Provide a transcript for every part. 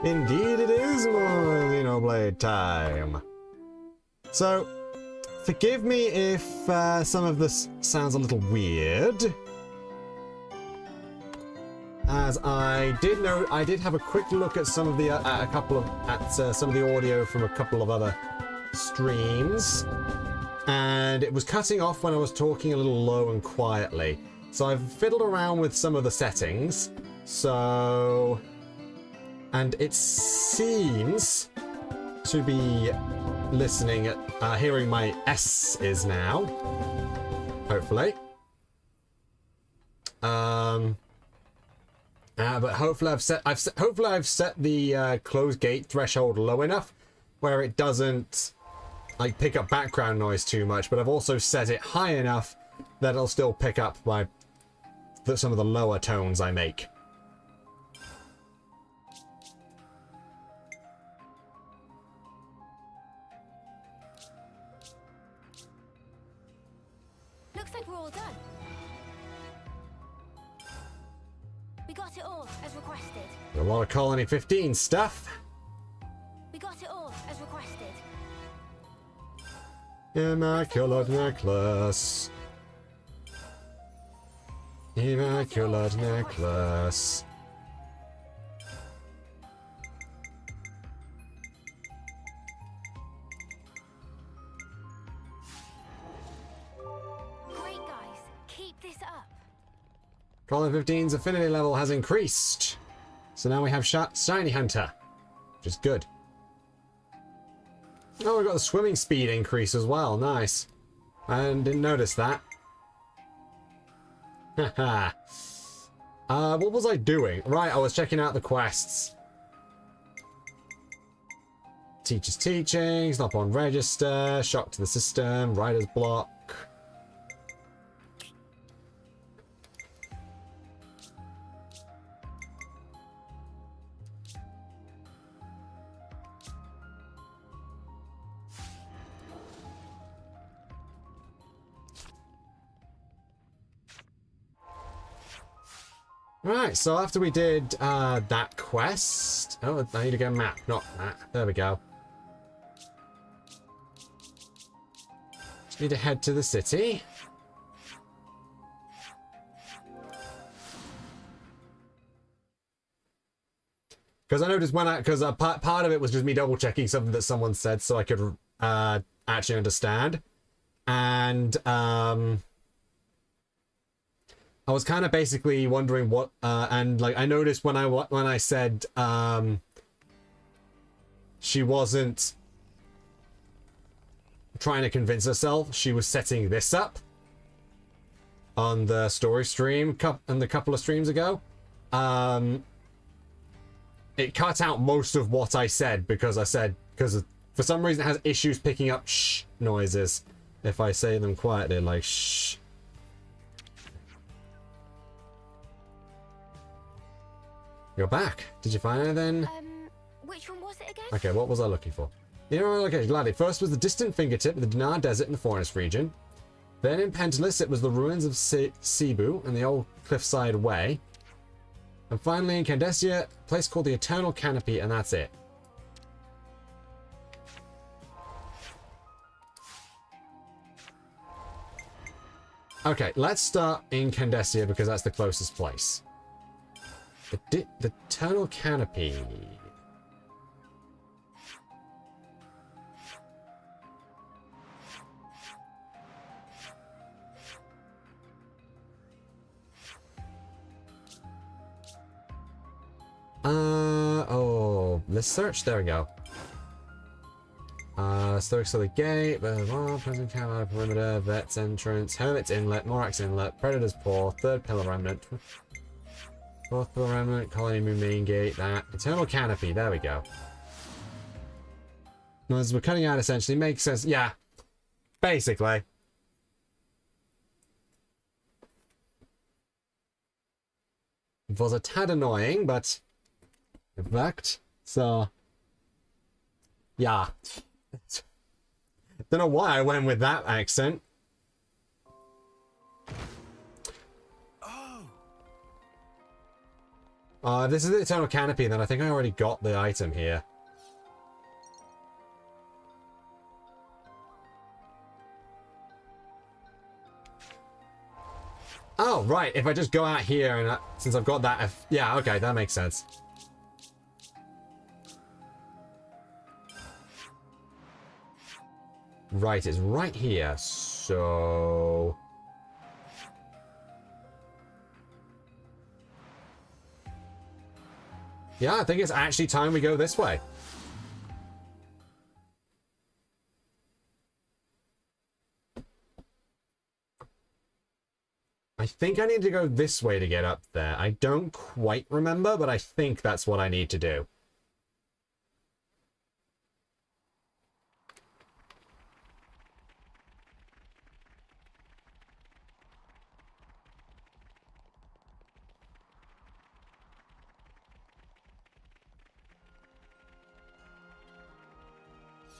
Indeed it is more Xenoblade time. So, forgive me if some of this sounds a little weird. As I did have a quick look at some of the some of the audio from a couple of other streams, and it was cutting off when I was talking a little low and quietly. So I've fiddled around with some of the settings. So, and it seems to be listening at hearing my S's now. Hopefully. But hopefully I've set the closed gate threshold low enough where it doesn't like pick up background noise too much, but I've also set it high enough that it'll still pick up some of the lower tones I make. Looks like we're all done. We got it all as requested. A lot of Colony 15 stuff. We got it all as requested. Immaculate necklace. Immaculate necklace. Great, guys. Keep this up. Colony 15's affinity level has increased. So now we have Shiny Hunter, which is good. Oh, we've got the swimming speed increase as well. Nice. I didn't notice that. Haha. What was I doing? Right, I was checking out the quests. Teacher's teachings, not on register, shock to the system, writer's block. Right, so after we did that quest... Oh, I need to get a map, not that. There we go. Just need to head to the city. Because I noticed when part of it was just me double checking something that someone said so I could actually understand. And I was kind of basically wondering what, and like I noticed when I said she wasn't trying to convince herself, she was setting this up on the story stream and the couple of streams ago. It cut out most of what I said because for some reason it has issues picking up shh noises if I say them quietly, like shh. You're back. Did you find anything? Which one was it again? Okay, what was I looking for? You know, okay, gladly. First was the distant fingertip of the Dinar Desert in the forest region. Then in Pentelis, it was the ruins of Cebu and the old cliffside way. And finally in Candesia, a place called the Eternal Canopy, and that's it. Okay, let's start in Candesia because that's the closest place. The eternal canopy. Oh, let's search. There we go. Stoics of the Gate, Present Camera, Perimeter, Vet's Entrance, Hermit's Inlet, Morax Inlet, Predator's Paw, Third Pillar Remnant, Fourth Pillar Remnant, Colony Moon Main Gate, that. Eternal Canopy, there we go. No, as we're cutting out essentially, makes sense. Yeah, basically. It was a tad annoying, but it worked, so yeah. Don't know why I went with that accent. If this is the Eternal Canopy, then I think I already got the item here. Oh, right. If I just go out here and since I've got that... yeah, okay, that makes sense. Right, it's right here, so... yeah, I think it's actually time we go this way. I think I need to go this way to get up there. I don't quite remember, but I think that's what I need to do.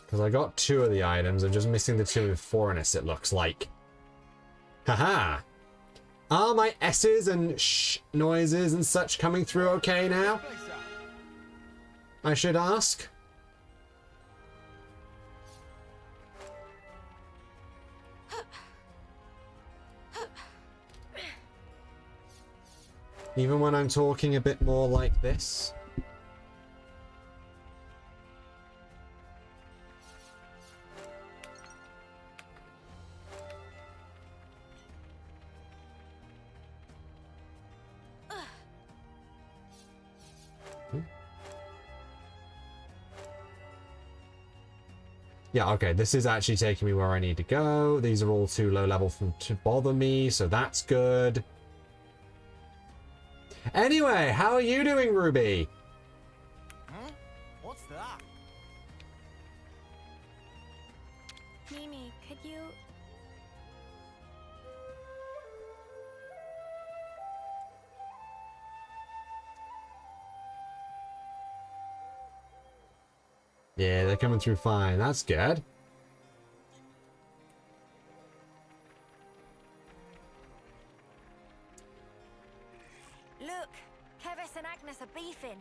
Because I got 2 of the items, I'm just missing the 2 in Foreignness, it looks like. Haha! Are my S's and sh noises and such coming through okay now? I should ask. Even when I'm talking a bit more like this? Yeah, okay, this is actually taking me where I need to go. These are all too low level to bother me, so that's good. Anyway, how are you doing, Ruby? Huh? What's that? Mimi, could you... Yeah, they're coming through fine. That's good. Look, Kevis and Agnes are beefing.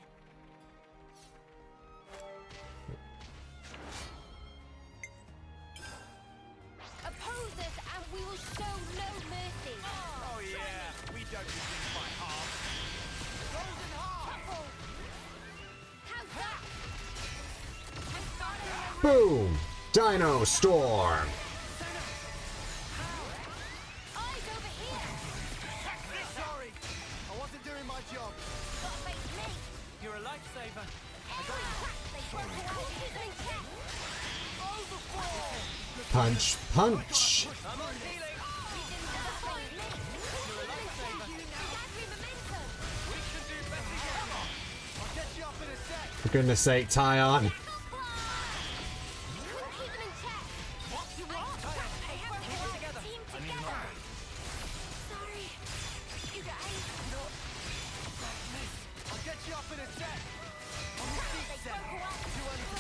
Oppose us and we will show no mercy. Oh yeah, we don't do things by half. Golden heart. How's that? Boom! Dino Storm! Eyes over here. Sorry, I wasn't doing my job. Gotta face me. You're a lifesaver. They broke away. Keep them in check. Punch, punch! I'm on healing. We can do better yet. I'll get you up in a sec. For goodness sake, Tyon. I'll get you up in a sec. On your feet, Seth. You only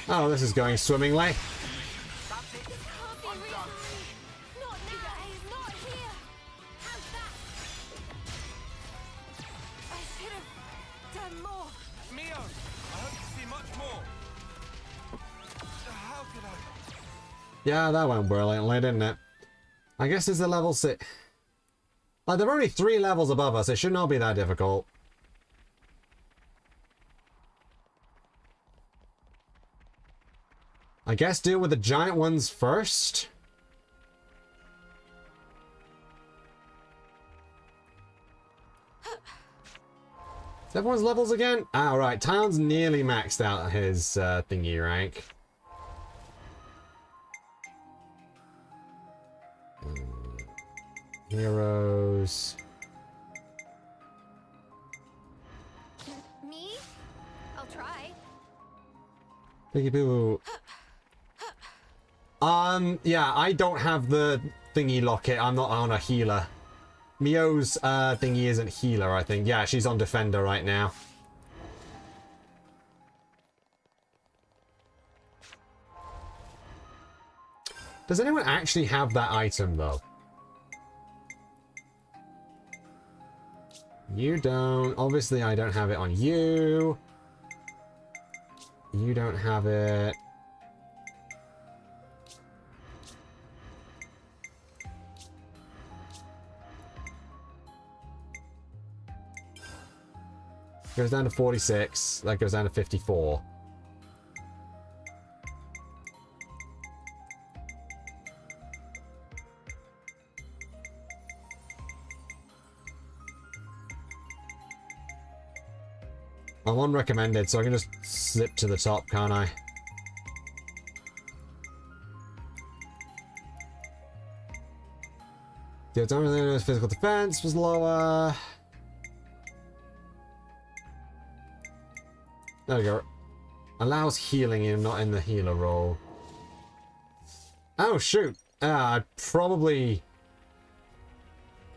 Oh, this is going swimmingly. Mio, I hope to see much more. How could I? Yeah, that went brilliantly, didn't it? I guess it's a level 6. Like, they're only 3 levels above us. It should not be that difficult. I guess deal with the giant ones first. Is everyone's levels again? Ah, right. Talon's nearly maxed out his thingy rank. Heroes. Me? I'll try. Thank you, people. Yeah, I don't have the thingy locket. I'm not on a healer. Mio's thingy isn't healer, I think. Yeah, she's on defender right now. Does anyone actually have that item, though? You don't. Obviously, I don't have it on you. You don't have it. Goes down to 46. That goes down to 54. I'm on recommended, so I can just slip to the top, can't I? The damage physical defense was lower. There we go. Allows healing in, not in the healer role. Oh, shoot. I'd probably...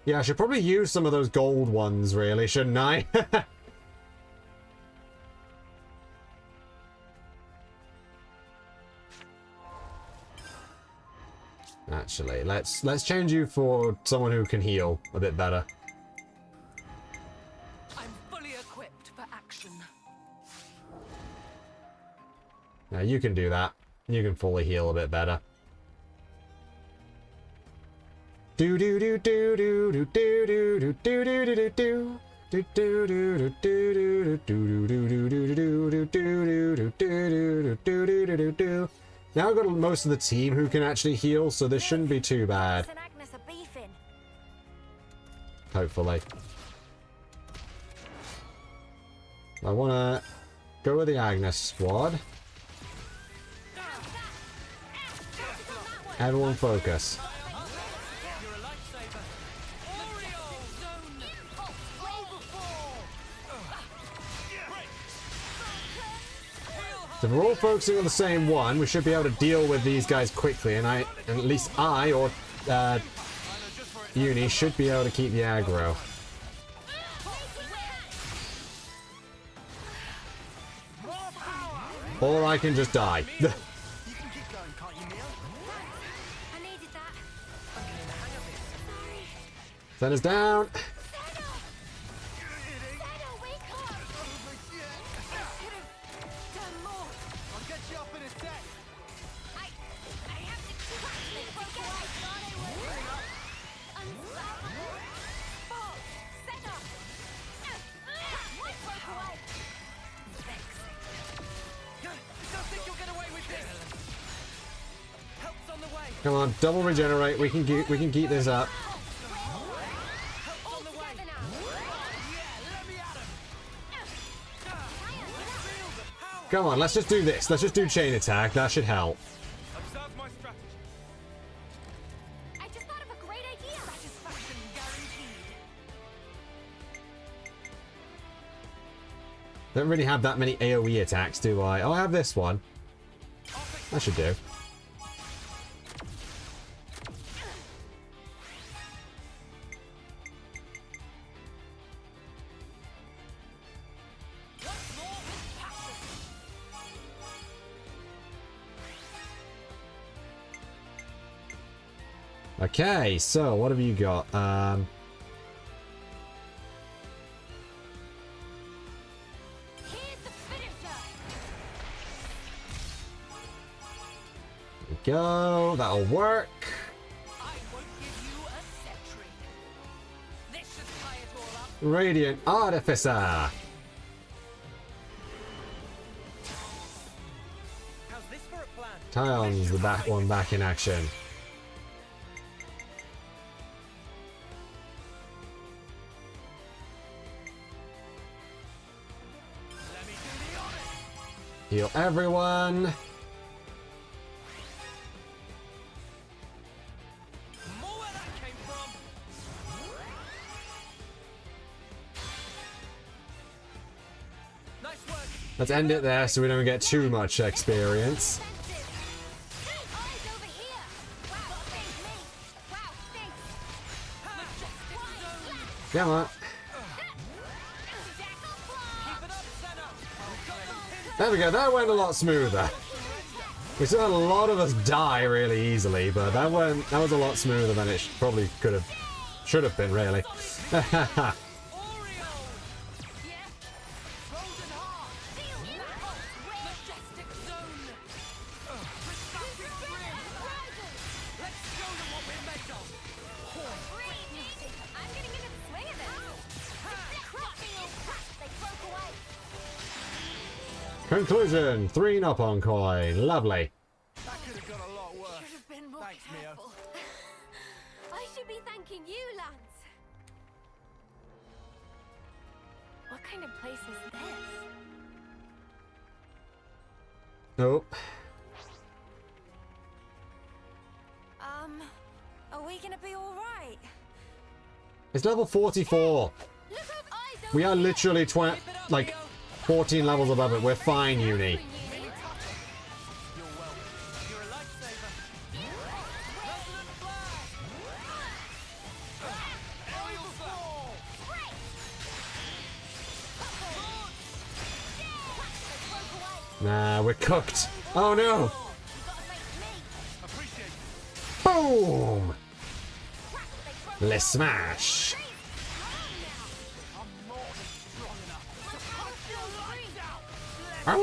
Yeah, I should probably use some of those gold ones, really, shouldn't I? Actually, let's change you for someone who can heal a bit better. I'm fully equipped for action. Now you can do that. You can fully heal a bit better. Do do do do do do do do do do do do do. Do do do do do do do do do do do do do do do do. Now I've got most of the team who can actually heal, so this shouldn't be too bad. Hopefully. I wanna go with the Agnes squad. Everyone focus. So if we're all focusing on the same one, we should be able to deal with these guys quickly, and at least I or Uni should be able to keep the aggro. Or I can just die. Send us down. Come on, double regenerate. We can keep this up. Come on, let's just do this. Let's just do chain attack. That should help. Observe my strategy. I just thought of a great idea. Satisfaction guaranteed. Don't really have that many AoE attacks, do I? Oh, I have this one. That should do. Okay, so what have you got? go. That'll work. I won't give you a sentry. This should tie it all up. Radiant Artificer. How's this for a plan? Tion's the back one back in action. Let me do the honors. Heal everyone. More where that came from. Nice work. Let's end it there so we don't get too much experience. Eyes over here. Wow, thanks me. Wow, thanks. Come on. Keep it up, Senna. We've got them pinned. There we go. That went a lot smoother. We still had a lot of us die really easily, but that was a lot smoother than it probably should have been really. Oreo. Yeah. Golden heart. Majestic zone. Refracting ring. Let's show them what we're made of. I'm getting into the swing of it. They broke away. Conclusion. 3 Nopon coin. Lovely. That could have got a lot worse. Should have been more Thanks, Mio. careful. I should be thanking you, Lance. What kind of place is this? Nope. Are we gonna be all right? It's level 44. Look up eyes over We are here. literally like 14 levels above it. We're fine, Uni. You're welcome. You're a lifesaver. Resonant blast. Oil fall. Nah, we're cooked. Oh no! You gotta thank me. Appreciate it. Boom! They broke Let's smash. I'm more than strong enough. Let's go Ow.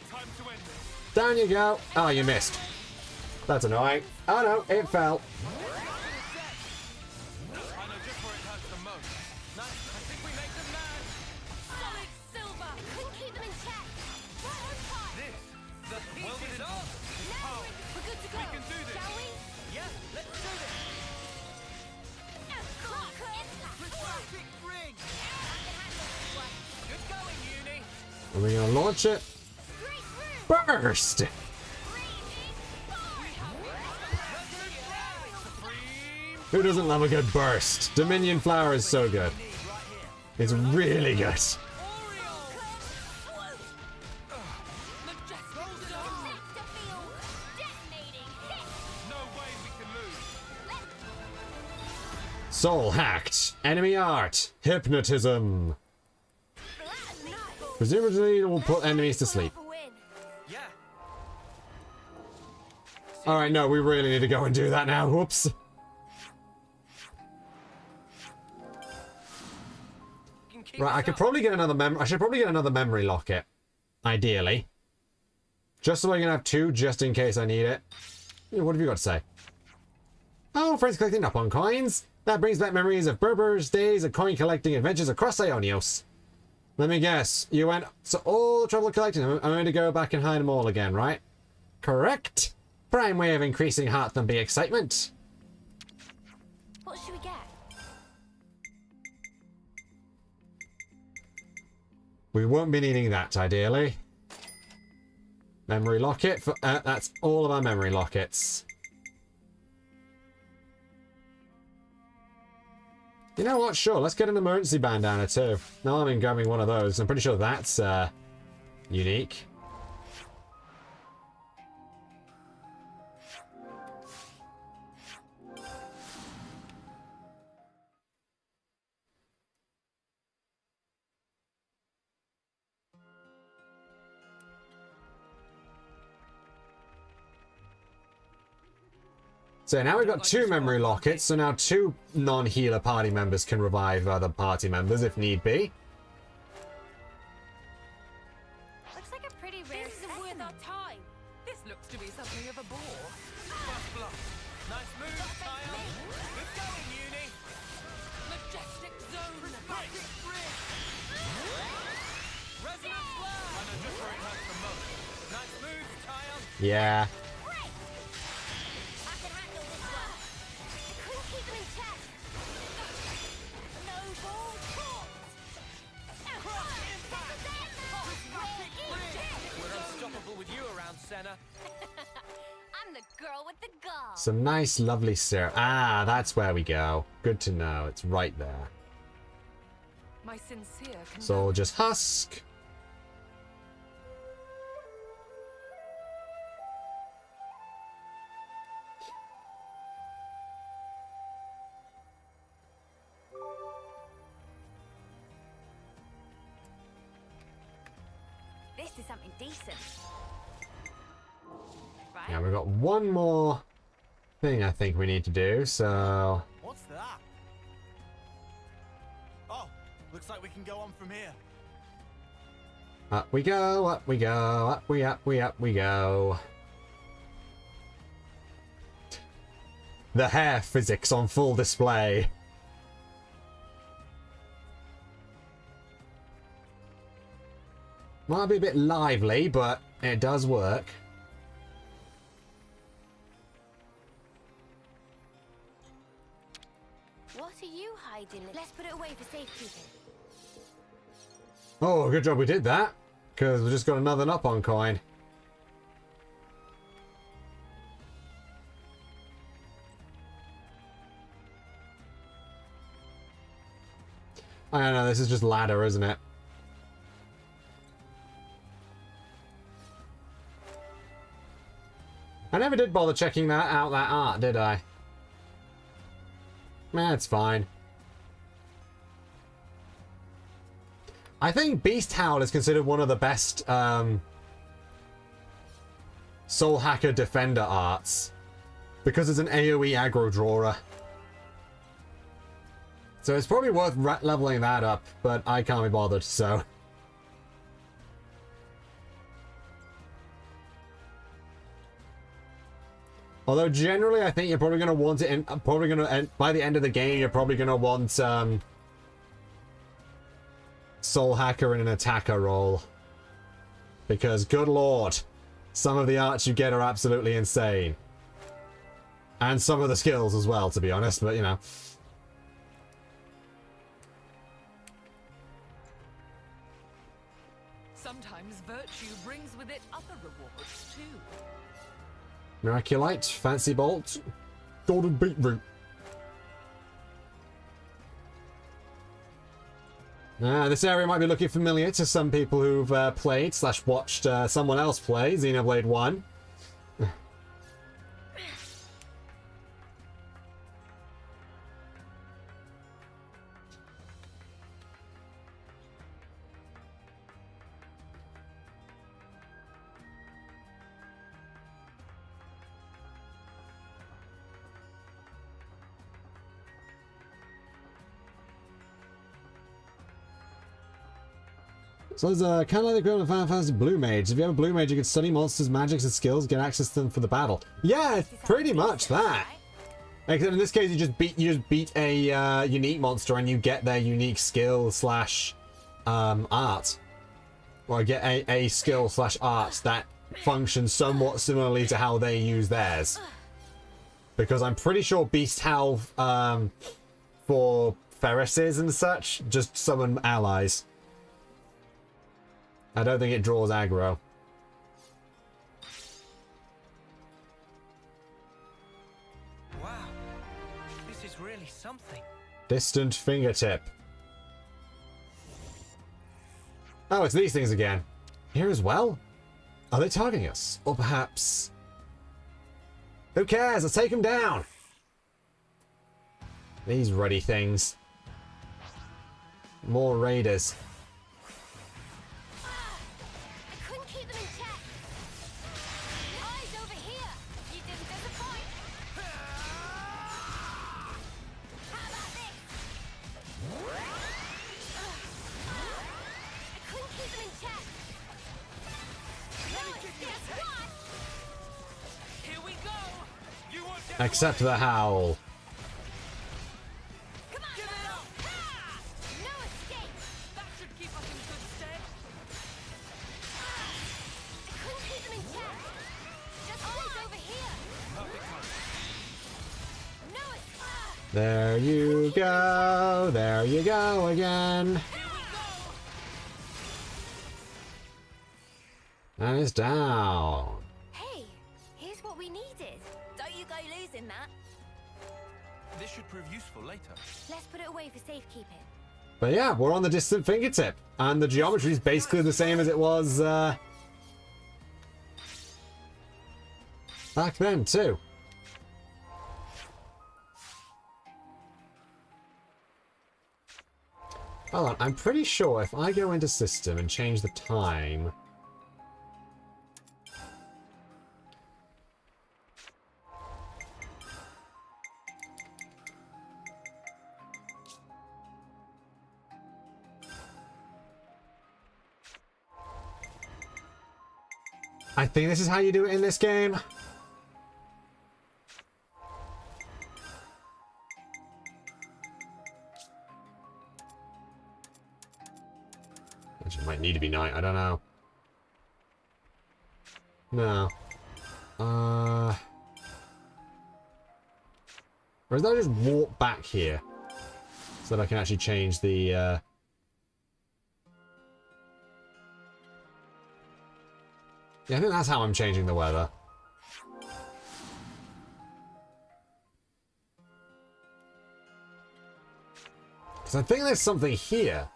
Time to end this. Down you go. Oh, you missed. That's annoying. Oh no, it fell. I know just where it hurts the most. Nice. I think we make them mad. Solid silver. Couldn't keep them in check. Right on time. This, the piece is off. Now we're good to go. We can do this. Shall we? Yeah, let's do this. Refracting ring. Good going, Uni. Are we gonna launch it? Burst! Who doesn't love a good burst? Dominion Flower is so good. It's really good. No way we can lose. Soul hacked. Enemy art. Hypnotism. Presumably it will put enemies to sleep. Yeah. Alright, no, we really need to go and do that now. Whoops. Can keep Right, I us could up. probably get another I should probably get another memory locket. Ideally. Just so I can have 2, just in case I need it. What have you got to say? Oh, friends collecting up on coins. That brings back memories of Berber's days of coin collecting adventures across Ionios. Let me guess. You went to all the trouble of collecting them. I'm going to go back and hide them all again, right? Correct. Prime way of increasing heart thumping excitement. What should we get? We won't be needing that, ideally. Memory locket. That's all of our memory lockets. You know what? Sure, let's get an emergency bandana too. No, I'm in grabbing one of those. I'm pretty sure that's unique. So now we've got 2 memory lockets, so now 2 non-healer party members can revive other party members if need be. Looks like a pretty rare. This isn't worth our time. something of a bore. First blood. Nice move, Kyle. Good going, Uni. Majestic zone. Prismatic bridge. Resonant flash. I know just where it hurts the most. Nice move, Kyle. Yeah. Great! I can handle this one. I couldn't keep them in check. No ball caught. We're unstoppable with you around, Senna. I'm the girl with the gall. Some nice, lovely syrup. Ah, that's where we go. Good to know. It's right there. My sincere So just husk. This is something decent. Right? Yeah, we've got one more thing I think we need to do, so... What's that? Oh, looks like we can go on from here. Up we go, up we go, up we go. The hair physics on full display. Might be a bit lively, but it does work. What are you hiding? Let's put it away for safekeeping. Oh, good job we did that. Because we just got another up-on coin. I don't know, this is just ladder, isn't it? I never did bother checking that art, did I? Nah, it's fine. I think Beast Howl is considered one of the best Soul Hacker Defender arts. Because it's an AoE aggro drawer. So it's probably worth leveling that up, but I can't be bothered, so... Although generally, I think you're probably going to want it in... by the end of the game, you're probably going to want Soul Hacker in an attacker role. Because, good lord, some of the arts you get are absolutely insane. And some of the skills as well, to be honest, but you know. Sometimes virtue brings with it other rewards too. Miraculite, Fancy Bolt, Golden Beetroot. This area might be looking familiar to some people who've played / watched someone else play Xenoblade 1. So there's kind of like the equivalent of Final Fantasy Blue Mage. If you have a Blue Mage, you can study monsters' magics and skills, get access to them for the battle. Yeah, it's pretty much that. Except in this case, you just beat a unique monster and you get their unique skill / art. Or get a skill / art that functions somewhat similarly to how they use theirs. Because I'm pretty sure Beast Howl for Ferrises and such just summon allies. I don't think it draws aggro. Wow, this is really something. Distant fingertip. Oh, it's these things again. Here as well? Are they targeting us? Or perhaps... Who cares? Let's take them down! These ruddy things. More raiders. I couldn't keep them in check. Eyes over here. You didn't disappoint. How about this? I couldn't keep them in check. No, it's just one. Accept the howl. Come on! Give it up! Ha! No escape! That should keep us in good stead. I couldn't keep them in check. Just wait over here. Perfect time. No escape! There you go. There you go again. Here we go! And it's down. Hey, here's what we needed. Don't you go losing that. This should prove useful later. Let's put it away for safekeeping. But yeah, we're on the distant fingertip. And the geometry is basically the same as it was back then, too. Hold on, I'm pretty sure if I go into system and change the time... I think this is how you do it in this game. Actually, it might need to be night. I don't know. No. Or is that just walk back here so that I can actually change the Yeah, I think that's how I'm changing the weather. Because I think there's something here.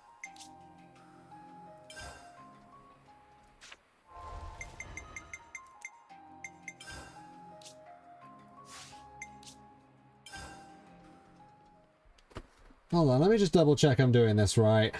Hold on, let me just double check I'm doing this right.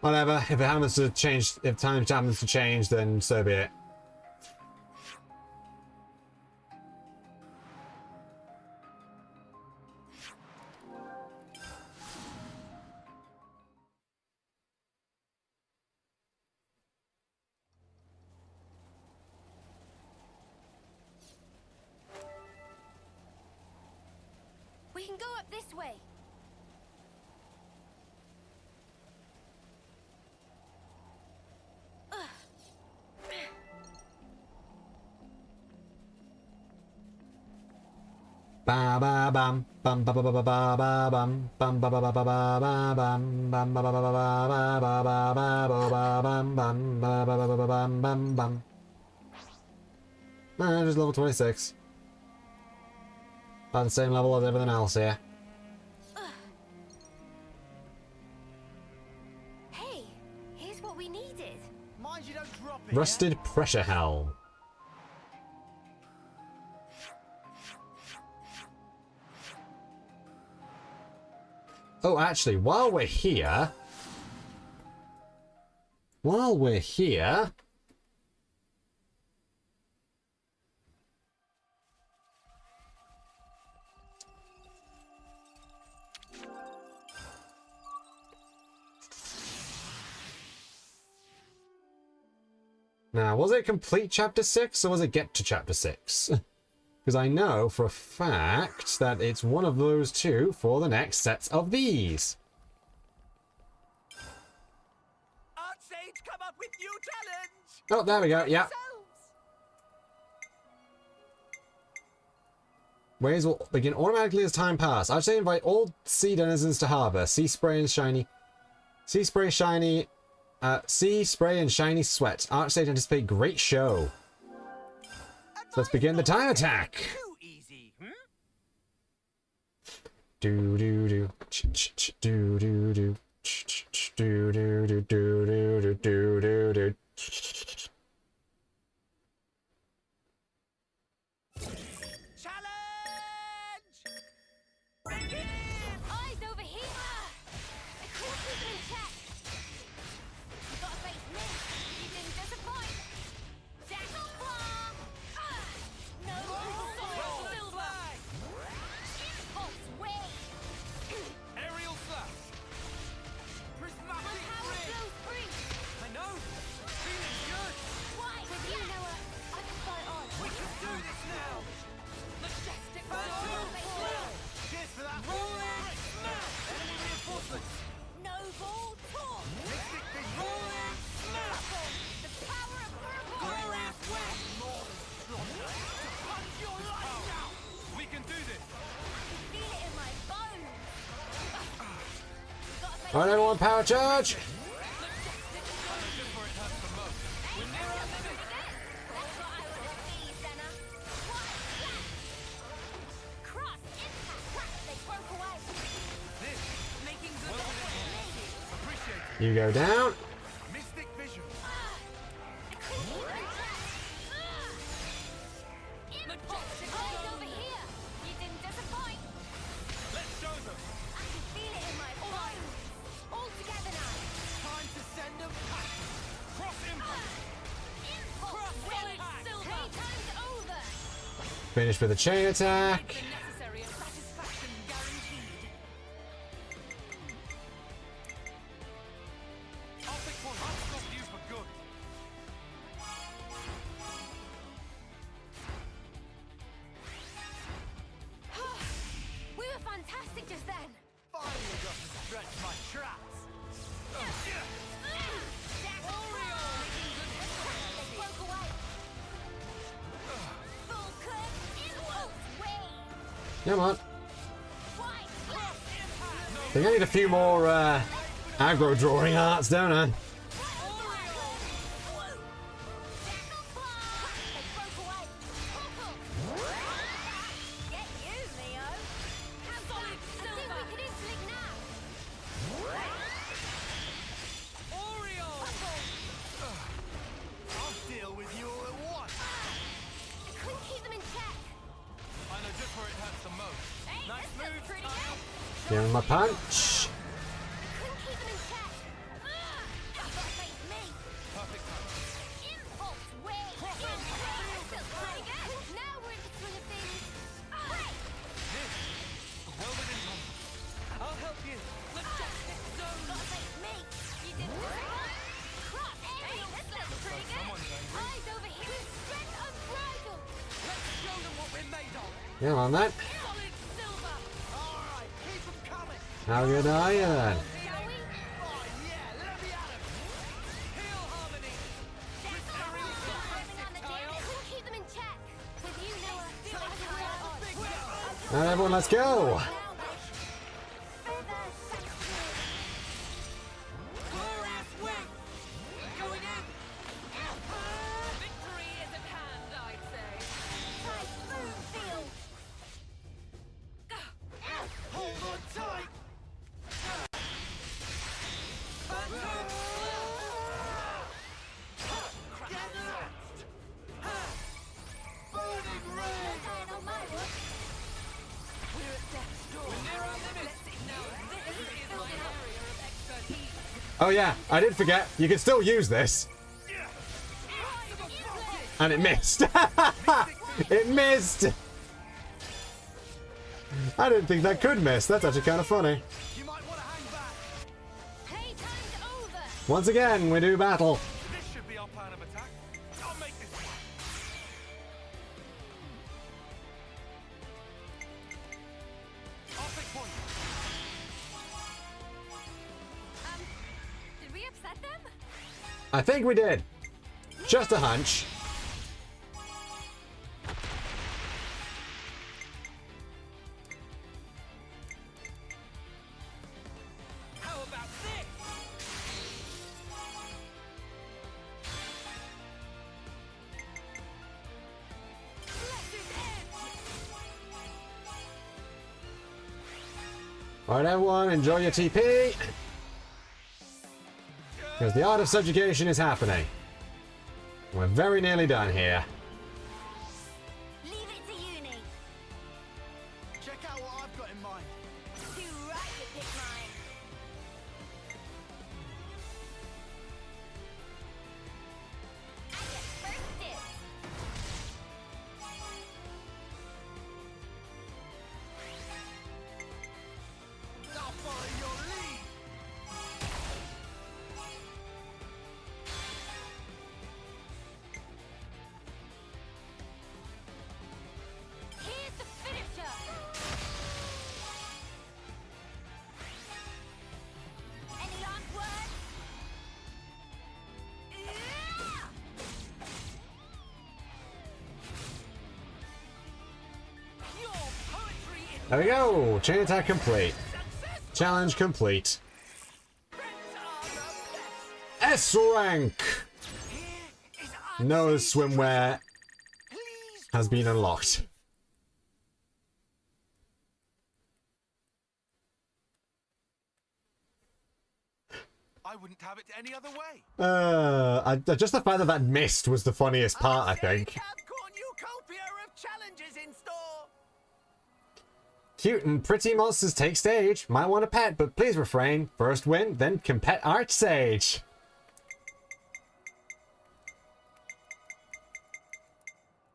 Whatever. If it happens to change, if time happens to change, then so be it. We can go up this way. Ba ba bam bam ba ba ba ba ba ba bam bam ba ba ba ba ba ba bam bam ba ba ba ba ba ba ba ba ba ba bam bam ba ba ba ba ba bam bam bam. Just level 26. About the same level as everything else here. Hey, here's what we needed. Mind you don't drop it. Rusted pressure helm. Oh, actually, while we're here... Now, was it complete chapter 6 or was it get to chapter 6? Because I know for a fact that it's one of those two for the next sets of these. Archsage, come up with new challenge. Oh, there we go. Yeah. Waves will begin automatically as time passes. I'd say invite all sea denizens to harbor. Sea spray and shiny. Sea spray, shiny. Sea, spray, and shiny sweat. Archstage anticipate great show. So let's begin the time attack. Too easy, Do do do do do do do do do do do do do do. Challenge! Begin! Eyes over here! I couldn't keep them in check. You gotta face me. You didn't disappoint. Jackal claw! No Roll silver! flag! Impulse wave! Aerial slash! My Prismatic power ring! flows free! I know! Feeling good! Why? With you, Noah, I can fight on. We can do this now! Majestic Phantom zone! Flow! Cheers for that! Rolling smash! Enemy reinforcements! Noble torch! Mystic vision! Rolling smash! The power of purple! Glorious wave! More than strong enough to punch your lights out! We can do this! I can feel it in my bones! You gotta face Alright, everyone, power charge. Just where it hurts the most. We're near our limit! That's what I want to see, Senna. What? Cross impact. Crack. They broke away. This, Making good well on within me. appreciate it. You go down. Mystic vision! I couldn't keep them in check. Impulse. Eyes over here. You didn't disappoint. Let's show them! I can feel it in my bones. All together now. Time to send them packing! Cross impact! Impulse. Wave. Playtime's over. Finish with a chain attack. The necessary and satisfaction guaranteed. I'll pick one. I'll stop you for good. We were fantastic just then. Finally got to stretch my traps. They broke away. Full curve. Impulse. Wave. Come on. Wide. I think I need a few more aggro drawing arts, don't I? I'll deal with you all at once. I know just where it hurts the most. Nice move, Kyle. Give him a punch. Perfect time. Well within combat. I'll help you. Majestic zone. Someone's angry. Eyes over here. Strength unbridled. Let's show them what we're made of. Come on, then. Solid silver. All right, keep them coming. How good are you then? Shall we? Oh yeah, let me at 'em. Heal harmony. Climbing on the deck. Couldn't keep them in check. With you, Noah, I can fight on. Big go. Alright, everyone, let's go. Glorious wing. Going in. Victory is at hand, I'd say. Hold on tight. Get lanced. Burning ray. We're at death's door. We're near our limit. Now, this is my area of expertise. Oh yeah, I did forget. You can still use this. And it missed. It missed. I didn't think that could miss. That's actually kind of funny. You might want to hang back. Playtime's over. Once again, we do battle. This should be our plan of attack. I'll make this work. I'll pick point. Did we upset them? I think we did. Just a hunch. How about this? Alright, everyone, enjoy your TP. Because the art of subjugation is happening. We're very nearly done here. Leave it to uni. Check out what I've got in mind. Too right to pick mine. I get first dibs. I'll follow your lead. Here's the finisher. Any last words? Yeah! Your poetry in There we go. Chain attack complete. Challenge complete. S rank. is No swimwear Please. has been unlocked. I wouldn't have it any other way. Just the fact that that missed was the funniest part, I think. Cornucopia of challenges in store. Cute and pretty monsters take stage. Might want a pet, but please refrain. First win, then can pet Archsage.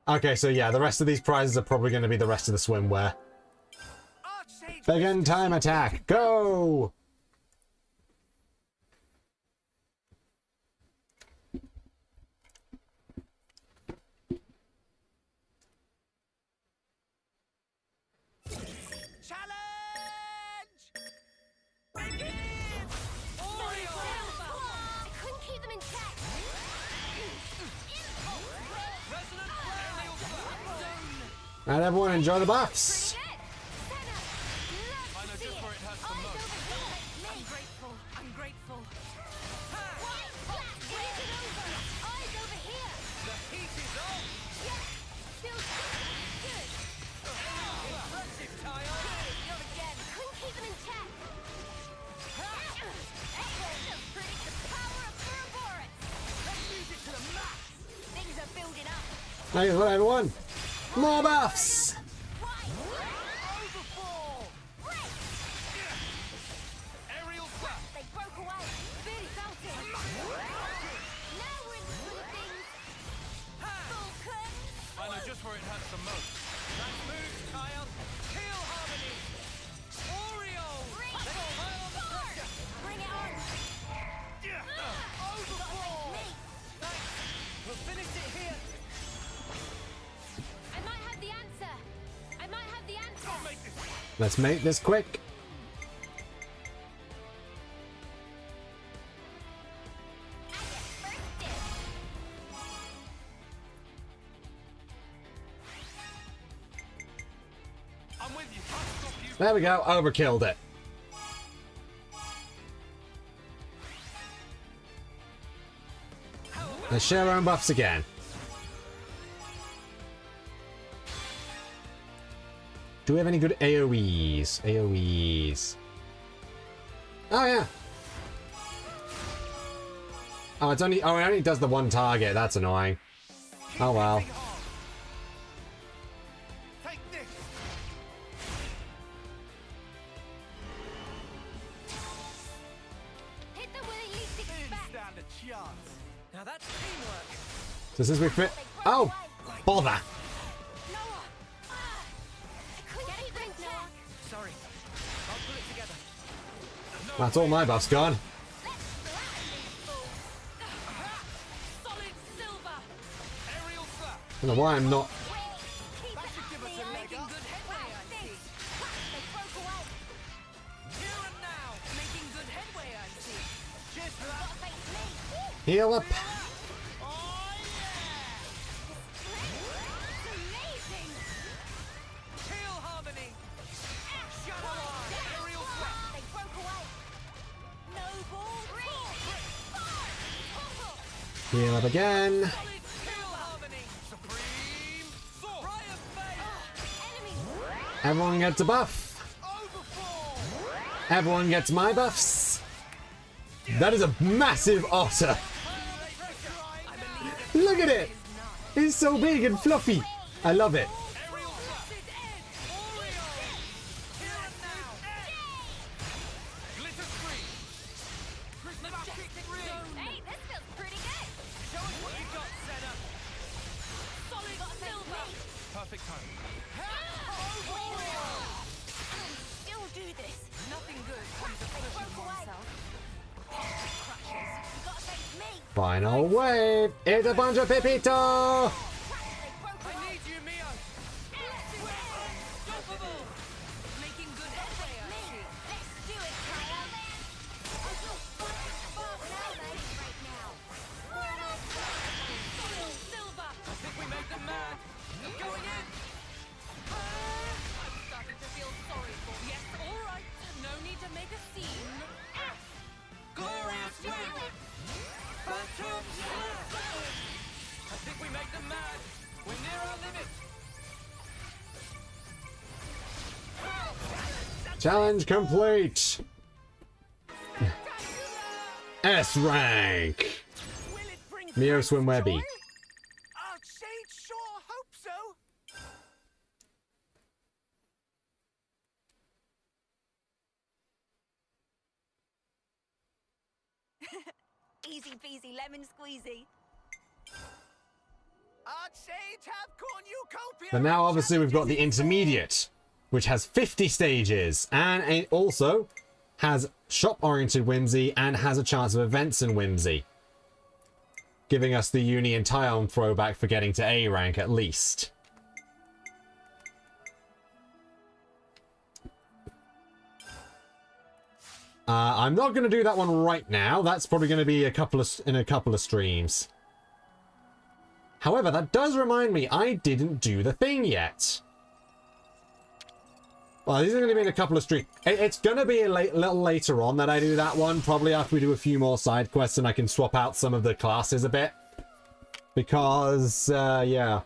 Okay, so yeah, the rest of these prizes are probably going to be the rest of the swimwear. Archsage. Begin time attack. Go! Challenge. Begin. Oreo. I couldn't keep them in check. Resonant aerial blast. And everyone enjoy the buffs. I know just where it hurts the most. I'm grateful. I'm grateful. Eyes over here. The heat is on. Yeah, feels good. Impressive, Tile. Not again. Couldn't keep them in check. Just predict the power of Ouroboros. Let's use it to the max. Things are building up. Thanks for everyone. More buffs. Overfall. Break. Aerial blast. They broke away. Really felt it. Now we're in the swing of things. Full curtain. I know just where it hurts the most. Nice move, Tile. Heel harmony. Oreo. Bring Let's it pile on the forward. pressure. Bring it on. Overfall. Me. Thanks. We'll finish it here. I might have the answer. I might have the answer. I'll make this. Let's make this quick. I get first dibs. I'm with you. I'll stop you. There we go. Overkilled it. Let's share our own buffs again. Do we have any good AoEs? AoEs. Oh yeah. Oh, it's only. Oh, it only does the one target. That's annoying. Oh well. Hitting hard. Take this. Hit them when they least Didn't expect. stand a chance. Now that's teamwork. So since we fit. Oh, bother. Noah. I couldn't keep them in check. Sorry. I'll pull it together. That's all my buffs gone. Let's flatten these fools. Solid silver. Aerial slap. I don't know why I'm not. Keep That it should up, give us a Leo. leg up. Good headway, I see. They broke away. Here and now. Making good headway, I see. Cheers for that. Gotta face me. Heal up. Oh yeah. It's amazing. Heel harmony. Shadow eye. Aerial slap. They broke away. No ball. Heal up again. Solid heel harmony. Supreme sword. Cry of fate. Enemy. Everyone gets a buff. Overfall. Everyone gets my buffs. That is a massive otter. Look at it. It's so big and fluffy. I love it. Hey, this feels pretty good. Show us what you got, Senna. Solid got silver. Perfect time. Still do this. Nothing good comes of They pushing broke away. oneself. You gotta face me. Final wave. It's a bunch of Pepito. They broke I away. need you, Mio. Unstoppable. Making good Face headway, I me. see. Let's do it, Kyle. I feel fun now, mate. Right now. Solid silver. I think we made them mad. Going in. I'm starting to feel sorry for. Yes, all right. No need to make a scene. Glorious win. Phantom Swift. I think we make them mad. We're near our limit. Challenge complete. S rank. Will it bring Mio fans swim webby. joy? Archade sure hope so. Easy peasy lemon squeezy. Archade have cornucopia. But now obviously we've got the intermediate, which has 50 stages, and it also has shop-oriented whimsy and has a chance of events in whimsy, giving us the Uni and Tyon throwback for getting to A rank at least. I'm not going to do that one right now. That's probably going to be in a couple of streams. However, that does remind me, I didn't do the thing yet. Well, these are going to be in a couple of streams. It's going to be a little later on that I do that one. Probably after we do a few more side quests and I can swap out some of the classes a bit. Because, yeah.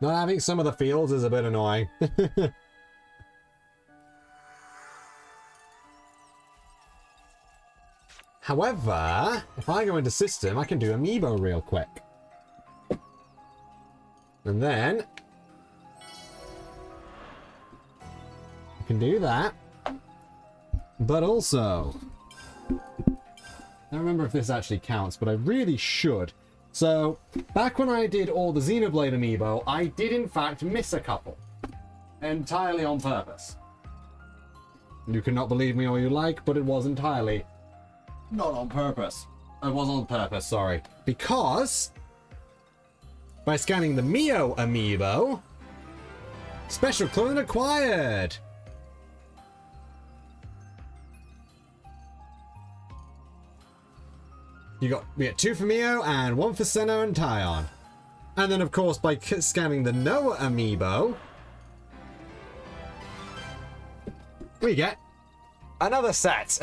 Not having some of the fields is a bit annoying. However, if I go into system, I can do amiibo real quick. And then I can do that. But also, I don't remember if this actually counts, but I really should. So, back when I did all the Xenoblade amiibo, I did in fact miss a couple. Entirely on purpose. You cannot believe me all you like, but it was entirely not on purpose. It was on purpose, sorry. Because by scanning the Mio amiibo, special clone acquired. We get 2 for Mio and 1 for Senna and Tyon. And then, of course, by scanning the Noah amiibo, we get another set.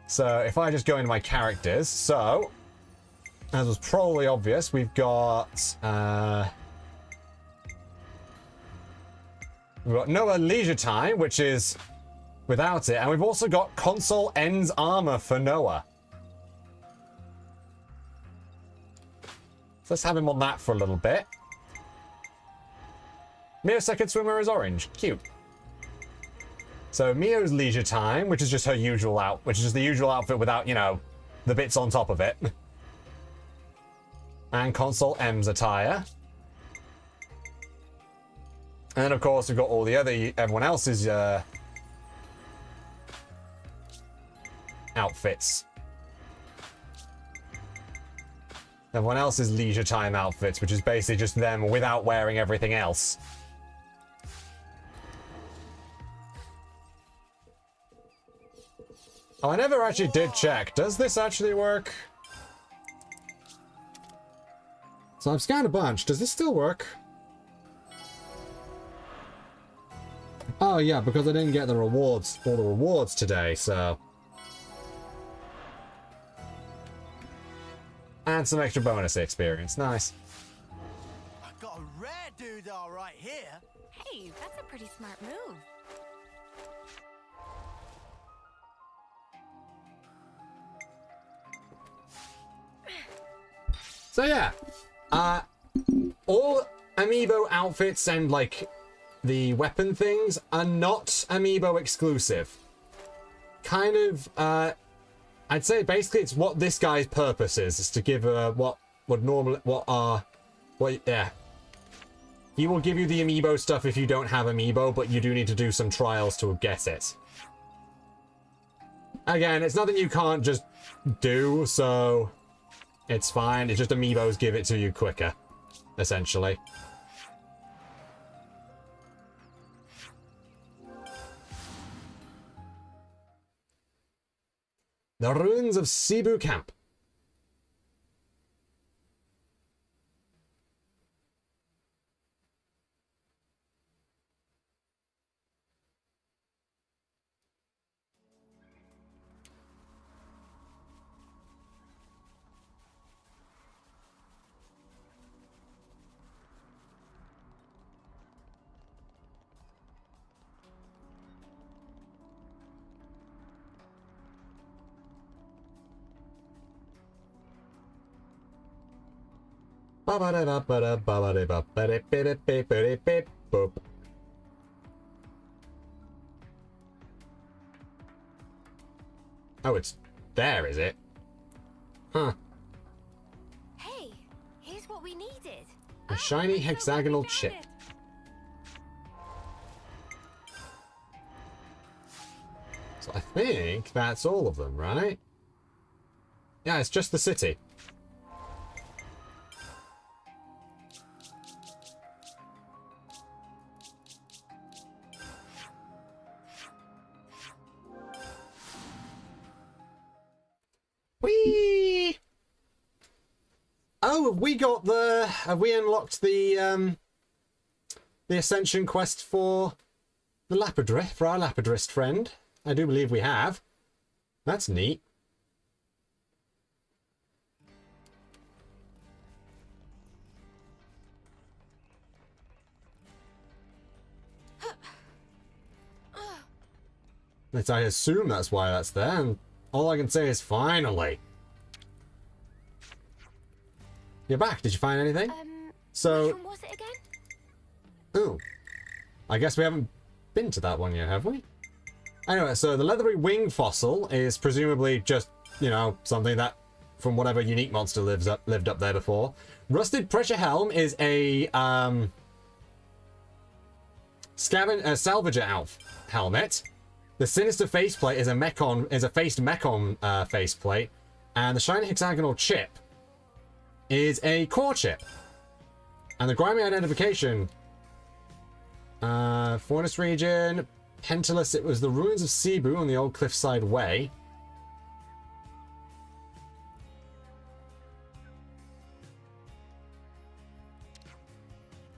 So, if I just go into my characters, so, as was probably obvious, we've got Noah Leisure Time, which is without it, and we've also got Console Ends Armor for Noah. So let's have him on that for a little bit. Mio's second swimmer is orange. Cute. So Mio's Leisure Time, which is just her usual which is just the usual outfit without, you know, the bits on top of it. And Console M's attire. And then, of course, we've got all the everyone else's outfits. Everyone else's Leisure Time outfits, which is basically just them without wearing everything else. Oh, I never actually did check. Does this actually work? So I've scanned a bunch. Does this still work? Oh yeah, because I didn't get the rewards, all the rewards today, so And some extra bonus experience. Nice. I got a rare doodah right here. Hey, that's a pretty smart move. So yeah, all amiibo outfits and like the weapon things are not amiibo exclusive. Kind of, I'd say basically it's what this guy's purpose is to give yeah. He will give you the amiibo stuff if you don't have amiibo, but you do need to do some trials to get it. Again, it's nothing you can't just do, so it's fine. It's just amiibos give it to you quicker, essentially. The ruins of Cebu Camp. Oh, it's there, is it? Huh. Hey, here's what we needed. A shiny hexagonal chip. So I think that's all of them, right? Yeah, it's just the city. Whee! Oh, have we unlocked the Ascension quest for the Lapidrist, for our Lapidrist friend? I do believe we have. That's neat. I assume that's why that's there, and all I can say is finally. You're back. Did you find anything? So, Which one was it again? oh, I guess we haven't been to that one yet, have we? Anyway, so the leathery wing fossil is presumably just, you know, something that from whatever unique monster lived up there before. Rusted pressure helm is a salvager helmet. The sinister faceplate is a faced mechon faceplate, and the shiny hexagonal chip is a core chip. And the grimy identification, Forest region, Pentalus, it was the ruins of Cebu on the old Cliffside Way.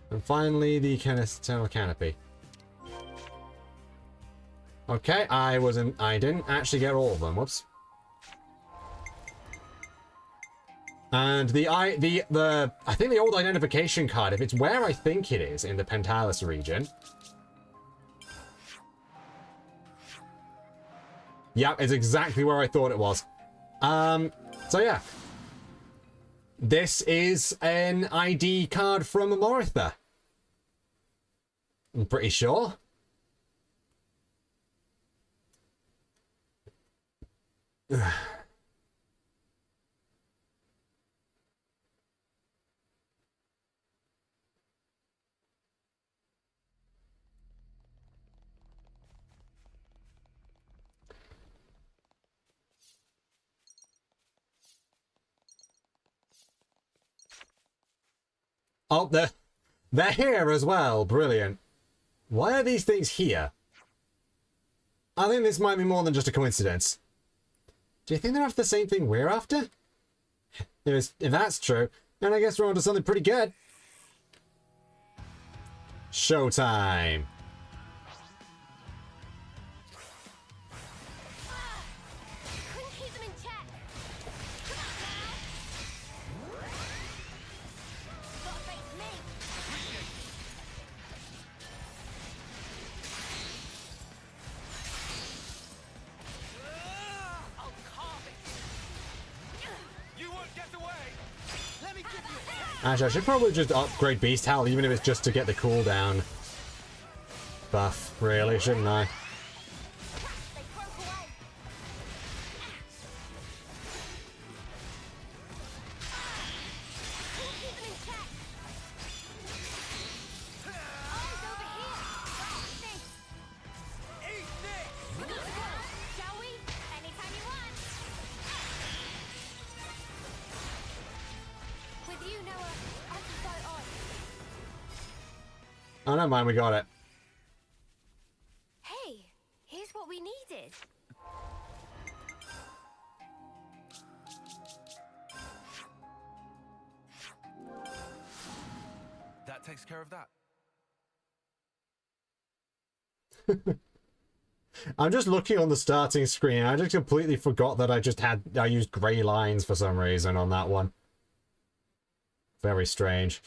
And finally, the Eternal Canopy. Okay, I didn't actually get all of them. Whoops. And I think the old identification card, if it's where I think it is in the Pentalus region. Yep, it's exactly where I thought it was. So yeah. This is an ID card from Moritha. I'm pretty sure. Oh, they're here as well. Brilliant. Why are these things here? I think this might be more than just a coincidence. Do you think they're after the same thing we're after? If that's true, then I guess we're onto something pretty good. Showtime. Couldn't keep them in check. Come on now. Actually, I should probably just upgrade Beast Howl, even if it's just to get the cooldown buff, really, shouldn't I? They broke away. We'll keep them in check. Eyes over here. This. Eat this! Let's go, shall we? Anytime you want. With you, Noah, I can fight on. Oh, never mind, we got it. Hey, here's what we needed. That takes care of that. I'm just looking on the starting screen. I just completely forgot that I used grey lines for some reason on that one. Very strange.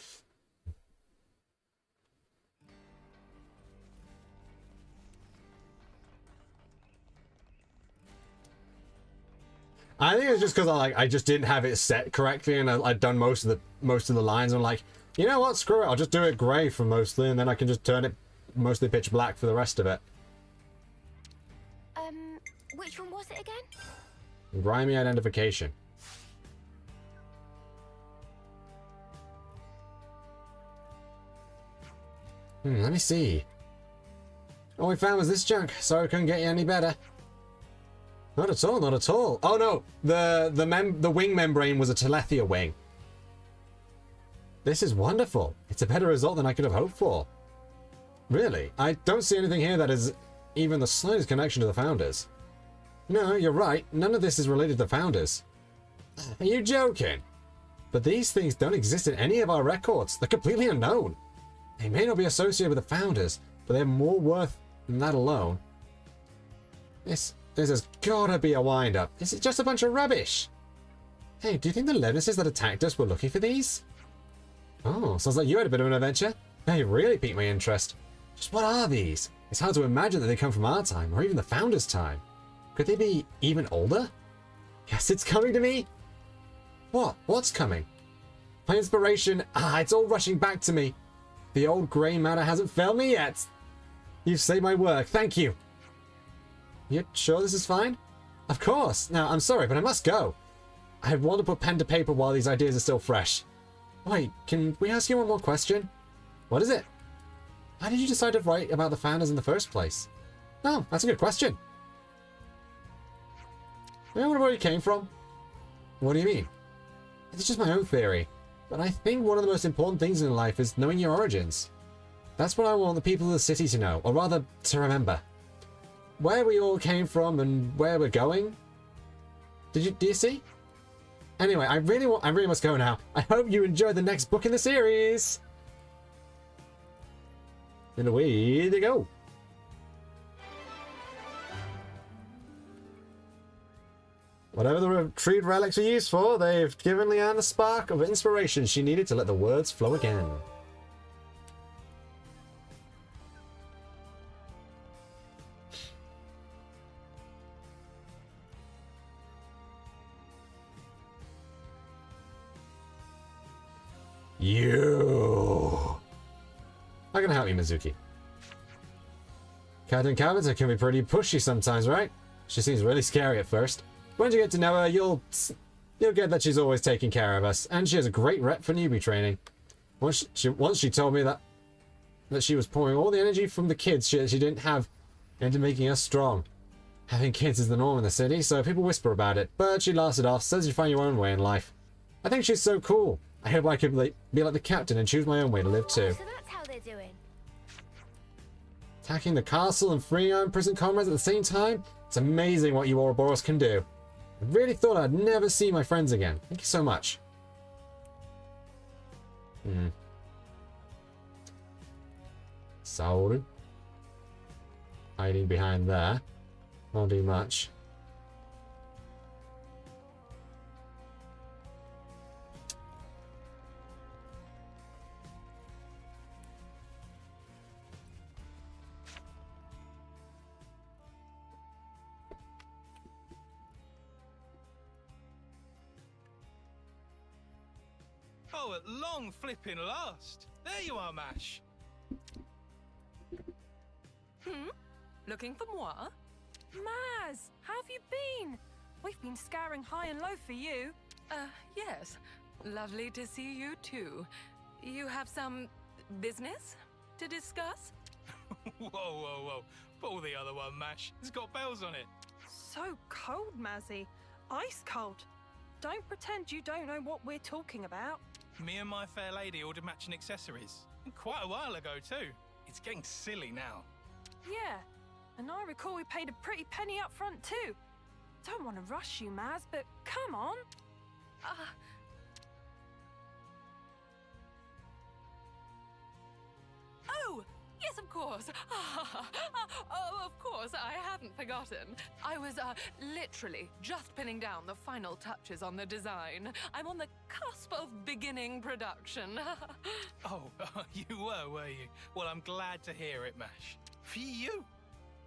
I think it's just because I just didn't have it set correctly, and I'd done most of the lines. I'm like, you know what? Screw it. I'll just do it grey for mostly, and then I can just turn it mostly pitch black for the rest of it. Which one was it again? Grimy identification. Let me see. All we found was this junk. Sorry we couldn't get you any better. Not at all, not at all. Oh no, the wing membrane was a Telethia wing. This is wonderful. It's a better result than I could have hoped for. Really? I don't see anything here that is even the slightest connection to the Founders. No, you're right. None of this is related to the Founders. Are you joking? But these things don't exist in any of our records. They're completely unknown. They may not be associated with the Founders, but they have more worth than that alone. This has gotta be a wind-up. This is just a bunch of rubbish. Hey, do you think the Levinuses that attacked us were looking for these? Oh, sounds like you had a bit of an adventure. They really piqued my interest. Just what are these? It's hard to imagine that they come from our time, or even the Founders' time. Could they be even older? Yes, it's coming to me. What? What's coming? My inspiration. It's all rushing back to me. The old grey matter hasn't failed me yet. You've saved my work. Thank you. You sure this is fine? Of course. Now, I'm sorry, but I must go. I want to put pen to paper while these ideas are still fresh. Wait, can we ask you one more question? What is it? How did you decide to write about the Founders in the first place? Oh, that's a good question. You know where you came from? What do you mean? It's just my own theory. But I think one of the most important things in life is knowing your origins. That's what I want the people of the city to know, or rather, to remember. Where we all came from and where we're going. Do you see? Anyway, I really must go now. I hope you enjoy the next book in the series. And away they go. Whatever the retrieved relics are used for, they've given Leanne the spark of inspiration she needed to let the words flow again. You. How can I help you, Mizuki? Captain Cabota can be pretty pushy sometimes, right? She seems really scary at first. Once you get to know her, you'll get that she's always taking care of us, and she has a great rep for newbie training. Once she told me that she was pouring all the energy from the kids she didn't have into making us strong. Having kids is the norm in the city, so people whisper about it, but she laughs it off, says you find your own way in life. I think she's so cool. I hope I could be like the captain and choose my own way to live too. So that's how they're doing. Attacking the castle and freeing our imprisoned comrades at the same time? It's amazing what you Ouroboros can do. I really thought I'd never see my friends again. Thank you so much. Sauru. Hiding behind there. Won't do much. Oh, at long flipping last. There you are, Mash. Looking for moi? Maz, how have you been? We've been scouring high and low for you. Yes. Lovely to see you too. You have some business to discuss? Whoa, whoa, whoa. Pull the other one, Mash. It's got bells on it. So cold, Mazzy. Ice cold. Don't pretend you don't know what we're talking about. Me and my fair lady ordered matching accessories. Quite a while ago, too. It's getting silly now. Yeah, and I recall we paid a pretty penny up front too. Don't want to rush you, Maz, but come on. Oh, yes, of course. Oh, of course, I hadn't forgotten. I was literally just pinning down the final touches on the design. I'm on the cusp of beginning production. Oh, you were you? Well, I'm glad to hear it, Mash. For you.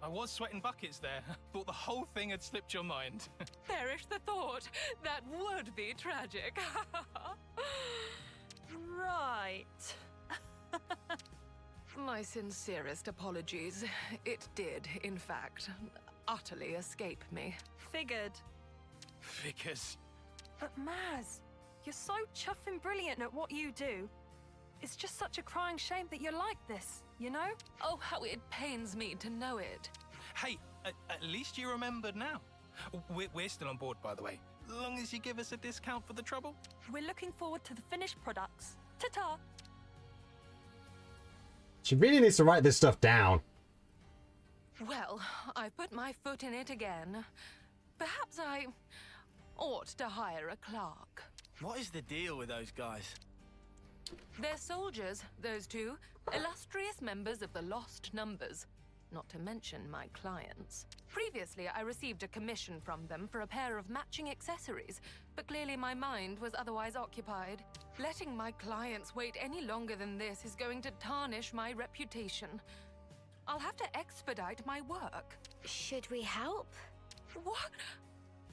I was sweating buckets there. Thought the whole thing had slipped your mind. Perish the thought. That would be tragic. Right. My sincerest apologies. It did, in fact, utterly escape me. Figured. Figures. But Maz, you're so chuffing brilliant at what you do. It's just such a crying shame that you're like this, you know? Oh, how it pains me to know it. Hey, at least you remembered now. We're still on board, by the way. Long as you give us a discount for the trouble. We're looking forward to the finished products. Ta-ta! She really needs to write this stuff down. Well, I put my foot in it again. Perhaps I ought to hire a clerk. What is the deal with those guys? They're soldiers, those two. Illustrious members of the Lost Numbers. Not to mention my clients. Previously, I received a commission from them for a pair of matching accessories, but clearly my mind was otherwise occupied. Letting my clients wait any longer than this is going to tarnish my reputation. I'll have to expedite my work. Should we help? What?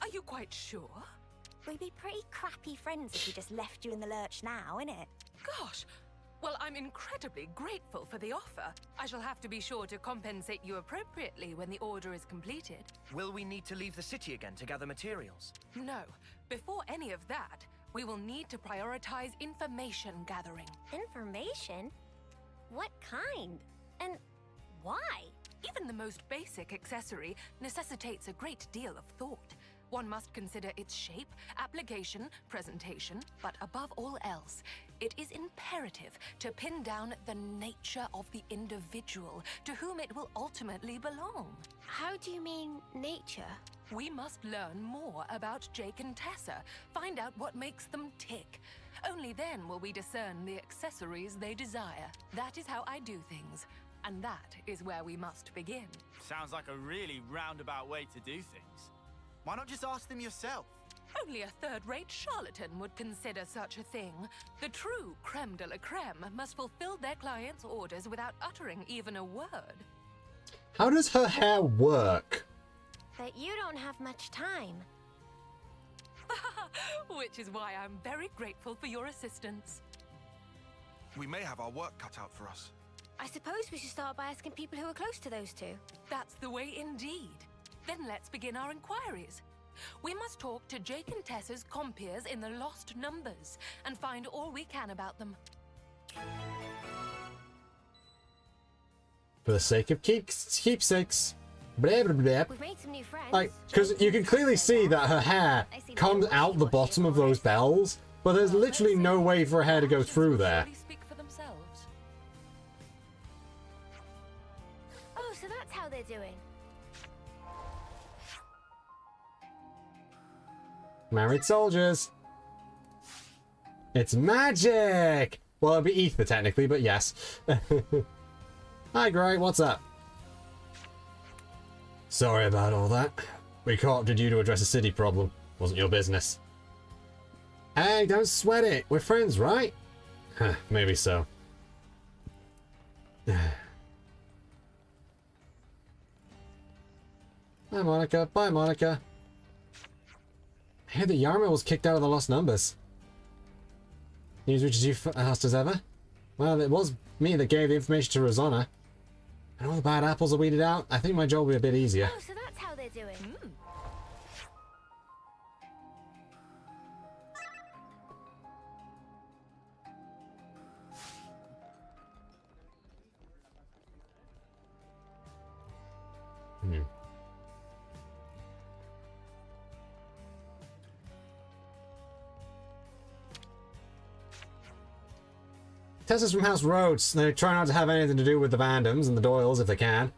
Are you quite sure? We'd be pretty crappy friends if we just left you in the lurch now, innit? Gosh! Well, I'm incredibly grateful for the offer. I shall have to be sure to compensate you appropriately when the order is completed. Will we need to leave the city again to gather materials? No, before any of that, we will need to prioritize information gathering. Information? What kind? And why? Even the most basic accessory necessitates a great deal of thought. One must consider its shape, application, presentation, but above all else, it is imperative to pin down the nature of the individual to whom it will ultimately belong. How do you mean, nature? We must learn more about Jake and Tessa, find out what makes them tick. Only then will we discern the accessories they desire. That is how I do things, and that is where we must begin. Sounds like a really roundabout way to do things. Why not just ask them yourself? Only a third-rate charlatan would consider such a thing. The true creme de la creme must fulfill their clients' orders without uttering even a word. How does her hair work? But you don't have much time. Which is why I'm very grateful for your assistance. We may have our work cut out for us. I suppose we should start by asking people who are close to those two. That's the way indeed. Then let's begin our inquiries. We must talk to Jake and Tessa's compeers in the Lost Numbers and find all we can about them. For the sake of keepsakes. Blah, blah, blah. We've made some new friends. Like, because you can clearly see that her hair comes out the bottom of those bells, but there's literally no way for her hair to go through there. Surely speak for themselves. Oh, so that's how they're doing. Married soldiers. It's magic! Well, it'd be ether technically, but yes. Hi, Gray, what's up? Sorry about all that. We co-opted you to address a city problem. Wasn't your business. Hey, don't sweat it. We're friends, right? Huh, maybe so. Bye, Monica. Bye, Monica. I hear that Yarmo was kicked out of the Lost Numbers. News reaches you fast as ever? Well, it was me that gave the information to Rosanna. And all the bad apples are weeded out. I think my job will be a bit easier. Oh, so that's how they're doing. Hmm. Tessa's from House Rhodes. They try not to have anything to do with the Vandoms and the Doyles if they can.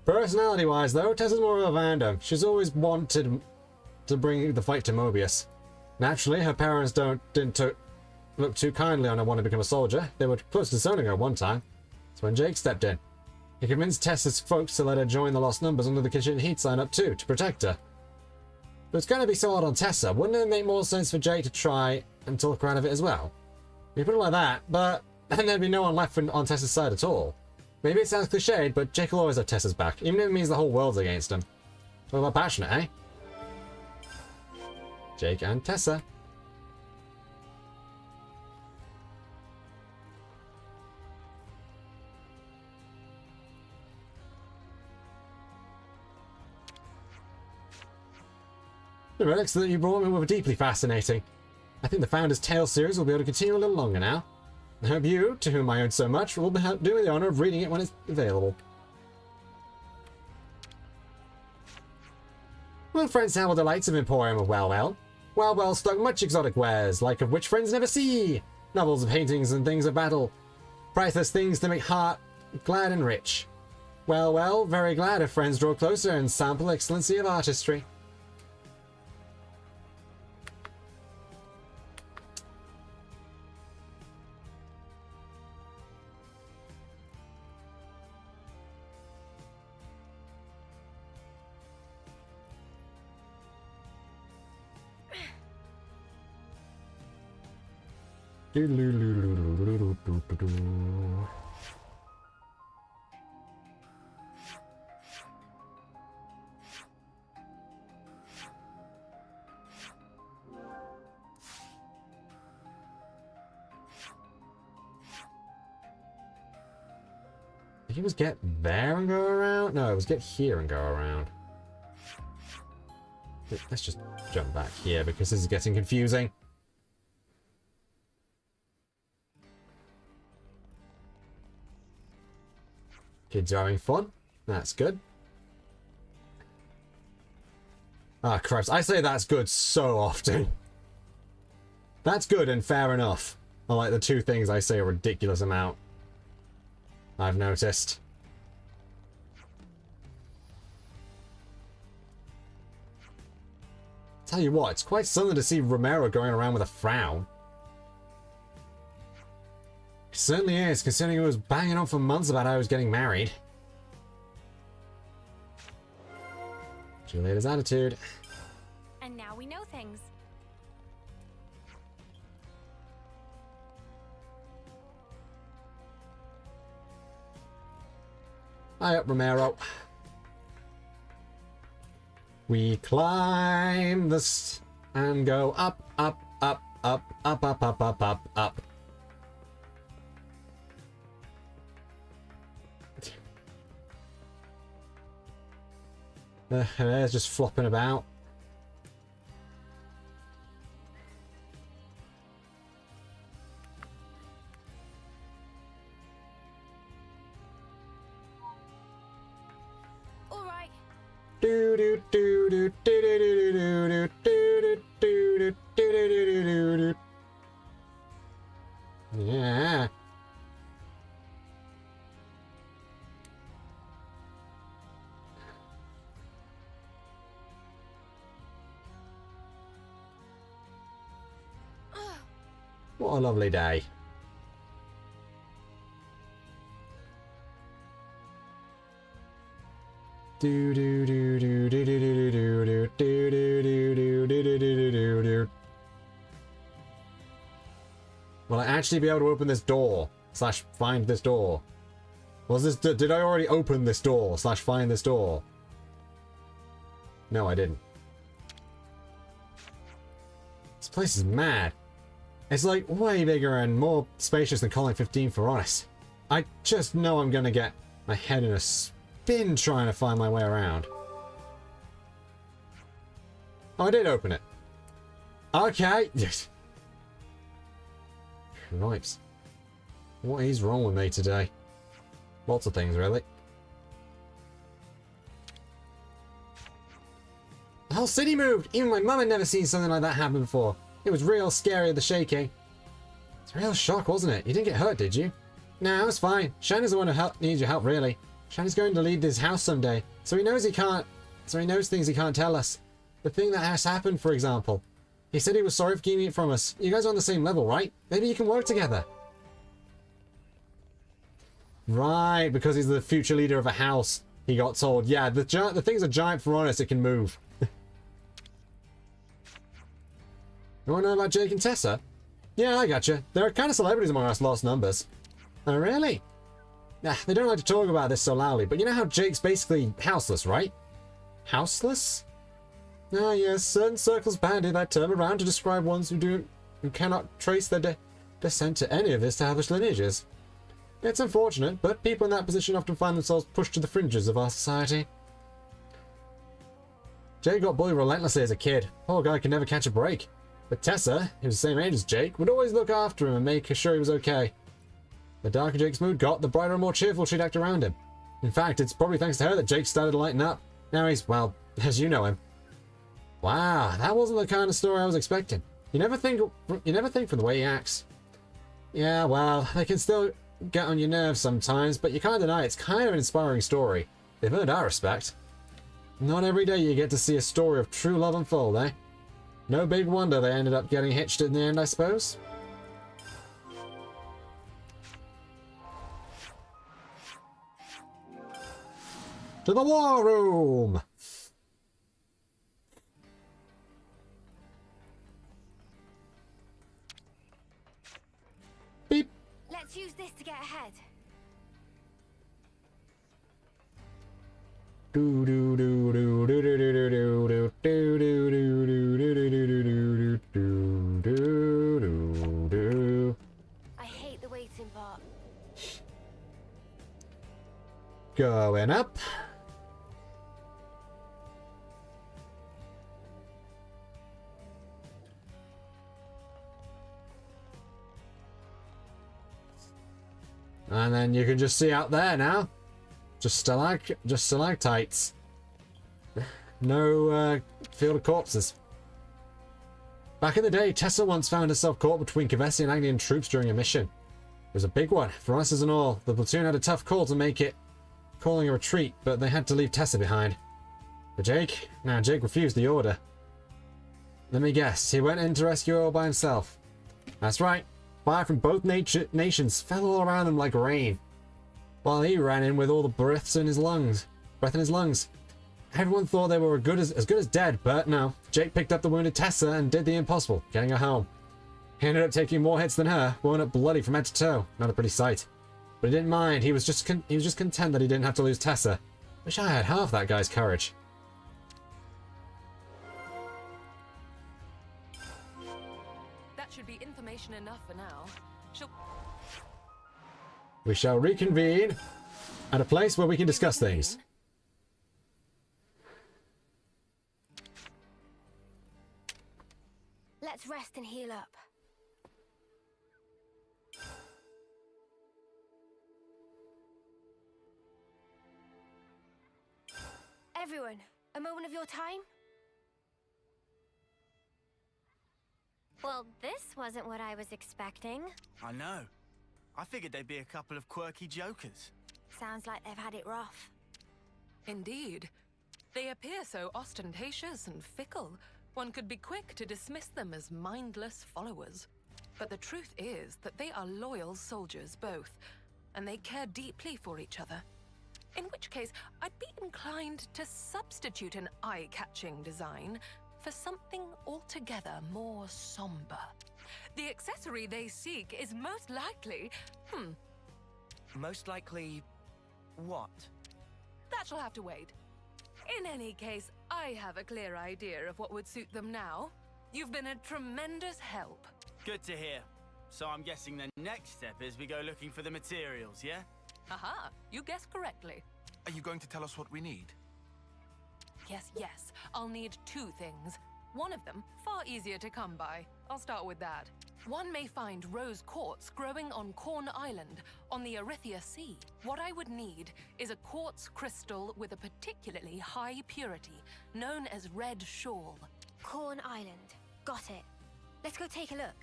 Personality-wise, though, Tessa's more of a Vandom. She's always wanted to bring the fight to Mobius. Naturally, her parents didn't look too kindly on her wanting to become a soldier. They were close to zoning her one time. That's when Jake stepped in. He convinced Tessa's folks to let her join the Lost Numbers under the kitchen heat sign up too, to protect her. But it's going to be so hard on Tessa. Wouldn't it make more sense for Jake to try and talk her out of it as well? You put it like that, but then there'd be no one left on Tessa's side at all. Maybe it sounds cliched, but Jake will always have Tessa's back, even if it means the whole world's against him. Talk about passionate, eh? Jake and Tessa. The relics that you brought me were deeply fascinating. I think the Founder's Tale series will be able to continue a little longer now. I hope you, to whom I own so much, will be doing me the honor of reading it when it's available. Well, friends, how the delights of Emporium of Well. Well stock much exotic wares, like of which friends never see. Novels, paintings, and things of battle. Priceless things to make heart glad and rich. Well, very glad if friends draw closer and sample excellency of artistry. I think it was get there and go around? No, it was get here and go around. Let's just jump back here because this is getting confusing. Kids are having fun. That's good. Ah, Christ. I say that's good so often. That's good and fair enough. I like the two things I say a ridiculous amount. I've noticed. Tell you what, it's quite something to see Romero going around with a frown. It certainly is, considering he was banging on for months about how he was getting married. Julieta's attitude. And now we know things. Hi up, Romero. We climb this and go up, up, up, up, up, up, up, up, up, up. The hair's just flopping about. All right. Do do do do do do do do do do do do do. Yeah. What a lovely day. Do do do do do do do do do do do do do do do do do. Will I actually be able to open this door slash find this door? Was this? Did I already open this door slash find this door? No, I didn't. This place is mad. It's like way bigger and more spacious than Colony 15 for honest. I just know I'm gonna get my head in a spin trying to find my way around. Oh, I did open it. Okay. Cripes. What is wrong with me today? Lots of things, really. The whole city moved! Even my mum had never seen something like that happen before. It was real scary, the shaking. It's a real shock, wasn't it? You didn't get hurt, did you? No, it's fine. Shannon's the one who needs your help, really. Shannon's going to lead this house someday, so he knows things he can't tell us. The thing that has happened, for example. He said he was sorry for keeping it from us. You guys are on the same level, right? Maybe you can work together. Right, because he's the future leader of a house. He got told, yeah, the thing's a giant for honest, it can move. You want to know about Jake and Tessa? Yeah, I gotcha. They're kind of celebrities among us lost numbers. Oh, really? Nah, they don't like to talk about this so loudly, but you know how Jake's basically houseless, right? Houseless? Ah, yes, certain circles bandy that term around to describe ones who cannot trace their descent to any of the established lineages. It's unfortunate, but people in that position often find themselves pushed to the fringes of our society. Jake got bullied relentlessly as a kid. Poor guy could never catch a break. But Tessa, who's the same age as Jake, would always look after him and make sure he was okay. The darker Jake's mood got, the brighter and more cheerful she'd act around him. In fact, it's probably thanks to her that Jake started to lighten up. Now he's, well, as you know him. Wow, that wasn't the kind of story I was expecting. You never think from the way he acts. Yeah, well, they can still get on your nerves sometimes, but you can't deny it's kind of an inspiring story. They've earned our respect. Not every day you get to see a story of true love unfold, eh? No big wonder they ended up getting hitched in the end, I suppose. To the war room! Beep! Let's use this to get ahead. Do do do do do do do do do do do do do do do do do. I hate the waiting part. Going up. And then you can just see out there now. Just stalactites. No field of corpses. Back in the day, Tessa once found herself caught between Kavesi and Agnian troops during a mission. It was a big one, for us and all. The platoon had a tough call to make it, calling a retreat, but they had to leave Tessa behind. But Jake refused the order. Let me guess, he went in to rescue her all by himself. That's right. Fire from both nations fell all around him like rain, while he ran in with all the breath in his lungs. Everyone thought they were as good as dead, but no. Jake picked up the wounded Tessa and did the impossible, getting her home. He ended up taking more hits than her, wound up bloody from head to toe. Not a pretty sight. But he didn't mind. He was just content that he didn't have to lose Tessa. Wish I had half that guy's courage. That should be information enough for now. We shall reconvene at a place where we can discuss things. Let's rest and heal up. Everyone, a moment of your time? Well, this wasn't what I was expecting. I know. I figured they'd be a couple of quirky jokers. Sounds like they've had it rough. Indeed. They appear so ostentatious and fickle. One could be quick to dismiss them as mindless followers. But the truth is that they are loyal soldiers both, and they care deeply for each other. In which case, I'd be inclined to substitute an eye-catching design for something altogether more somber. The accessory they seek is most likely... Most likely... what? That shall have to wait. In any case, I have a clear idea of what would suit them now. You've been a tremendous help. Good to hear. So I'm guessing the next step is we go looking for the materials, yeah? Aha, you guessed correctly. Are you going to tell us what we need? Yes. I'll need two things. One of them, far easier to come by. I'll start with that. One may find rose quartz growing on Corn Island, on the Arithia Sea. What I would need is a quartz crystal with a particularly high purity, known as Red Shawl. Corn Island. Got it. Let's go take a look.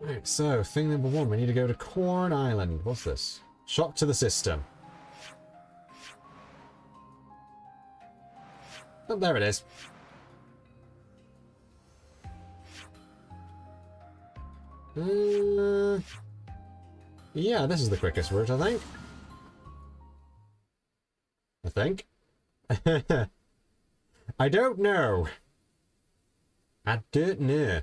Right, so thing number one, we need to go to Corn Island. What's this? Shock to the system. Oh, there it is. Yeah, this is the quickest route, I think. I don't know. I don't know.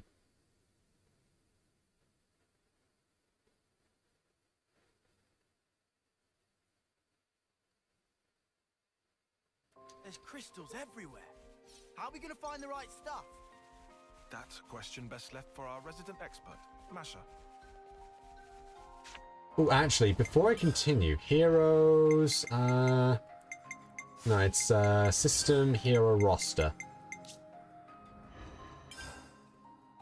There's crystals everywhere. How are we gonna find the right stuff? That's a question best left for our resident expert, Masha. Oh, actually, before I continue, heroes, no, it's, system hero roster.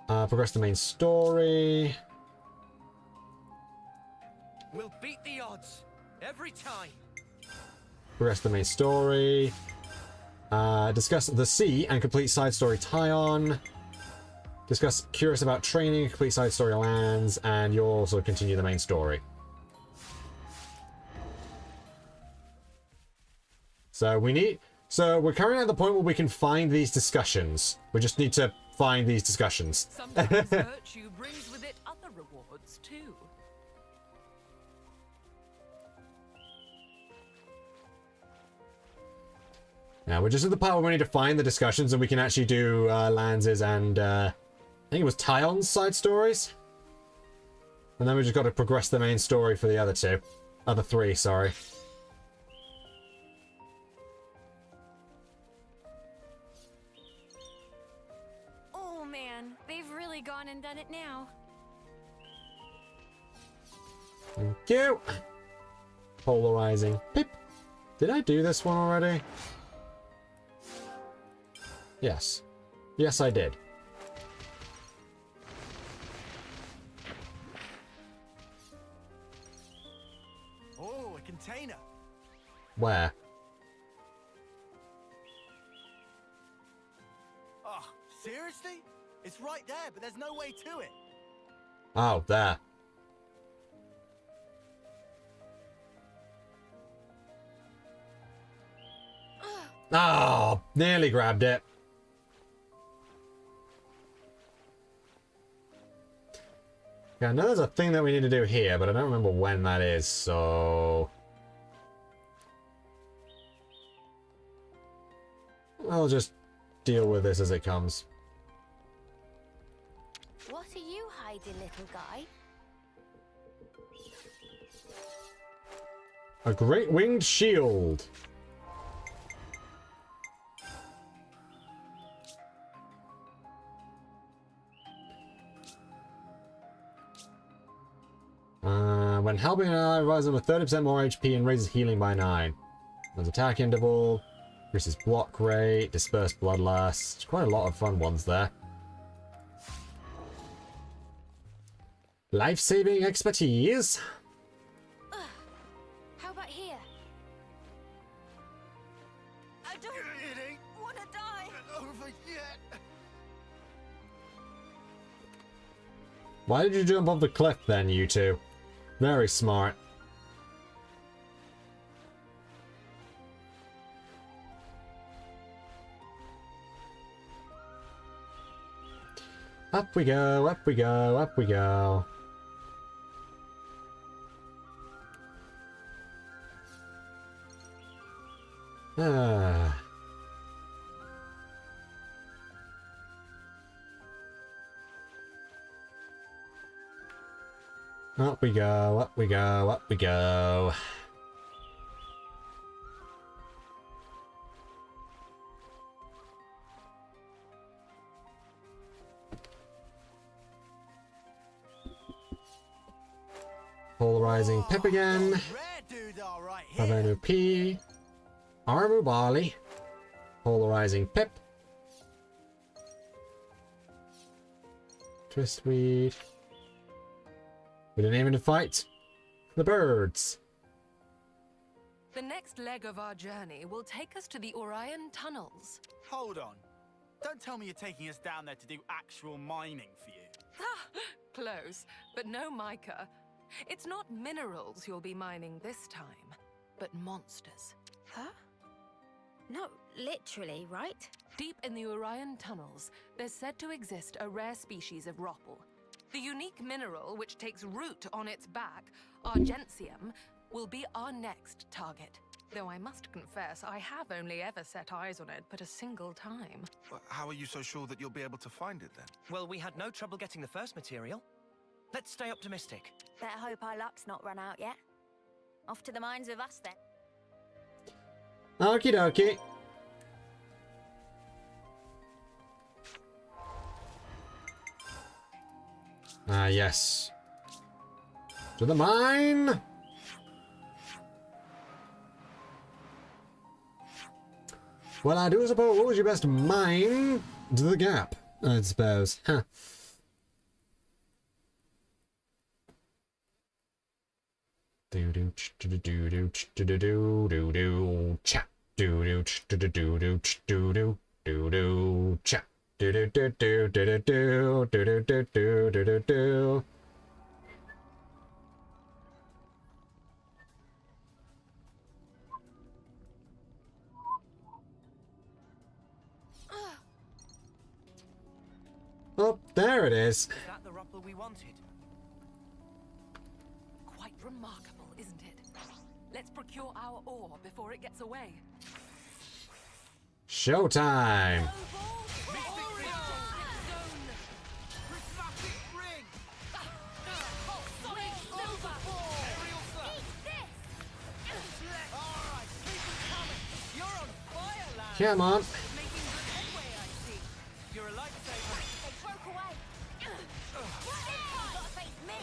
Progress the main story. We'll beat the odds every time. Progress the main story. Discuss the sea and complete side story tie-on. Discuss curious about training, complete side story lands, and you'll also continue the main story. So we're currently at the point where we can find these discussions. We just need to find these discussions. Sometimes virtue brings with it other rewards, too. Now we're just at the part where we need to find the discussions and we can actually do Lance's and I think it was Tyon's side stories. And then we just got to progress the main story for the other three, sorry. Oh man, they've really gone and done it now. Thank you. Polarizing. Pip. Did I do this one already? Yes. Yes, I did. Oh, a container. Where? Oh, seriously? It's right there, but there's no way to it. Oh, there. Oh, nearly grabbed it. Yeah, I know there's a thing that we need to do here, but I don't remember when that is, so... I'll just deal with this as it comes. What are you hiding, little guy? A great winged shield. When helping an ally, revives them with 30% more HP and raises healing by 9. There's attack interval, increases block rate, disperse bloodlust. Quite a lot of fun ones there. Life-saving expertise. How about here? I don't It ain't want to die. over yet. Why did you jump off the cliff then, you two? Very smart. Up we go, up we go, up we go. Ah. Up we go, up we go, up we go. Polarizing Pip again. Rare dude, all right here. Pavano P. Armu Bali. Polarizing Pip. Twistweed. We didn't even fight the birds. The next leg of our journey will take us to the Orion tunnels. Hold on. Don't tell me you're taking us down there to do actual mining for you. Close, but no mica. It's not minerals you'll be mining this time, but monsters. Huh? No, literally, right? Deep in the Orion tunnels, there's said to exist a rare species of ropple. The unique mineral which takes root on its back, argentium, will be our next target. Though I must confess, I have only ever set eyes on it but a single time. But how are you so sure that you'll be able to find it then? Well, we had no trouble getting the first material. Let's stay optimistic. Better hope our luck's not run out yet. Off to the mines with us then. Okie dokie. Ah, yes. To the mine! Well, I do suppose you best mine to the gap, I suppose. Huh. Do do do do do do do do do do cha do do do do do do do do do cha do do do do do do do do do do do do do. Oh, there it is. Is that the rupple we wanted? Quite remarkable, isn't it? Let's procure our ore before it gets away. Showtime. Come on. You're a lifesaver. They broke away. Gotta face me.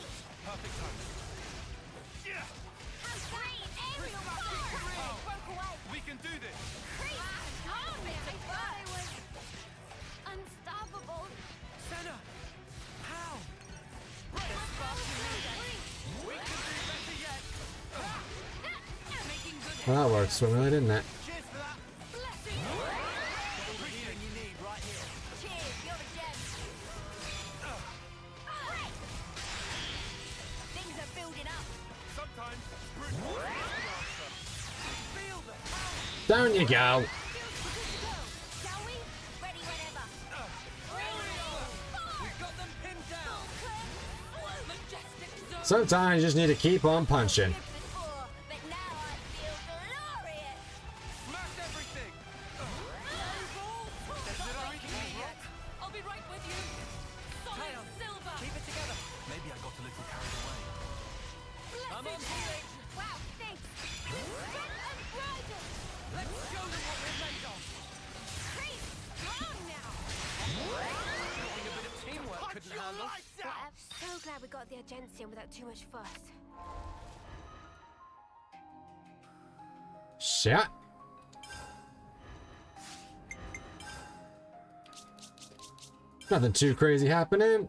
Perfect time. How great! Aerial rocket. Broke away. We can do this. I thought I was unstoppable. Senna! How? We can do better yet. Well, that worked swimmingly, didn't it? Cheers for that. Everything you need right here. Cheers, you're a gem. Things are building up. Sometimes brute force is the answer. Feel the power. Down you go. Shall we? Ready whenever. We've got them pinned down! Majestic zone! Sometimes you just need to keep on punching. Before, but now I feel glorious. Smash everything. I'll be right with you. Solid silver. Keep it together! Maybe I got a little carried away. I'm on board! Wow, thanks. Strength and rising. Let's show them what we're made of! Pretty strong now. Something a bit of teamwork couldn't handle. I'm so glad we got the Argentium without too much fuss. Shit. Nothing too crazy happening.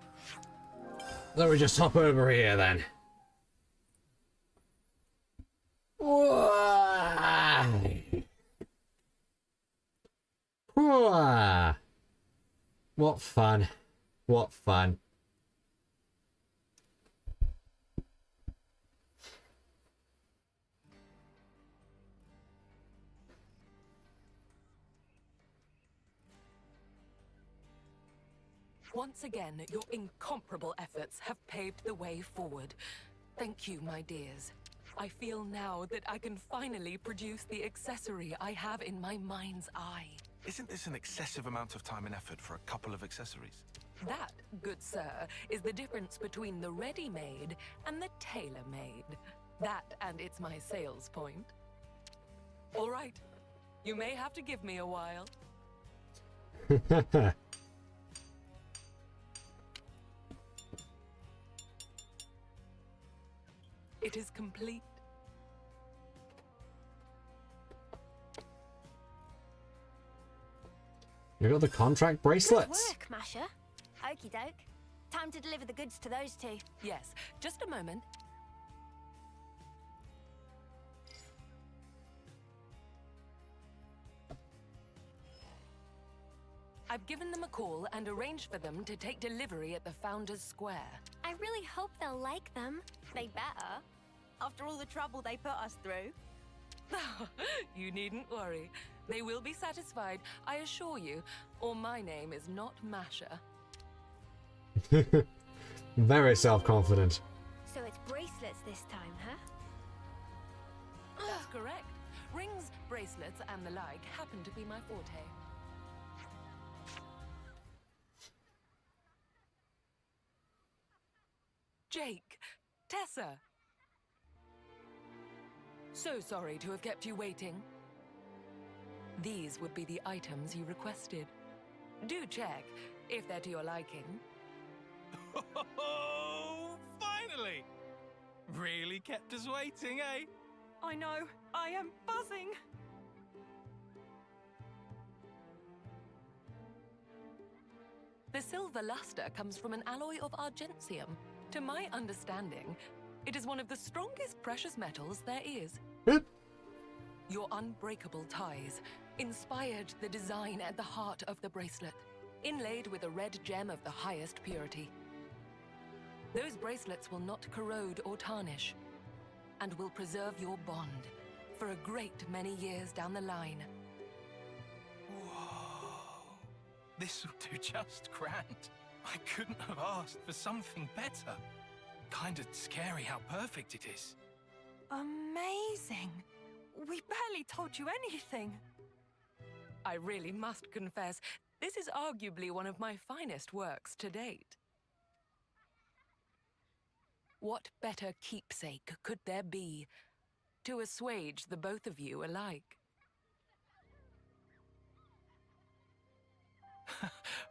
Let me just hop over here then. Why? Whoa. What fun. What fun. Once again, your incomparable efforts have paved the way forward. Thank you, my dears. I feel now that I can finally produce the accessory I have in my mind's eye. Isn't this an excessive amount of time and effort for a couple of accessories? That, good sir, is the difference between the ready-made and the tailor-made. That, and it's my sales point. All right. You may have to give me a while. It is complete. You got the contract Good bracelets. work, Masha. Okie doke. Time to deliver the goods to those two. Yes, just a moment. I've given them a call and arranged for them to take delivery at the Founders Square. I really hope they'll like them. They better. After all the trouble they put us through. You needn't worry. They will be satisfied, I assure you, or my name is not Masha. Very self-confident. So it's bracelets this time, huh? That's correct. Rings, bracelets, and the like happen to be my forte. Jake, Tessa. So sorry to have kept you waiting. These would be the items you requested. Do check if they're to your liking. Oh, finally! Really kept us waiting, eh? I know. I am buzzing. The silver luster comes from an alloy of argentium. To my understanding, it is one of the strongest precious metals there is. Your unbreakable ties inspired the design at the heart of the bracelet, inlaid with a red gem of the highest purity. Those bracelets will not corrode or tarnish, and will preserve your bond for a great many years down the line. Whoa. This'll do just grand. I couldn't have asked for something better. Kinda scary how perfect it is. Amazing. We barely told you anything. I really must confess, this is arguably one of my finest works to date. What better keepsake could there be to assuage the both of you alike?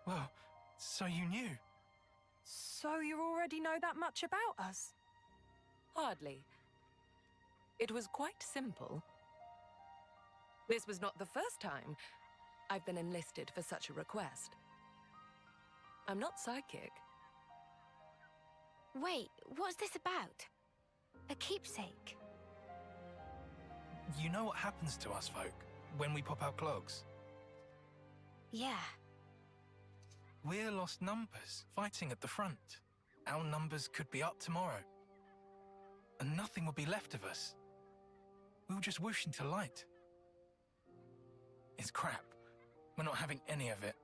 Well, so you knew. So you already know that much about us? Hardly. It was quite simple. This was not the first time I've been enlisted for such a request. I'm not psychic. Wait, what's this about? A keepsake? You know what happens to us folk when we pop our clogs? Yeah. We're lost numbers, fighting at the front. Our numbers could be up tomorrow. And nothing will be left of us. We were just whooshing to light. It's crap. We're not having any of it.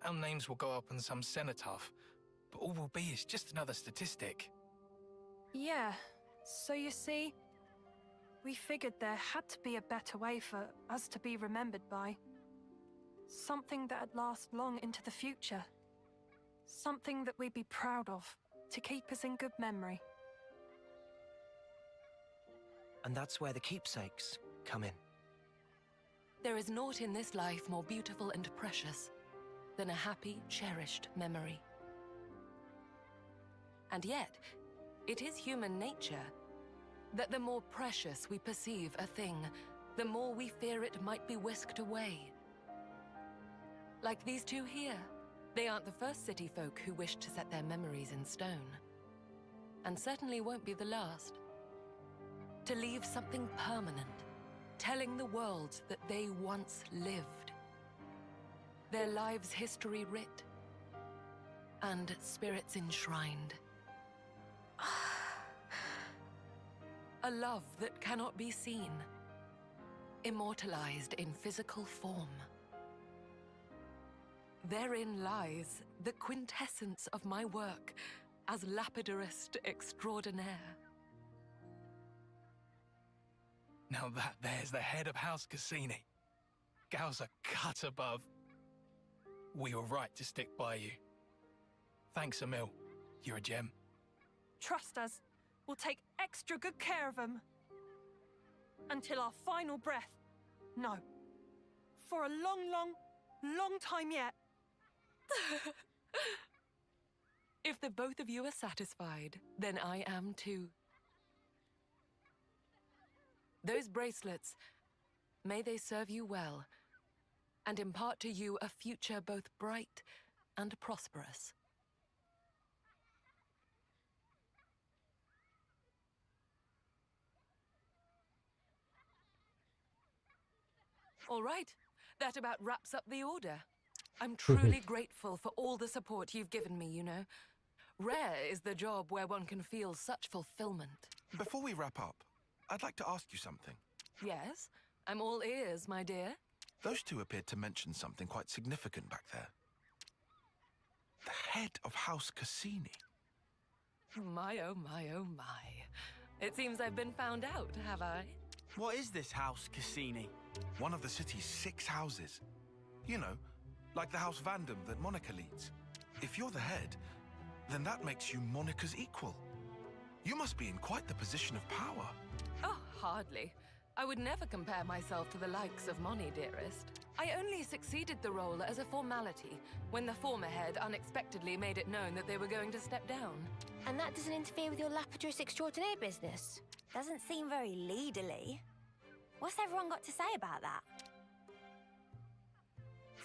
Our names will go up on some cenotaph, but all we'll be is just another statistic. Yeah. So you see, we figured there had to be a better way for us to be remembered by. Something that'd last long into the future. Something that we'd be proud of, to keep us in good memory. And that's where the keepsakes come in. There is naught in this life more beautiful and precious than a happy, cherished memory. And yet, it is human nature that the more precious we perceive a thing, the more we fear it might be whisked away. Like these two here. They aren't the first city folk who wish to set their memories in stone. And certainly won't be the last. To leave something permanent, telling the world that they once lived. Their lives' history writ, and spirits enshrined. A love that cannot be seen, immortalized in physical form. Therein lies the quintessence of my work as lapidarist extraordinaire. Now there's the head of House Cassini. Gal's a cut above. We were right to stick by you. Thanks, Emil. You're a gem. Trust us. We'll take extra good care of them. Until our final breath. No. For a long, long, long time yet. If the both of you are satisfied, then I am too. Those bracelets, may they serve you well, and impart to you a future both bright and prosperous. All right, that about wraps up the order. I'm truly grateful for all the support you've given me, you know. Rare is the job where one can feel such fulfillment. Before we wrap up, I'd like to ask you something. Yes, I'm all ears, my dear. Those two appeared to mention something quite significant back there. The head of House Cassini. My, oh my, oh my. It seems I've been found out, have I? What is this House Cassini? One of the city's 6 houses. You know, like the House Vandam that Monica leads. If you're the head, then that makes you Monica's equal. You must be in quite the position of power. Oh, hardly. I would never compare myself to the likes of Moni, dearest. I only succeeded the role as a formality, when the former head unexpectedly made it known that they were going to step down. And that doesn't interfere with your lapidus extraordinaire business? Doesn't seem very leaderly. What's everyone got to say about that?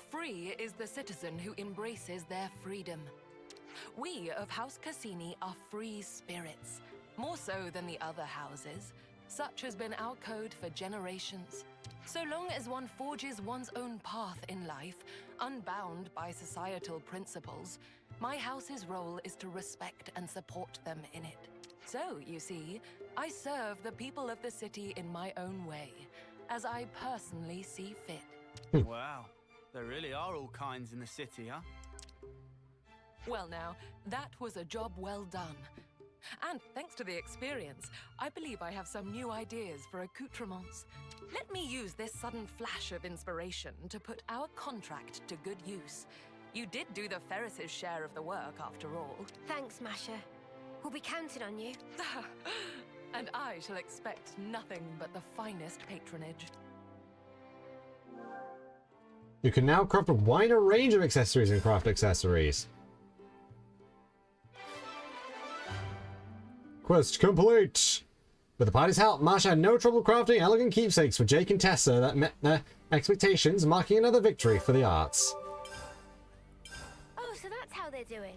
Free is the citizen who embraces their freedom. We of House Cassini are free spirits, more so than the other houses. Such has been our code for generations. So long as one forges one's own path in life, unbound by societal principles, my house's role is to respect and support them in it. So, you see, I serve the people of the city in my own way, as I personally see fit. Wow, there really are all kinds in the city, huh? Well now, that was a job well done. And thanks to the experience, I believe I have some new ideas for accoutrements. Let me use this sudden flash of inspiration to put our contract to good use. You did do the Ferris's share of the work, after all. Thanks, Masha. We'll be counting on you. And I shall expect nothing but the finest patronage. You can now craft a wider range of accessories and craft accessories. Quest complete! With the party's help, Masha had no trouble crafting elegant keepsakes for Jake and Tessa that met their expectations, marking another victory for the arts. Oh, so that's how they're doing.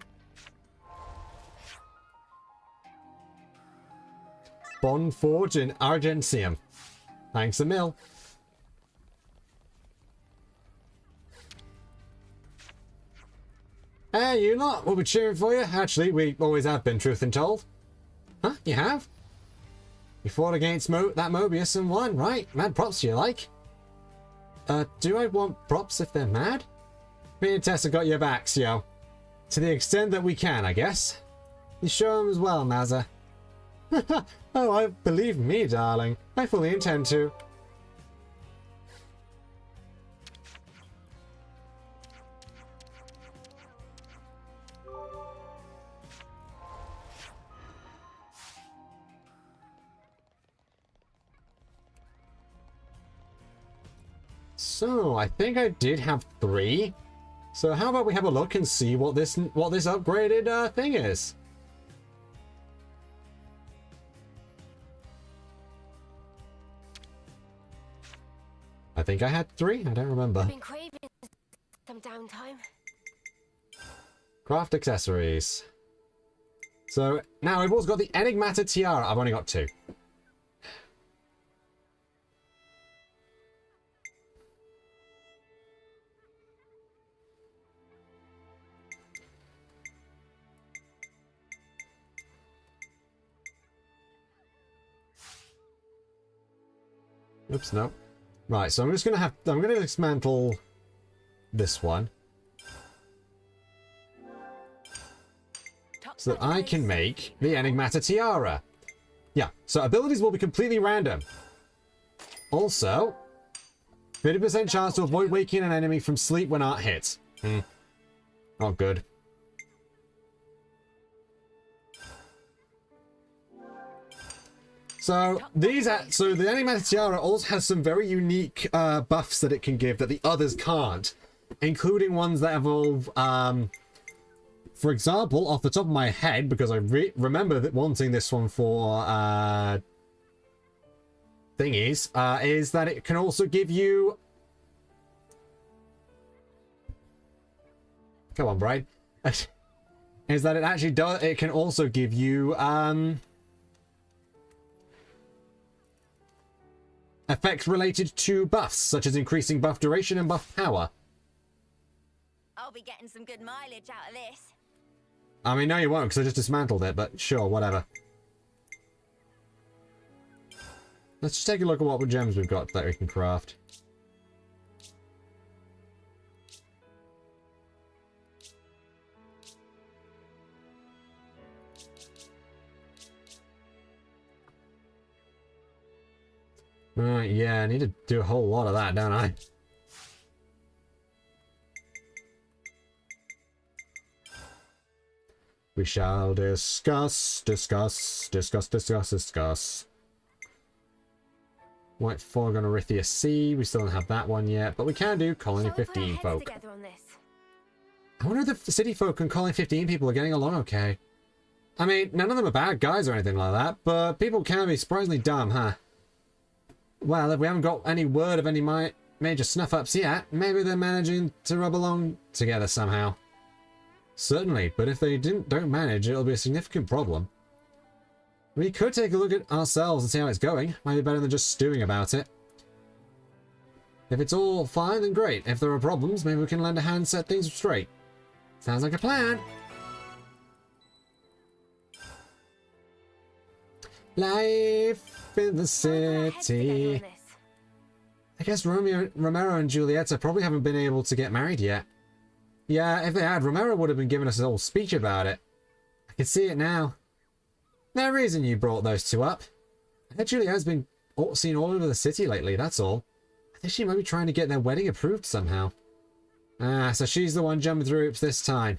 Bond Forge in Argentium. Thanks a mil. Hey, you lot, we'll be cheering for you. Actually, we always have been, truth and told. Huh? You have? You fought against that Mobius and won, right? Mad props to you, like. Do I want props if they're mad? Me and Tessa got your backs, yo. To the extent that we can, I guess. You show them as well, Mazza. Oh, I believe me, darling. I fully intend to. So, I think I did have 3. So how about we have a look and see what this upgraded thing is. I think I had 3. I don't remember. I've been craving some downtime. Craft accessories. So now we've also got the Enigmata Tiara. I've only got 2. Oops, no. Right, so I'm gonna dismantle this one. So that I can make the Enigmata Tiara. Yeah, so abilities will be completely random. Also, 50% chance to avoid waking an enemy from sleep when art hits. Not good. So so the Animated Tiara also has some very unique buffs that it can give that the others can't, including ones that evolve. For example, off the top of my head, because I remember wanting this one for thingies, is that it can also give you. Come on, Brian. Is that it actually does? It can also give you effects related to buffs, such as increasing buff duration and buff power. I'll be getting some good mileage out of this. I mean, no, you won't, because I just dismantled it, but sure, whatever. Let's just take a look at what gems we've got that we can craft. Right, yeah, I need to do a whole lot of that, don't I? We shall discuss. White Fog on Arithia C. We still don't have that one yet, but we can do Colony 15 folk. I wonder if the city folk and Colony 15 people are getting along okay. I mean, none of them are bad guys or anything like that, but people can be surprisingly dumb, huh? Well, if we haven't got any word of any major snuff-ups yet, maybe they're managing to rub along together somehow. Certainly, but if they don't manage, it'll be a significant problem. We could take a look at ourselves and see how it's going. Might be better than just stewing about it. If it's all fine, then great. If there are problems, maybe we can lend a hand and set things straight. Sounds like a plan. Life in the city. I guess Romero and Julieta probably haven't been able to get married yet. Yeah, if they had, Romero would have been giving us a whole speech about it. I can see it now. No reason you brought those two up. I heard Julieta's been seen all over the city lately, that's all. I think she might be trying to get their wedding approved somehow. Ah, so she's the one jumping through hoops this time.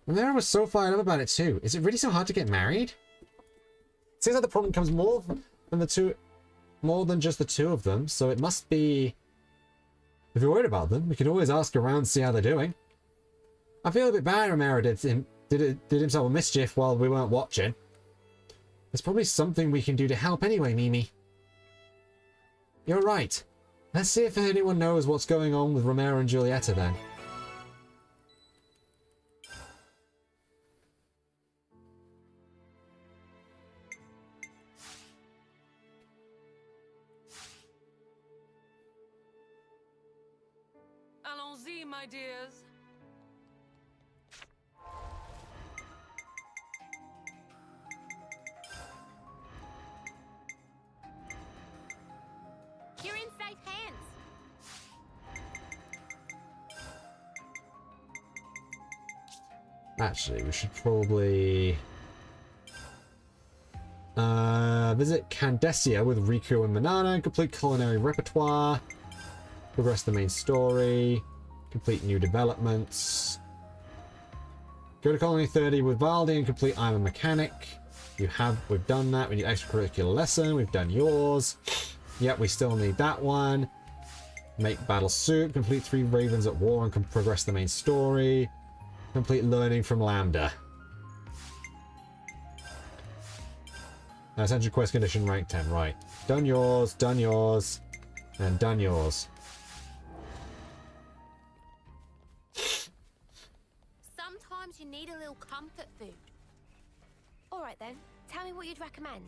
Romero was so fired up about it too. Is it really so hard to get married? It seems like the problem comes more than just the two of them, so it must be... If you're worried about them, we can always ask around to see how they're doing. I feel a bit bad Romero did himself a mischief while we weren't watching. There's probably something we can do to help anyway, Mimi. You're right. Let's see if anyone knows what's going on with Romero and Julieta then. Allons-y, my dears. You're in safe hands. Actually, we should probably... visit Candesia with Riku and Manana, complete culinary repertoire, progress the main story, complete new developments, go to Colony 30 with Valdi and complete I'm a Mechanic. We've done that. We need extracurricular lesson. We've done yours. Yep, we still need that one. Make battle suit, complete 3 Ravens at War and can progress the main story. Complete learning from Lambda. Essential quest condition rank 10, right. Done yours, and done yours. Sometimes you need a little comfort food. All right then, tell me what you'd recommend.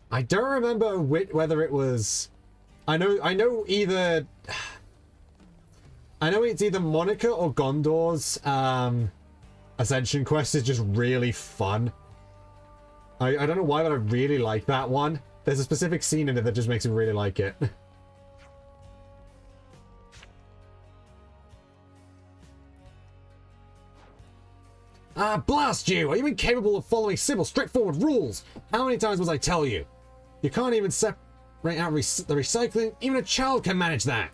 I don't remember whether it was... I know it's either Monica or Gondor's Ascension quest is just really fun. I don't know why, but I really like that one. There's a specific scene in it that just makes me really like it. Ah, blast you! Are you incapable of following simple, straightforward rules? How many times must I tell you? You can't even separate out the recycling. Even a child can manage that.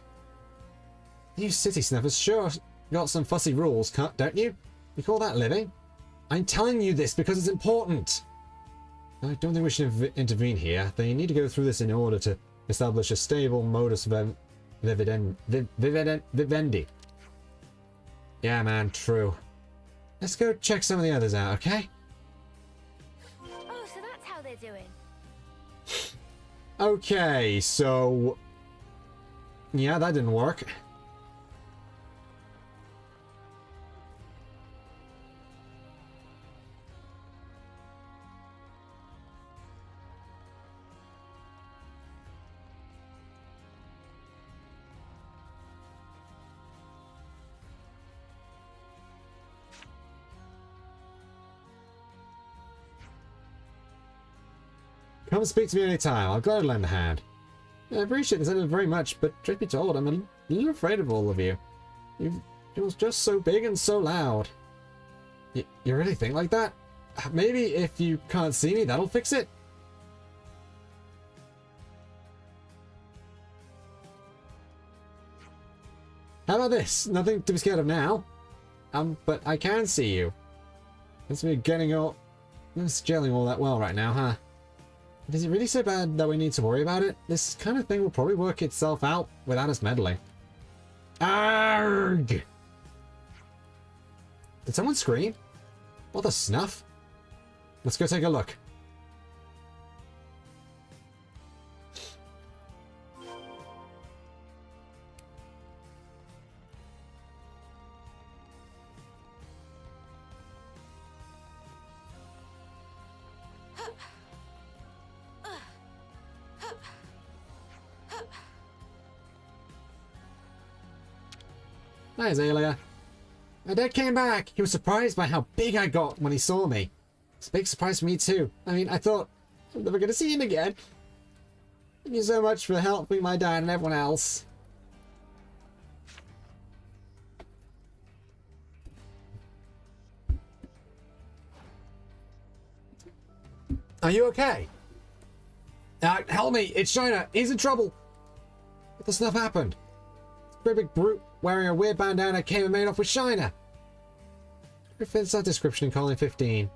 You city sniffers sure got some fussy rules, don't you? You call that living? I'm telling you this because it's important. I don't think we should intervene here. They need to go through this in order to establish a stable modus vivendi. Yeah, man, true. Let's go check some of the others out, okay? Oh, so that's how they're doing. Okay, so... yeah, that didn't work. Come speak to me anytime. I'll gladly lend a hand. I appreciate this very much, but truth be told, I'm a little afraid of all of you. You're just so big and so loud. You really think like that? Maybe if you can't see me, that'll fix it? How about this? Nothing to be scared of now. But I can see you. It's me getting all... it's gelling all that well right now, huh? Is it really so bad that we need to worry about it? This kind of thing will probably work itself out without us meddling. Arrgh! Did someone scream? What the snuff? Let's go take a look. Hi, Azalea. My dad came back. He was surprised by how big I got when he saw me. It's a big surprise for me, too. I mean, I thought I'm never going to see him again. Thank you so much for helping my dad and everyone else. Are you okay? Help me! It's China! He's in trouble! What the stuff happened? Great big brute wearing a weird bandana came and made off with Shiner. Who fits that description in colony 15?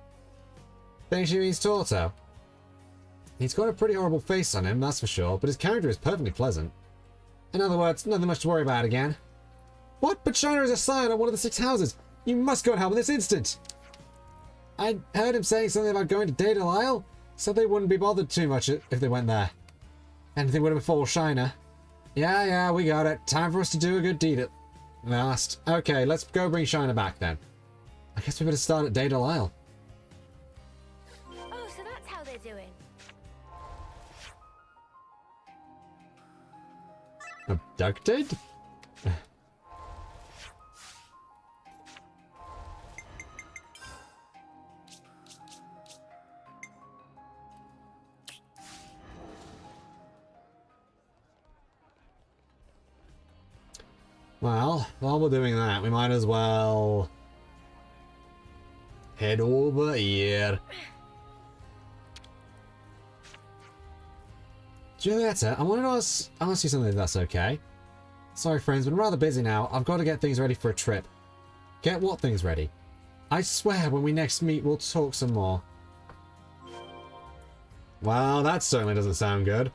Think she means Torto? He's got a pretty horrible face on him, that's for sure, but his character is perfectly pleasant. In other words, nothing much to worry about again. What? But Shiner is a scion on one of the 6 houses. You must go and help in this instant. I heard him saying something about going to Data Isle, so they wouldn't be bothered too much if they went there. Anything would have befallen Shiner. Yeah, we got it. Time for us to do a good deed at last. Okay, let's go bring Shiner back then. I guess we better start at Data Isle. Oh, so that's how they're doing. Abducted? Well, while we're doing that, we might as well head over here. Julieta, I wanted to ask you something if that's okay. Sorry friends, but I'm rather busy now. I've got to get things ready for a trip. Get what things ready? I swear when we next meet we'll talk some more. Well, that certainly doesn't sound good.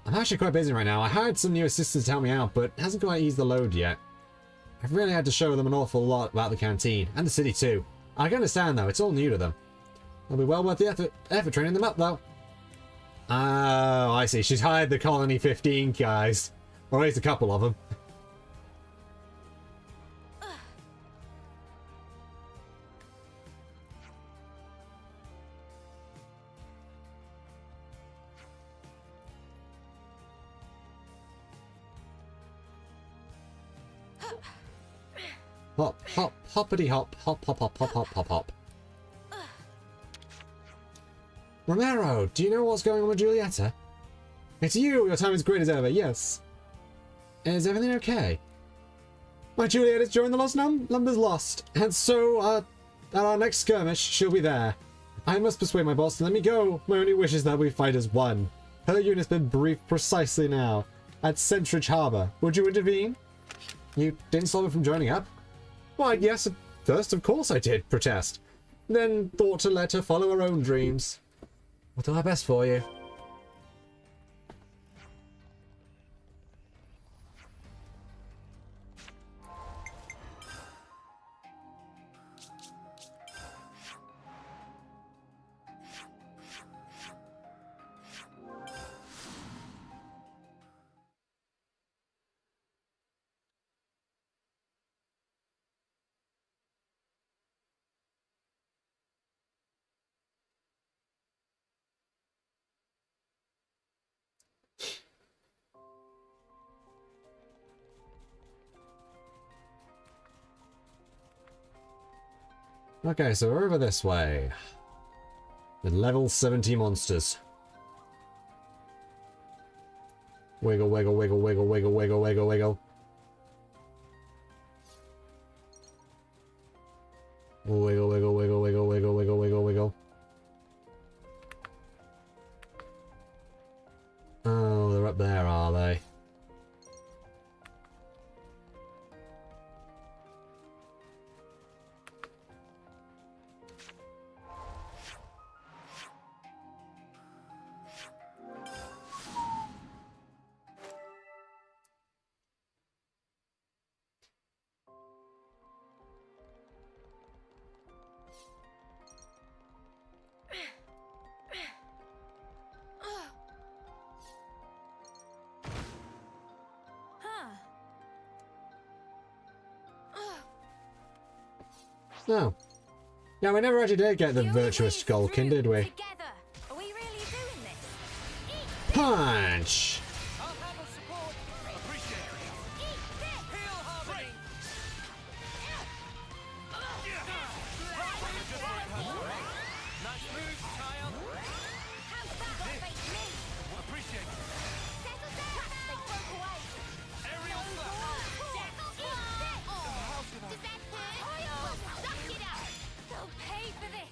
I'm actually quite busy right now. I hired some new assistants to help me out, but it hasn't quite eased the load yet. I've really had to show them an awful lot about the canteen, and the city too. I can understand though, it's all new to them. It'll be well worth the effort training them up though. Oh, I see. She's hired the Colony 15 guys. Or at least a couple of them. Hop, hop, hoppity hop, hop, hop, hop, hop, hop, hop, hop. Romero, do you know what's going on with Julieta? It's you! Your time is great as ever, yes. Is everything okay? My Julieta's joined the lost numbers lost, and so, At our next skirmish, she'll be there. I must persuade my boss to let me go. My only wish is that we fight as one. Her unit's been briefed precisely now. At Centridge Harbour. Would you intervene? You didn't stop her from joining up? Why, yes, at first, of course I did protest. Then thought to let her follow her own dreams. We'll do our best for you. Okay, so we're over this way. With level 70 monsters. Wiggle, wiggle, wiggle, wiggle, wiggle, wiggle, wiggle, wiggle. Wiggle, wiggle, wiggle, wiggle, wiggle, wiggle, wiggle, wiggle. Oh, they're up there, are they? Oh. Yeah, we never actually did get the virtuous skulking, did we? Together. Are we really doing this? Punch! I'll handle support. Appreciate it. Heal harmony. Nice move, child. How's that? Face me. Appreciate it. Settle down. They broke away. Aerial flash. Does that hurt? Well, suck it up. They'll pay for this.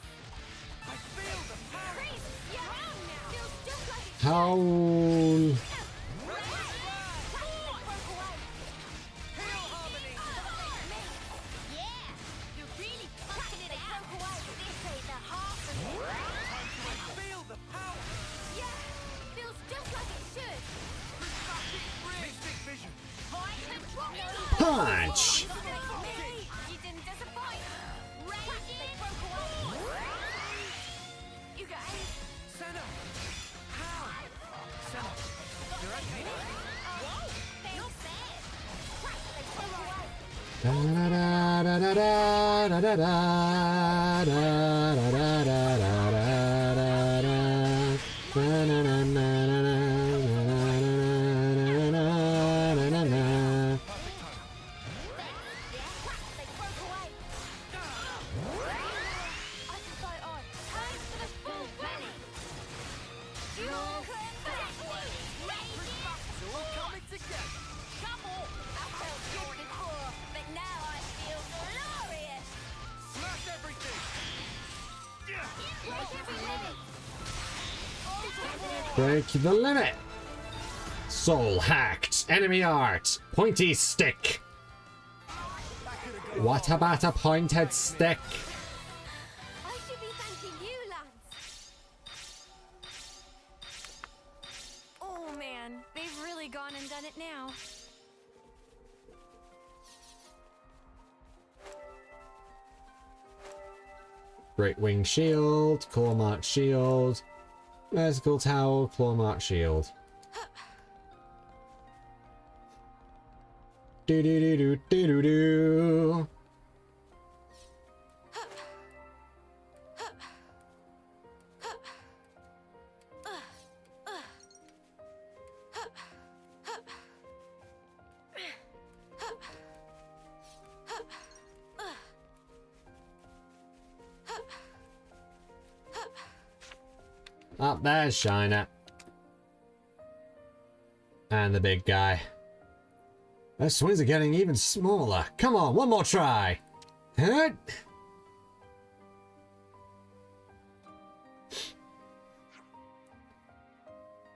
I feel the power. Chris, you're on now. Feels just like it's Howl! They broke away. Heal harmony. Yeah, you're really fucking it out. Broke away. This ain't the half of it. I feel the power. Yeah, feels just like it should. Mystic vision. Point control. Punch! You didn't disappoint. They broke away. You guys. Senna. How? Senna. You're okay now? Whoa, thanks. They broke away. Da da da da da da da da da da da da da da. Na na na na na na na na na na. They broke away. I can fight on. Time for the full penny. It's all coming together. Trouble. I felt good before, but now I feel glorious. Smash everything. Like every minute. Break the limit. Soul hacked. Enemy art. Pointy stick. What about a pointed stick? I should be thanking you, lads. Oh man, they've really gone and done it now. Great wing shield. Claw mark shield. Vertical towel. Claw mark shield. Do do do do do do do. Up there's Shiner. And the big guy. Those swings are getting even smaller. Come on, one more try. Huh?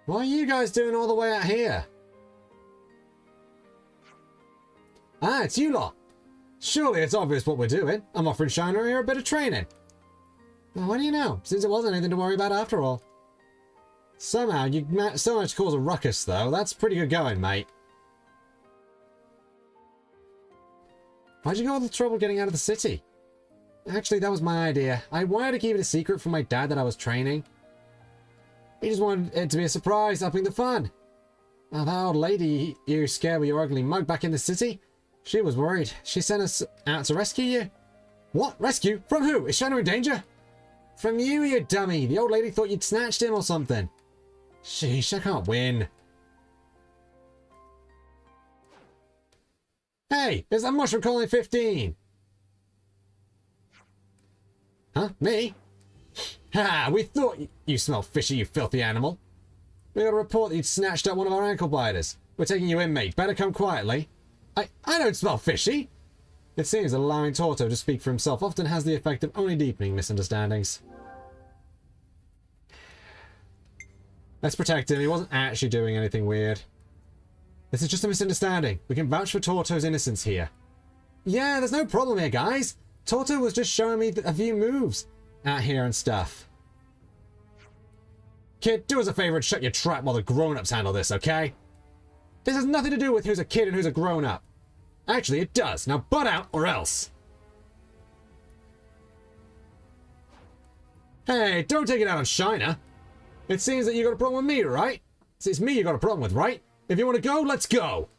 What are you guys doing all the way out here? Ah, it's you lot. Surely it's obvious what we're doing. I'm offering Shiner here a bit of training. Well, what do you know? Since it wasn't anything to worry about after all. Somehow, you still managed to cause a ruckus, though. That's pretty good going, mate. Why'd you go all the trouble getting out of the city? Actually, that was my idea. I wanted to keep it a secret from my dad that I was training. He just wanted it to be a surprise, upping the fun. Now, that old lady you scared with your ugly mug back in the city, she was worried. She sent us out to rescue you. What? Rescue? From who? Is Shiner in danger? From you, you dummy. The old lady thought you'd snatched him or something. Sheesh, I can't win. Hey, is that Mushroom Colony 15? Huh? Me? Ha! We thought you smell fishy, you filthy animal. We got a report that you'd snatched up one of our ankle biters. We're taking you in, mate. Better come quietly. I don't smell fishy. It seems that allowing Torto to speak for himself often has the effect of only deepening misunderstandings. Let's protect him. He wasn't actually doing anything weird. This is just a misunderstanding. We can vouch for Torto's innocence here. Yeah, there's no problem here, guys. Torto was just showing me a few moves out here and stuff. Kid, do us a favor and shut your trap while the grown-ups handle this, okay? This has nothing to do with who's a kid and who's a grown-up. Actually, it does. Now butt out or else. Hey, don't take it out on Shiner. It seems that you got a problem with me, right? It's me you got a problem with, right? If you want to go, let's go.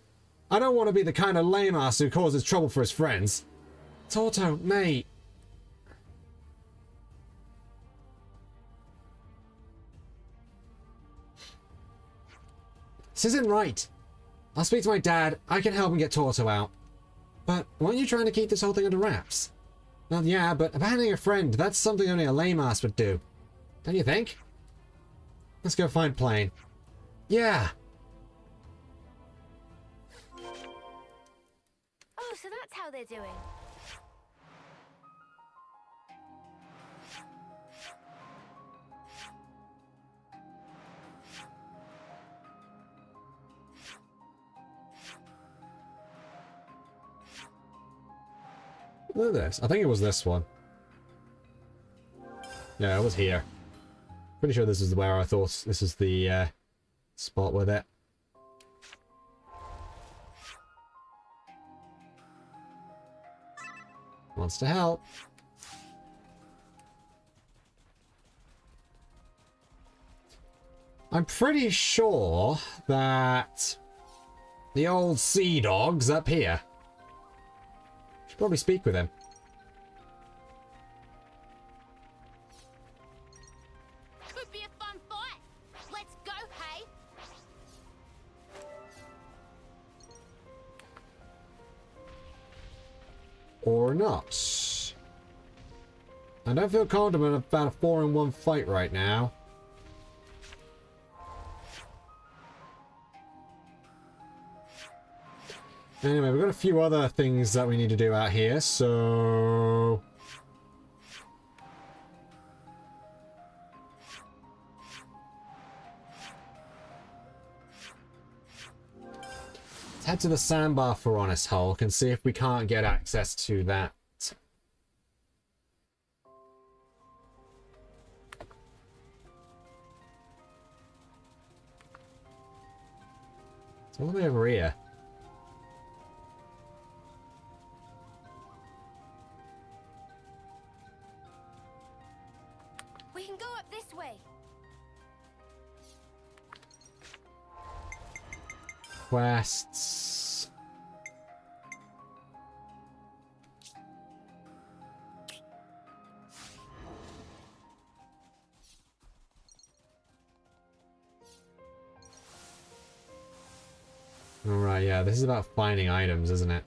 I don't want to be the kind of lame ass who causes trouble for his friends. Torto, mate. This isn't right. I'll speak to my dad. I can help him get Torto out. But weren't you trying to keep this whole thing under wraps? Well, yeah, but abandoning a friend, that's something only a lame ass would do. Don't you think? Let's go find Plane. Yeah. Oh, so that's how they're doing. Look at this. I think it was this one. Yeah, it was here. Pretty sure this is where I thought this is the spot with it. Wants to help. I'm pretty sure that the old sea dog's up here. Should probably speak with him. Could be a fun fight. Let's go, hey? Or not. I don't feel confident about a 4-in-1 fight right now. Anyway, we've got a few other things that we need to do out here, so... let's head to the sandbar for Honest Hulk and see if we can't get access to that. It's all the way over here. We can go up this way. Quests. Alright, yeah, this is about finding items, isn't it?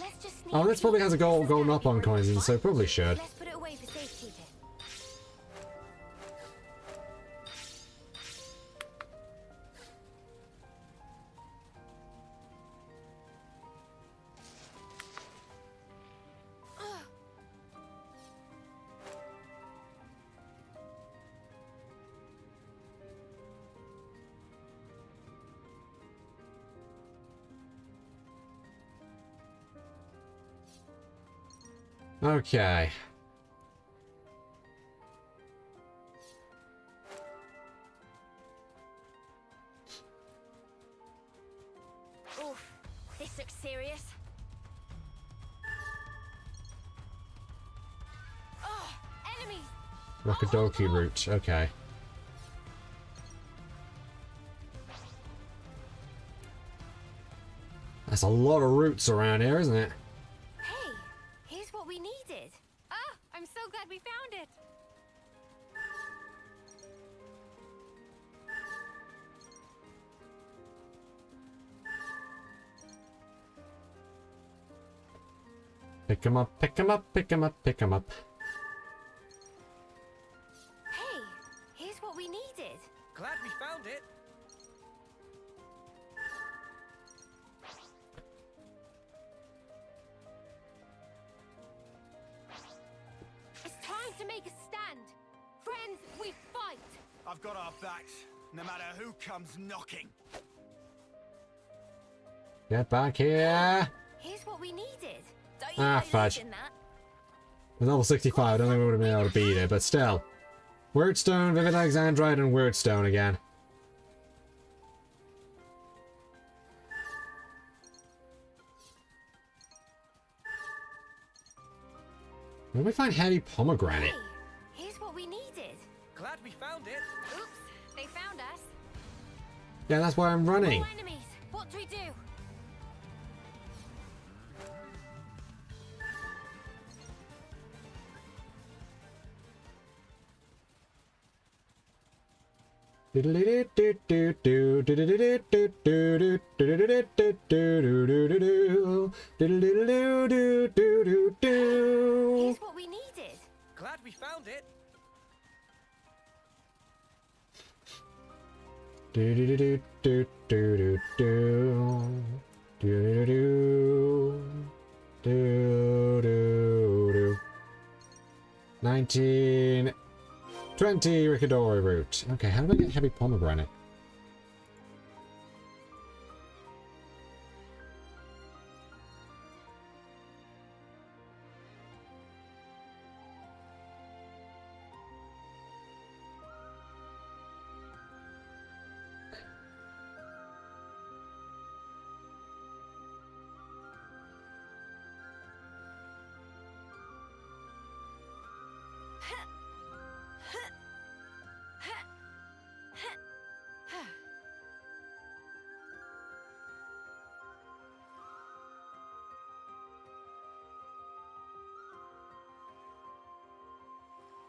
Let's just sneak Oh, this probably has a golden up on coins, and so it probably should. Let's put it away for safekeeping. Okay. Oof, this looks serious. Oh, enemies! Rockadoki route. Okay. That's a lot of routes around here, isn't it? Hey, here's what we needed. Ah, I'm so glad we found it. Pick 'em up, pick 'em up, pick 'em up, pick 'em up. Hey, here's what we needed. Glad we found it. It's time to make a stand. Friends, we fight. I've got our backs, no matter who comes knocking. Get back here! Here's what we needed. Don't you Ah, know fudge. losing that? With level 65, I don't think we would have been able to beat it, but still. Wordstone, Vivid Alexandrite, and Wordstone again. Where do we find Heavy Pomegranate? Hey, here's what we needed. Glad we found it. Oops, they found us. Yeah, that's why I'm running. More enemies. What do we do? Here's what we needed. Glad we found it. $19.20 Ricadori route. Okay, how do I get Heavy Pomegranate?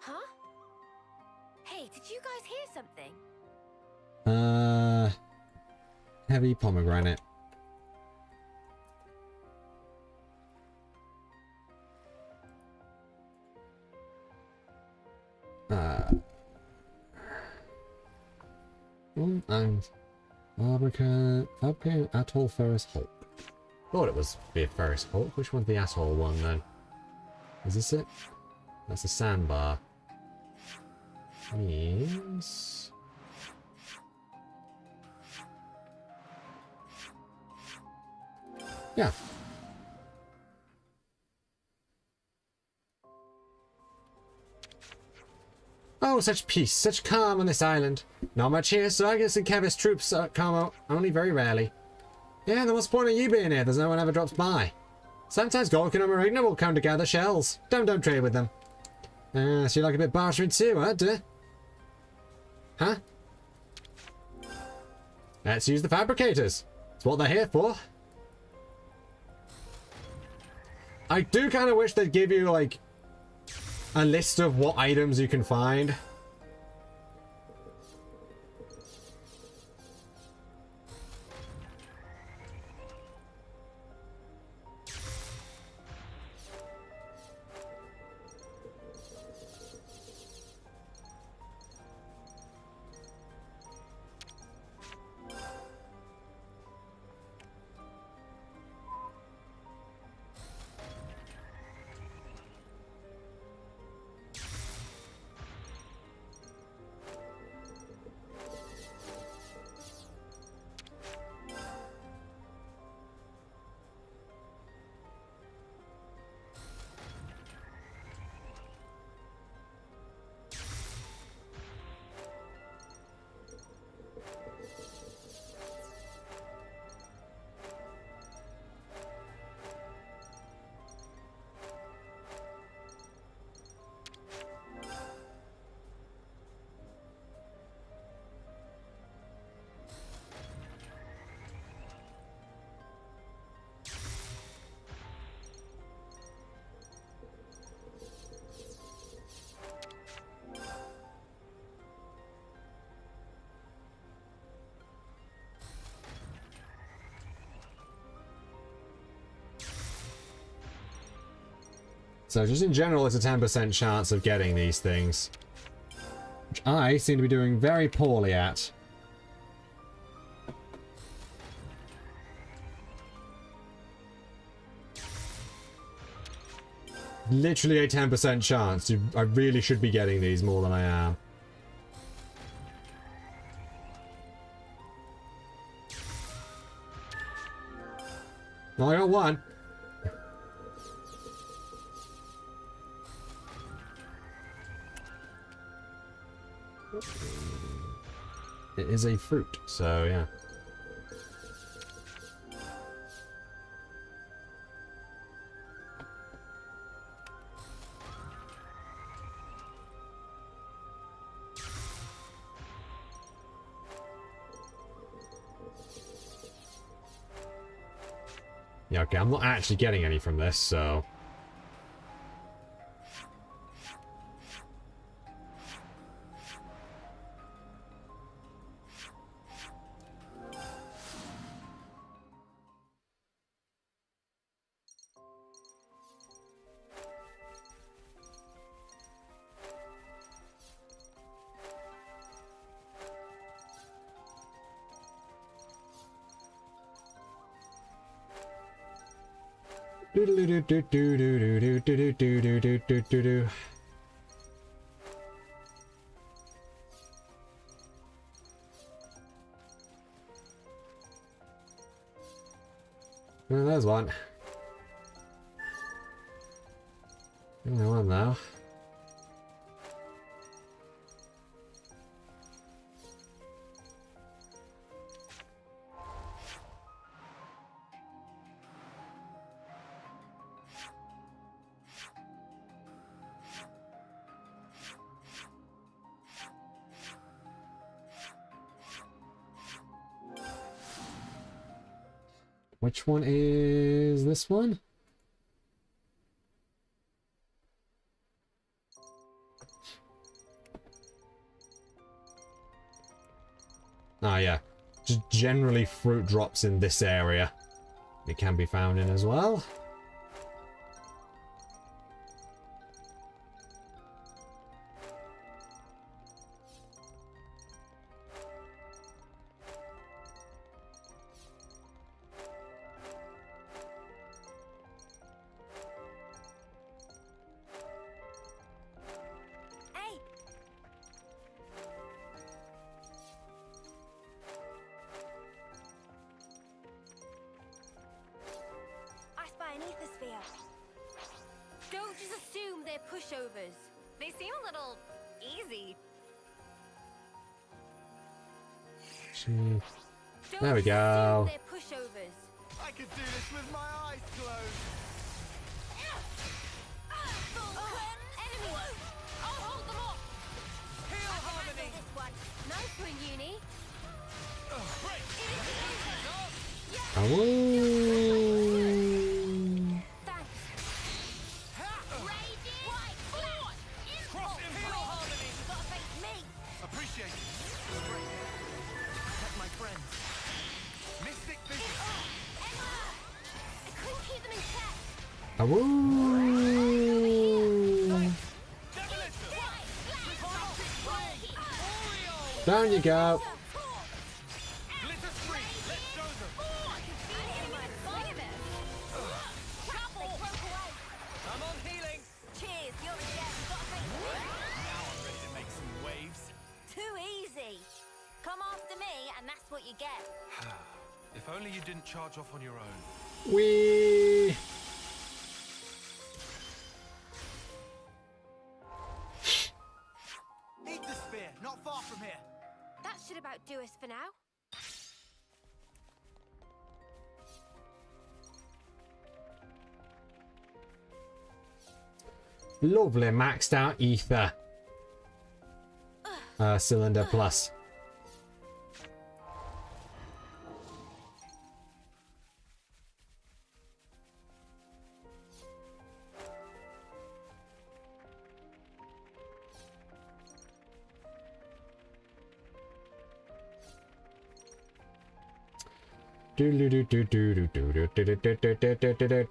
Huh? Hey, did you guys hear something? Heavy Pomegranate. I'm Fabricant Atoll Ferris Hulk. Thought it was the Ferris Hulk. Which one's the Atoll one then? Is this it? That's a sandbar. Means... yeah. Oh, such peace, such calm on this island. Not much here, so I guess the Kevis troops come out only very rarely. Yeah, then what's the point of you being here? There's no one ever drops by. Sometimes Gorkin or Marigna will come to gather shells. Don't trade with them. So you like a bit bartering too, huh? Let's use the fabricators. It's what they're here for. I do kind of wish they'd give you, like, a list of what items you can find. So just in general, it's a 10% chance of getting these things. Which I seem to be doing very poorly at. Literally a 10% chance. I really should be getting these more than I am. Well, I got one. It is a fruit, so yeah. Yeah, okay, I'm not actually getting any from this, so... Well, there's one. Only one now. Which one is this one? Ah, yeah. Just generally fruit drops in this area. It can be found in as well. Don't just assume they're pushovers. They seem a little easy. There we go. They're pushovers. I could do this with my eyes closed. Enemy! I'll hold them off. Heal I can harmony. handle this one. Nice one, Uni. Oh. Thanks. Raging white flash. Cross him, heal harmony. You gotta face me. Appreciate it. Protect my friends. Mystic vision. Emma! I couldn't keep them in check. Oh. Down you go. Glitter free. Let's show them. I'm on healing. Cheers, you're a gem. Gotta face me. Now I'm ready to make some waves. Too easy. Come after me, and that's what you get. If only you didn't charge off on your own. Wee. Eat the spear, not far from here. That should about do us for now. Lovely, maxed out ether. Cylinder plus. Do do do do do do do do do do do do do do.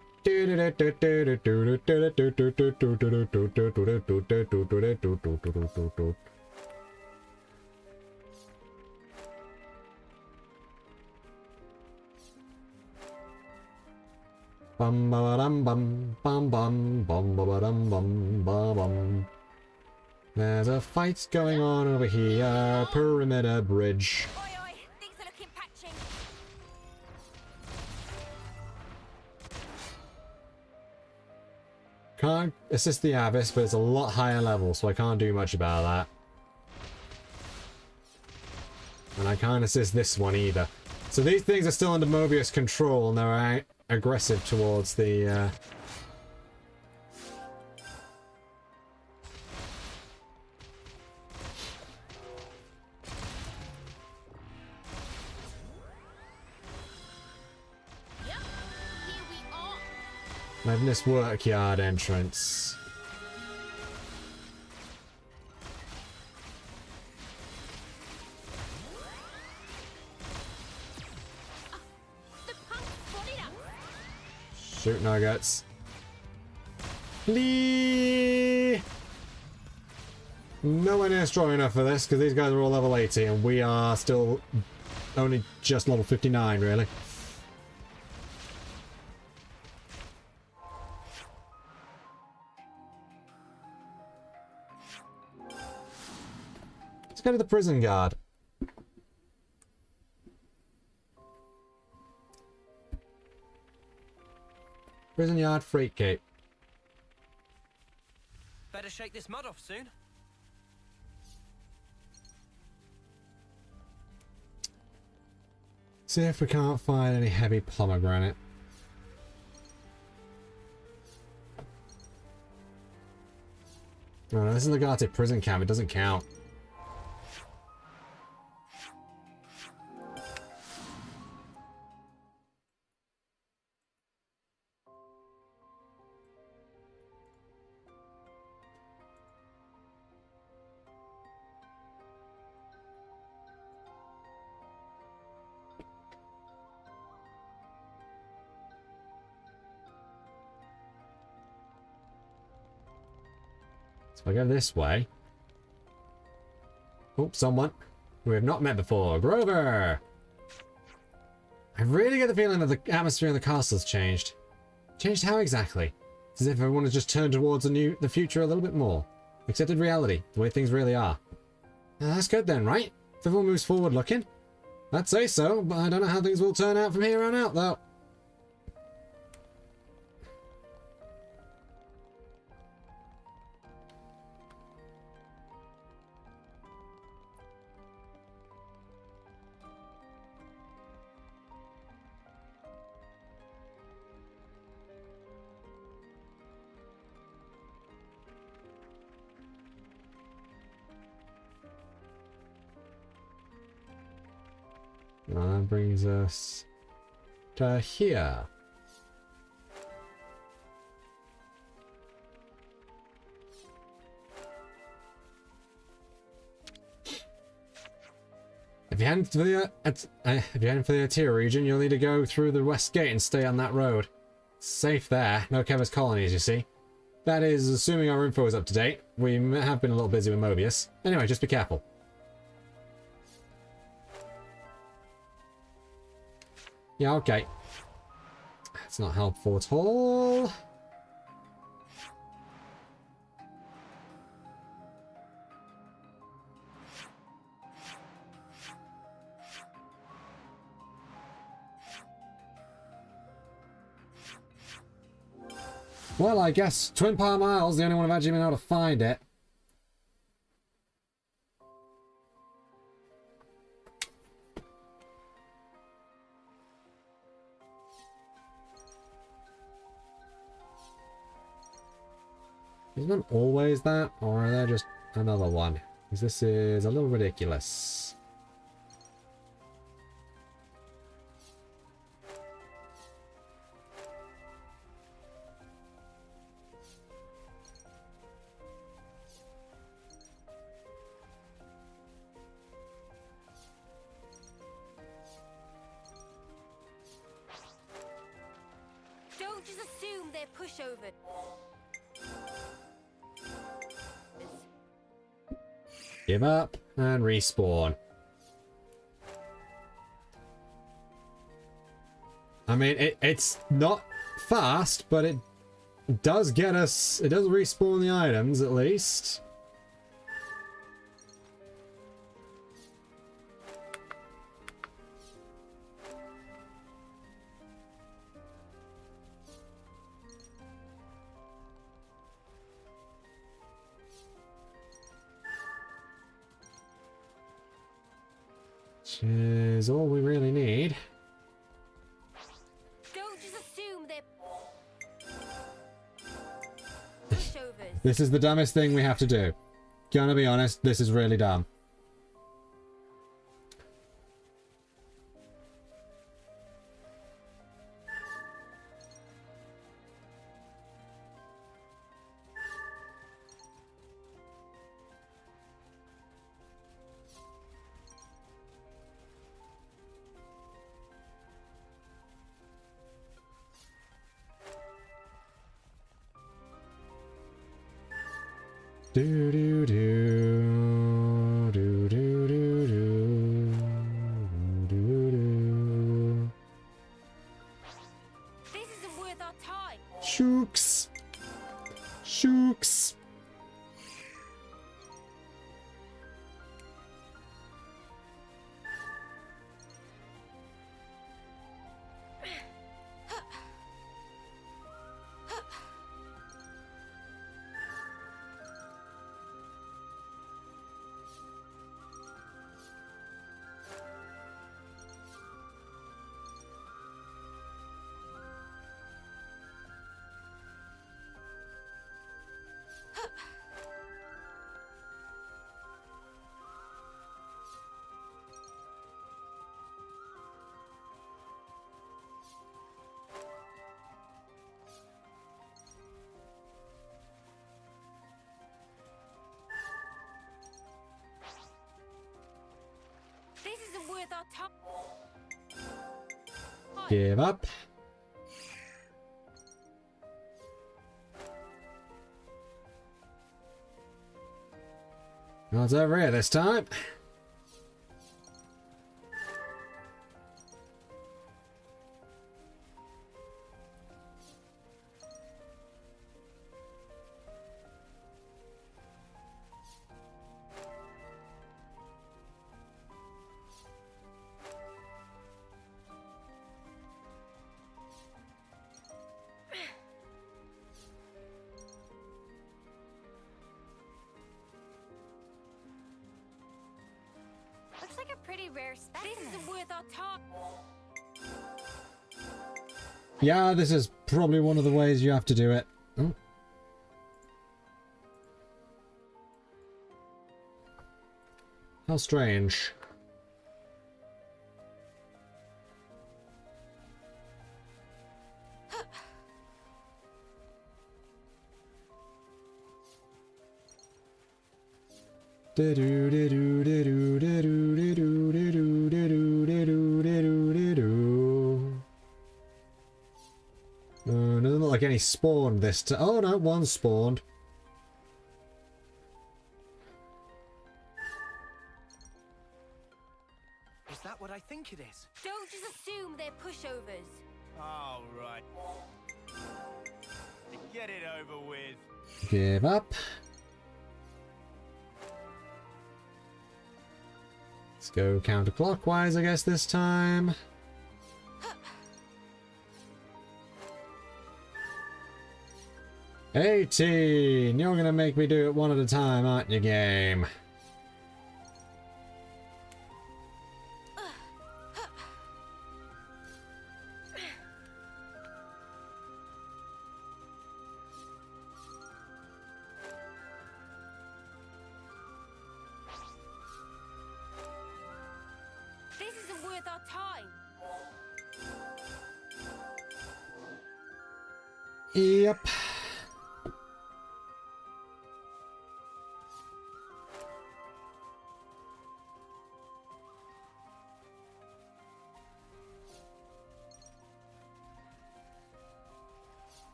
Bum ba dum bum bum bum bum ba dum bum ba bum. There's a fight going on over here. Perimeter bridge. Oi, oi, things are looking patchy. Can't assist the Abyss, but it's a lot higher level, so I can't do much about that. And I can't assist this one either. So these things are still under Mobius control, and they're aggressive towards the... Yep, here we are. Magnus Workyard entrance. The punk spotted us. Shoot nuggets. Lee! Nowhere near strong enough for this, because these guys are all level 80, and we are still only just level 59, really. Let's go to the prison guard. Prison yard, freight gate. Better shake this mud off soon. See if we can't find any heavy pomegranate. Oh, no, this is the Gartic prison camp. It doesn't count. So if I go this way. Oh, someone we have not met before. Grover! I really get the feeling that the atmosphere in the castle has changed. Changed how exactly? It's as if everyone has just turned towards the future a little bit more. Accepted reality, the way things really are. That's good then, right? If everyone moves forward looking. I'd say so, but I don't know how things will turn out from here on out, though. Well, that brings us to here. If you're heading for the Atir region, you'll need to go through the west gate and stay on that road. It's safe there. No Kevis colonies, you see. That is, assuming our info is up to date. We have been a little busy with Mobius. Anyway, just be careful. Yeah, okay. That's not helpful at all. Well, I guess Twin Power Miles the only one I've actually been able to find it. Is one always that, or are there just another one? Because this is a little ridiculous. Don't just assume they're pushovers. Give up and respawn. I mean, it's not fast, but it does get us... It does respawn the items, at least. Which is all we really need. Don't just assume they're pushovers. This is the dumbest thing we have to do. Gonna be honest, this is really dumb. Do do do do do do do do do. This isn't worth our time. Shooks. Shooks. This isn't worth our time. Give up. Well, it's over here this time. Looks like a pretty rare specimen. This isn't worth our time. Yeah, this is probably one of the ways you have to do it. Oh. How strange. Doesn't look like any spawned this time. Oh no, one spawned. Is that what I think it is? Don't just assume they're pushovers. All right. Get it over with. Give up. Let's go counterclockwise, I guess, this time. "18! You're gonna make me do it one at a time, aren't you, game?" This isn't worth our time. Yep.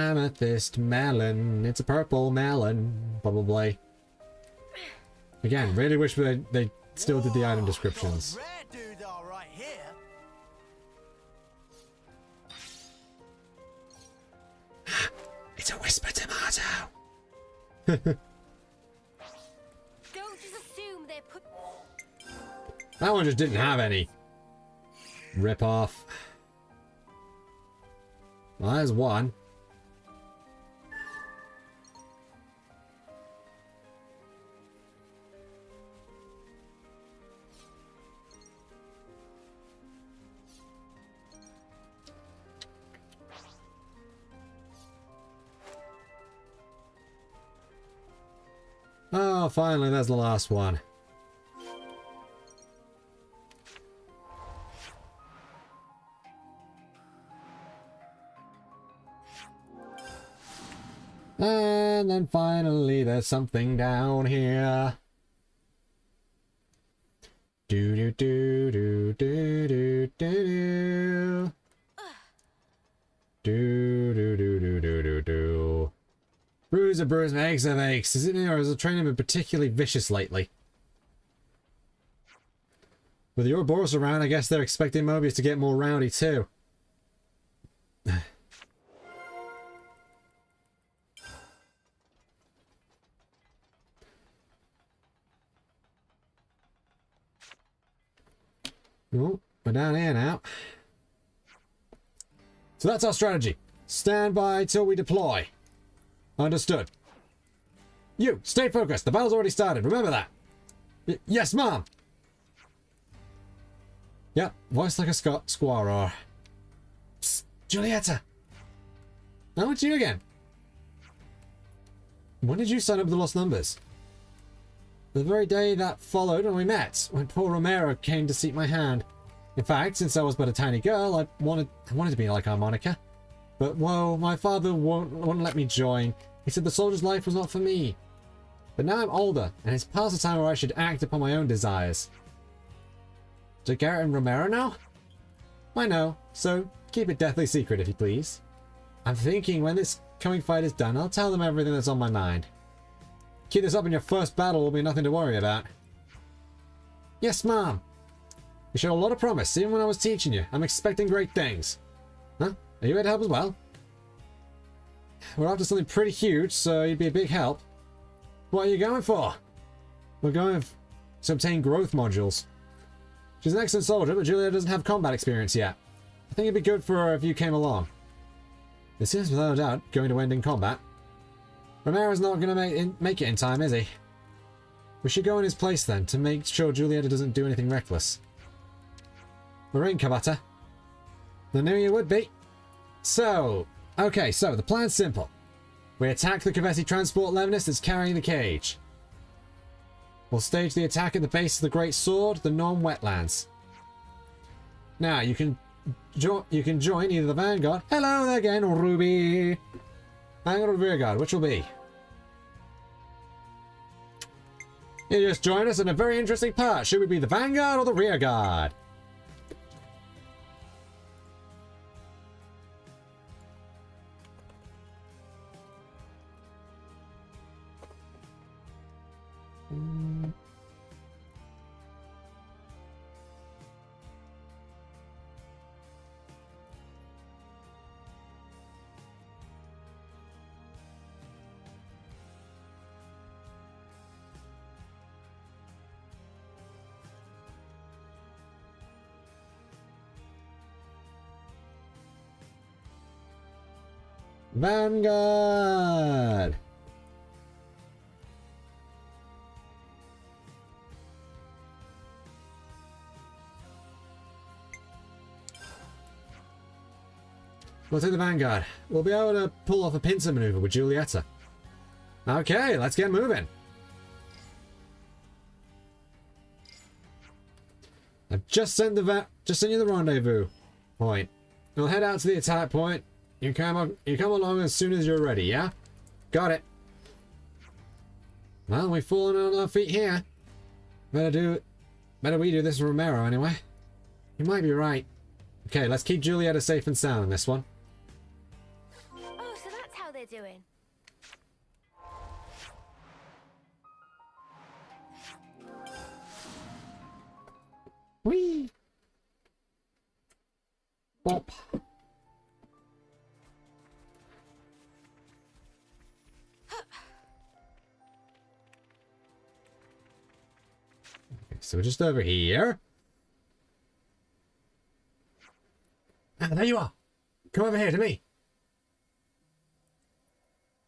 amethyst melon. It's a purple melon, probably. Again, really wish they still did the item descriptions. Rare dude are right here. It's a whisper tomato. Don't just assume they're put. That one just didn't have any. Rip off. Well, there's one. Oh, finally, there's the last one. And then finally, there's something down here. Do do do do do do do do do do do do do do do. Bruiser bruise makes of aches. Is it me or has the training been particularly vicious lately? With your Boros around, I guess they're expecting Mobius to get more rowdy too. Oh, we're down here now. So that's our strategy. Stand by till we deploy. Understood. You, stay focused. The battle's already started. Remember that. Yes, Mom. Yep, voice like a squaw. Psst, Giulietta. Oh, it's you again. When did you sign up with the Lost Numbers? The very day that followed when we met, when poor Romero came to seek my hand. In fact, since I was but a tiny girl, I wanted to be like our Monica. But, whoa, my father wouldn't let me join. He said the soldier's life was not for me. But now I'm older, and it's past the time where I should act upon my own desires. To Garrett and Romero now? I know, so keep it deathly secret if you please. I'm thinking when this coming fight is done, I'll tell them everything that's on my mind. Keep this up in your first battle will be nothing to worry about. Yes, Mom. You showed a lot of promise, even when I was teaching you. I'm expecting great things. Huh? Are you here to help as well? We're after something pretty huge, so you'd be a big help. What are you going for? We're going to obtain growth modules. She's an excellent soldier, but Julia doesn't have combat experience yet. I think it'd be good for her if you came along. This is without a doubt going to end in combat. Romero's not going to make it in time, is he? We should go in his place then, to make sure Julieta doesn't do anything reckless. We're in, Kabata. I knew you would be. So, okay, so the plan's simple. We attack the Kavesi transport Levinus that's carrying the cage. We'll stage the attack at the base of the Great Sword, the Norm Wetlands. Now, you can join either the Vanguard. Hello there again, Ruby. Vanguard or Rearguard, which will be? You just joined us in a very interesting part. Should we be the Vanguard or the Rearguard? Vanguard! We'll take the Vanguard. We'll be able to pull off a pincer maneuver with Giulietta. Okay, let's get moving. I've just sent you the rendezvous point. We'll head out to the attack point. You come along as soon as you're ready, yeah? Got it. Well, we've fallen on our feet here. Better we do this with Romero anyway. You might be right. Okay, let's keep Giulietta safe and sound in this one. Oh, so that's they're doing. Whee! Bop. Okay, so we're just over here. Ah, there you are. Come over here to me.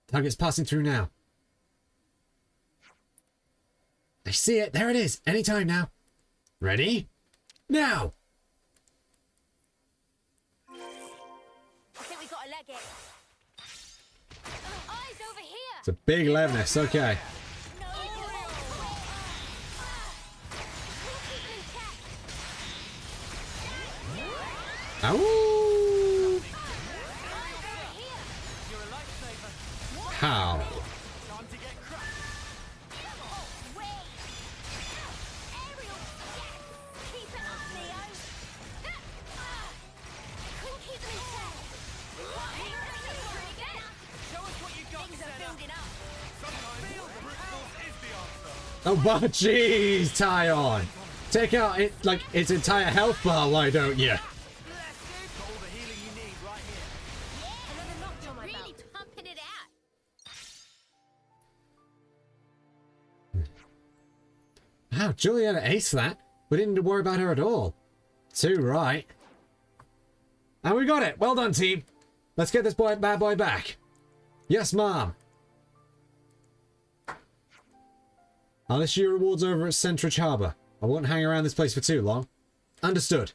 Target's passing through now. I see it. There it is. Anytime now. Ready? Now! I think we got to leg it. Eyes over here. It's a big levelness. Okay. No. Ow! How? Time to get crushed. Aerial. Yes. Keep it up, Leo. Couldn't keep them in check. Show us what you got, Things are Senna. building up. Sometimes brute force is the answer. Oh, but jeez, Tyon. Take out it like its entire health bar, why don't you? Got all the healing you need right here. Another notch on my really pumping it out. Wow, Juliana aced that. We didn't need to worry about her at all. Too right. And we got it. Well done, team. Let's get this bad boy back. Yes, Mom. I'll issue your rewards over at Centrich Harbour. I won't hang around this place for too long. Understood.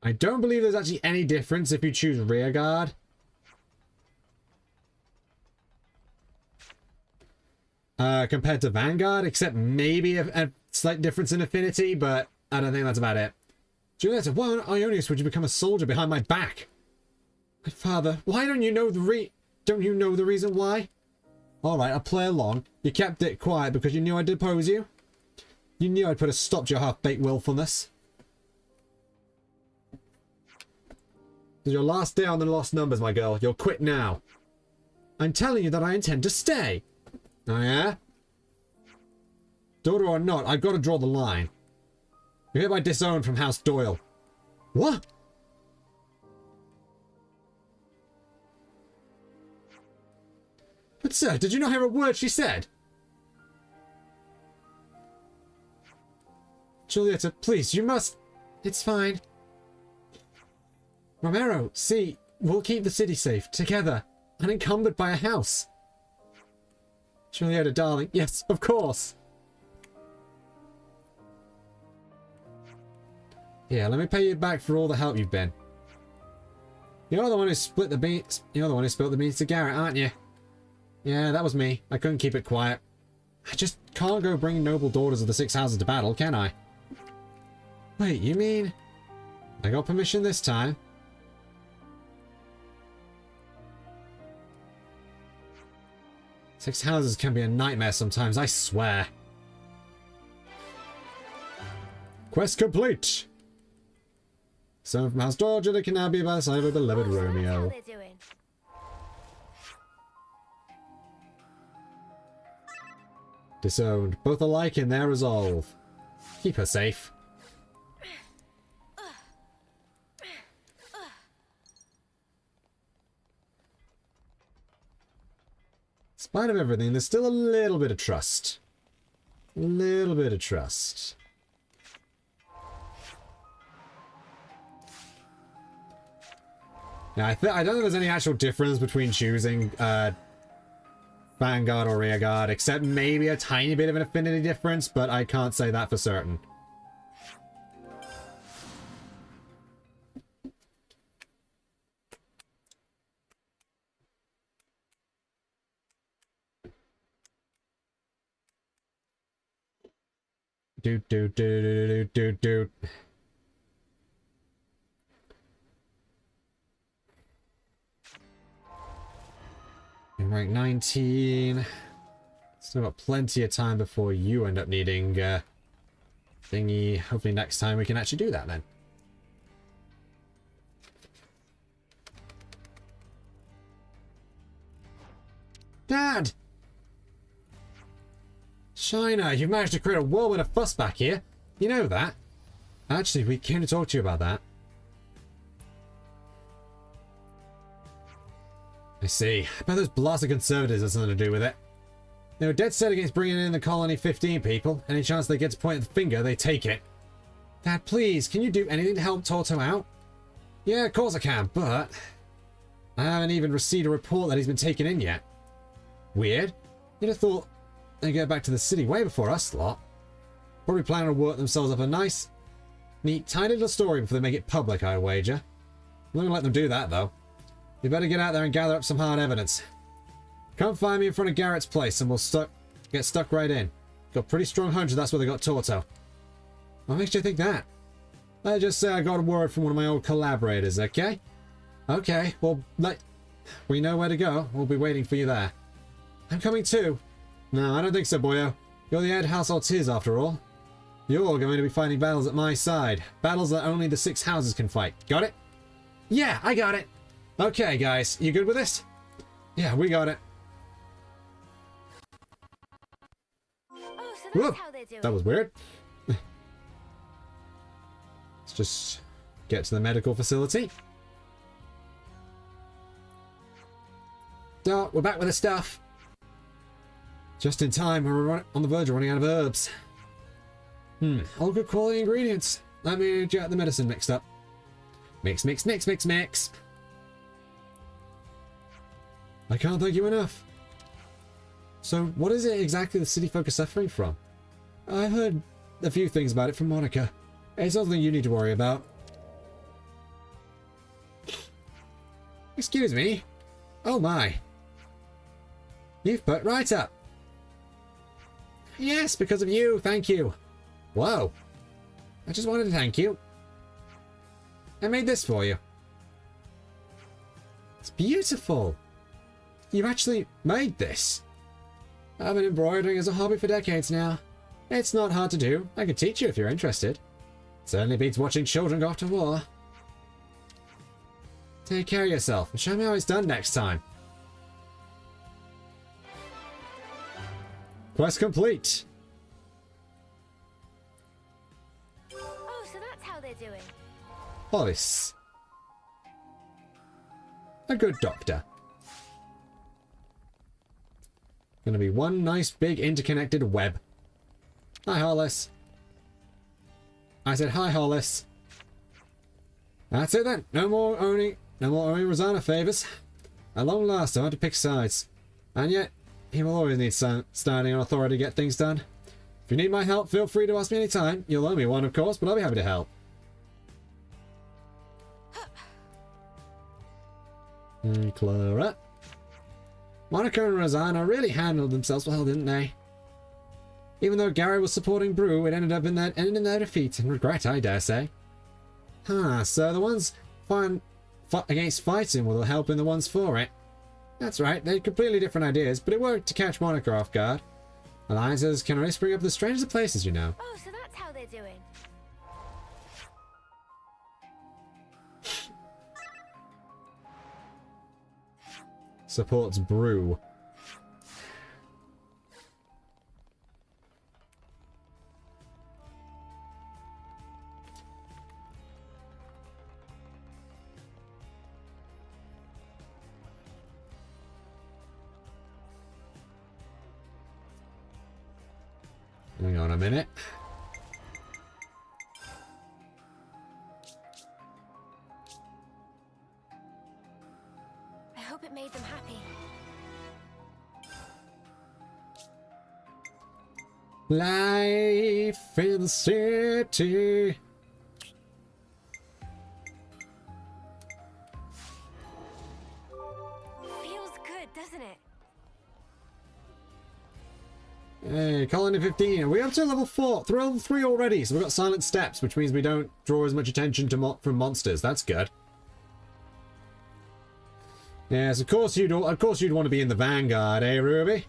I don't believe there's actually any difference if you choose rearguard. Compared to Vanguard, except maybe a slight difference in affinity, but I don't think that's about it. Julieta, why on Ionius would you become a soldier behind my back? My father, why don't you know the reason why? Alright, I'll play along. You kept it quiet because you knew I'd depose you? You knew I'd put a stop to your half-baked willfulness. This is your last day on the Lost Numbers, my girl. You'll quit now. I'm telling you that I intend to stay. Oh, yeah? Daughter or not, I've got to draw the line. You're hereby disowned from House Doyle. What? But sir, did you not hear a word she said? Julieta, please, you must... It's fine. Romero, see, we'll keep the city safe, together, unencumbered by a house. Julieta, darling, yes, of course. Here, let me pay you back for all the help you've been. You're the one who split the beans. You're the one who spilled the beans to Garrett, aren't you? Yeah, that was me. I couldn't keep it quiet. I just can't go bring noble daughters of the Six Houses to battle, can I? Wait, you mean... I got permission this time? Six Houses can be a nightmare sometimes, I swear. Quest complete! Someone from House Georgia can now be by the side of her beloved Romeo. They're doing. Disowned, both alike in their resolve. Keep her safe. In spite of everything, there's still a little bit of trust. A little bit of trust. Now, I don't think there's any actual difference between choosing Vanguard or Rearguard, except maybe a tiny bit of an affinity difference, but I can't say that for certain. Do do do do do do. In rank 19. Still got plenty of time before you end up needing thingy. Hopefully next time we can actually do that then. Dad! Shiner, you've managed to create a whirlwind of fuss back here. You know that. Actually, we came to talk to you about that. I see. I bet those blasted conservatives have something to do with it. They were dead set against bringing in the colony 15 people. Any chance they get to point the finger, they take it. Dad, please, can you do anything to help Toto out? Yeah, of course I can, but I haven't even received a report that he's been taken in yet. Weird. You'd have thought they'd get back to the city way before us lot. Probably planning to work themselves up a nice, neat, tiny little story before they make it public, I wager. I'm not gonna let them do that, though. You better get out there and gather up some hard evidence. Come find me in front of Garrett's place and we'll get stuck right in. Got a pretty strong hunch that's where they got Toto. What makes you think that? Let's just say I got a word from one of my old collaborators, okay? Okay, well, we know where to go. We'll be waiting for you there. I'm coming too. No, I don't think so, boyo. You're the head household tiers after all. You're going to be fighting battles at my side. Battles that only the 6 houses can fight. Got it? Yeah, I got it. Okay, guys. You good with this? Yeah, we got it. Oh, so Whoa, that's how they're doing. that was weird. Let's just get to the medical facility. So, we're back with the stuff. Just in time, we're on the verge of running out of herbs. All good quality ingredients. Let me get the medicine mixed up. Mix, mix, mix, mix, mix. I can't thank you enough. So, what is it exactly the city folk are suffering from? I've heard a few things about it from Monica. It's nothing you need to worry about. Excuse me. Oh my. You've put right up. Yes, because of you, thank you. Whoa. I just wanted to thank you. I made this for you. It's beautiful. You actually made this. I've been embroidering as a hobby for decades now. It's not hard to do. I can teach you if you're interested. Certainly beats watching children go off to war. Take care of yourself and show me how it's done next time. Quest complete. Oh, so that's how they're doing. Hollis. A good doctor. Gonna be one nice big interconnected web. Hi, Hollis. I said hi, Hollis. That's it then. No more owing Rosanna favors. At long last, I had to pick sides. And yet, he will always need standing on authority to get things done. If you need my help, feel free to ask me anytime. You'll owe me one, of course, but I'll be happy to help. Clara. Monica and Rosanna really handled themselves well, didn't they? Even though Gary was supporting Brew, it ended in their defeat and regret, I dare say. Huh, so the ones against fighting will help in the ones for it. That's right, they had completely different ideas, but it worked to catch Monica off guard. Alliances can only spring up the strangest of places, you know. Oh, so that's how they're doing. Supports Brew. Hang on a minute. I hope it made them happy. Life in the city. Feels good, doesn't it? Hey, Colony 15. Are we up to level 4? Level 3 already, so we've got silent steps, which means we don't draw as much attention to from monsters. That's good. Yes, of course you'd want to be in the vanguard, eh, Ruby?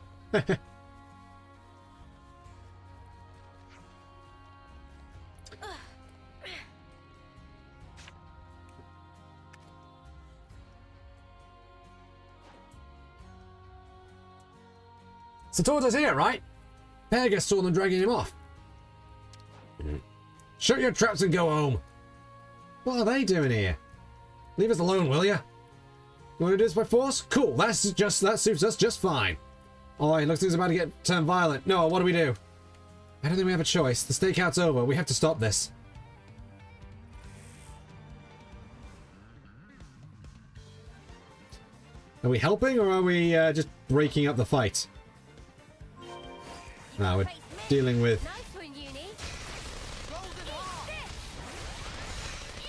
So Torto's here, right? Pegasus saw them dragging him off. Shut your traps and go home. What are they doing here? Leave us alone, will ya? You want to do this by force? Cool, that suits us just fine. Oh, it looks like it's about to turn violent. No, what do we do? I don't think we have a choice. The stakeout's over. We have to stop this. Are we helping or are we just breaking up the fight? No, we're dealing with... Nice one, Uni.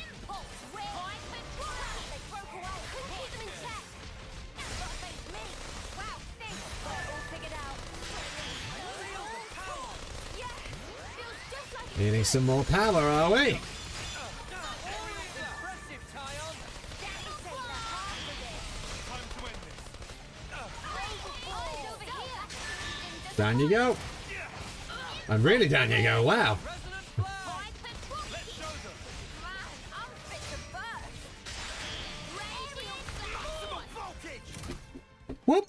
Impulse, where I control. They broke away. Couldn't keep them in check. Now you've got to face me. Wow, things got it all figured out. Yeah, feels just like it's Needing some more power, are we? Impressive, Tyon. Daddy said the half of it. Time to end this. Eyes over here. Down you go. And really down you go, wow. Resonant blow. I control. Let's show them. Man, I'm fit to burst. Radial support. Voltage. Whoop.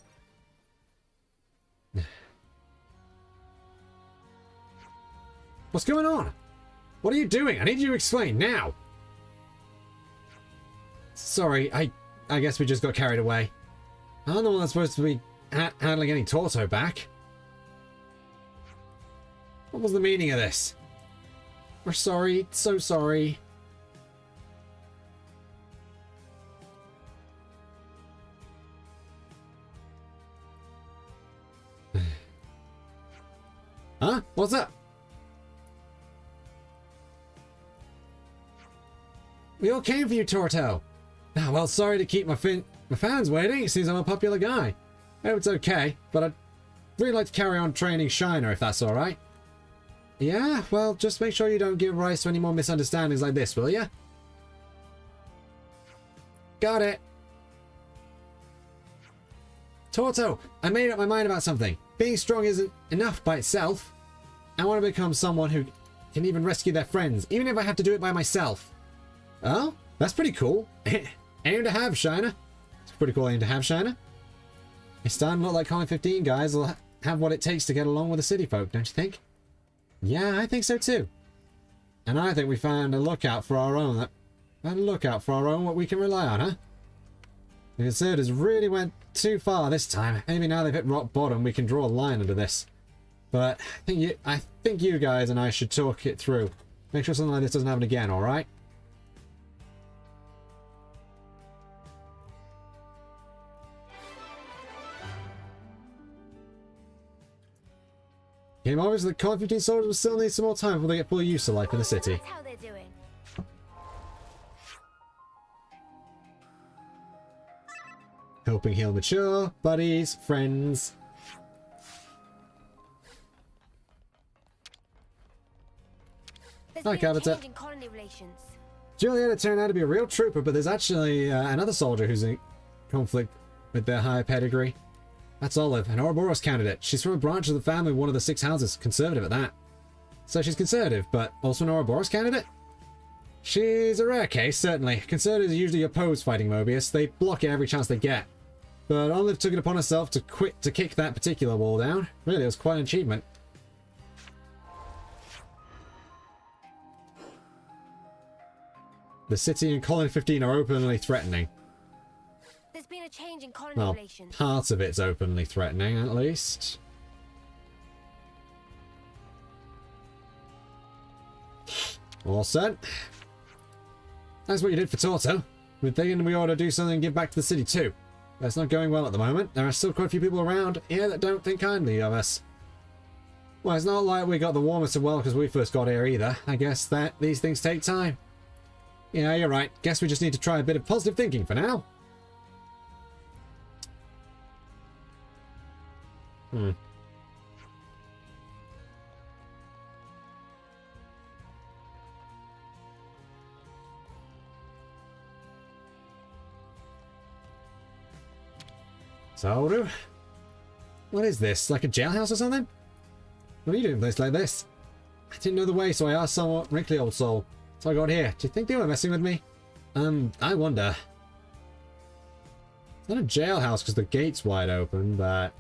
What's going on? What are you doing? I need you to explain now. Sorry, I guess we just got carried away. I'm the one that's supposed to be handling getting Torto back. What was the meaning of this? We're sorry, so sorry. Huh? What's up? We all came for you, Torto. Ah, well, sorry to keep my fans waiting. It seems I'm a popular guy. I hope it's okay, but I'd really like to carry on training Shiner if that's alright. Yeah, well, just make sure you don't give rise to any more misunderstandings like this, will ya? Got it. Torto, I made up my mind about something. Being strong isn't enough by itself. I want to become someone who can even rescue their friends, even if I have to do it by myself. Oh, that's pretty cool. Aim to have, Shiner. It's pretty cool aim to have, Shiner. It's starting to look like Colony 15 guys will have what it takes to get along with the city folk, don't you think? Yeah, I think so too. And I think we found a lookout for our own what we can rely on, huh? The Conservators really went too far this time. Maybe now they've hit rock bottom, we can draw a line under this. But I think you guys and I should talk it through. Make sure something like this doesn't happen again, alright? Came obvious that the Colony 15 soldiers will still need some more time before they get full use of life in the city. That's how they're doing. Helping heal mature, buddies, friends. There's Hi, been a Cavita. change in colony relations. Julieta turned out to be a real trooper, but there's actually another soldier who's in conflict with their higher pedigree. That's Olive, an Ouroboros candidate. She's from a branch of the family of one of the 6 houses, conservative at that. So she's conservative, but also an Ouroboros candidate? She's a rare case, certainly. Conservatives are usually opposed fighting Mobius. They block it every chance they get. But Olive took it upon herself to kick that particular wall down. Really, it was quite an achievement. The city and Colony 15 are openly threatening. There's been a change in colony Well, relations. part of it's openly threatening, at least. All set. That's what you did for Torto. We're thinking we ought to do something and give back to the city too. But it's not going well at the moment. There are still quite a few people around here that don't think kindly of us. Well, it's not like we got the warmest of welcomes when we first got here either. I guess that these things take time. Yeah, you're right. Guess we just need to try a bit of positive thinking for now. So, what is this? Like a jailhouse or something? What are you doing in a place like this? I didn't know the way, so I asked somewhat wrinkly old soul. So I got here. Do you think they were messing with me? I wonder. It's not a jailhouse because the gate's wide open, but...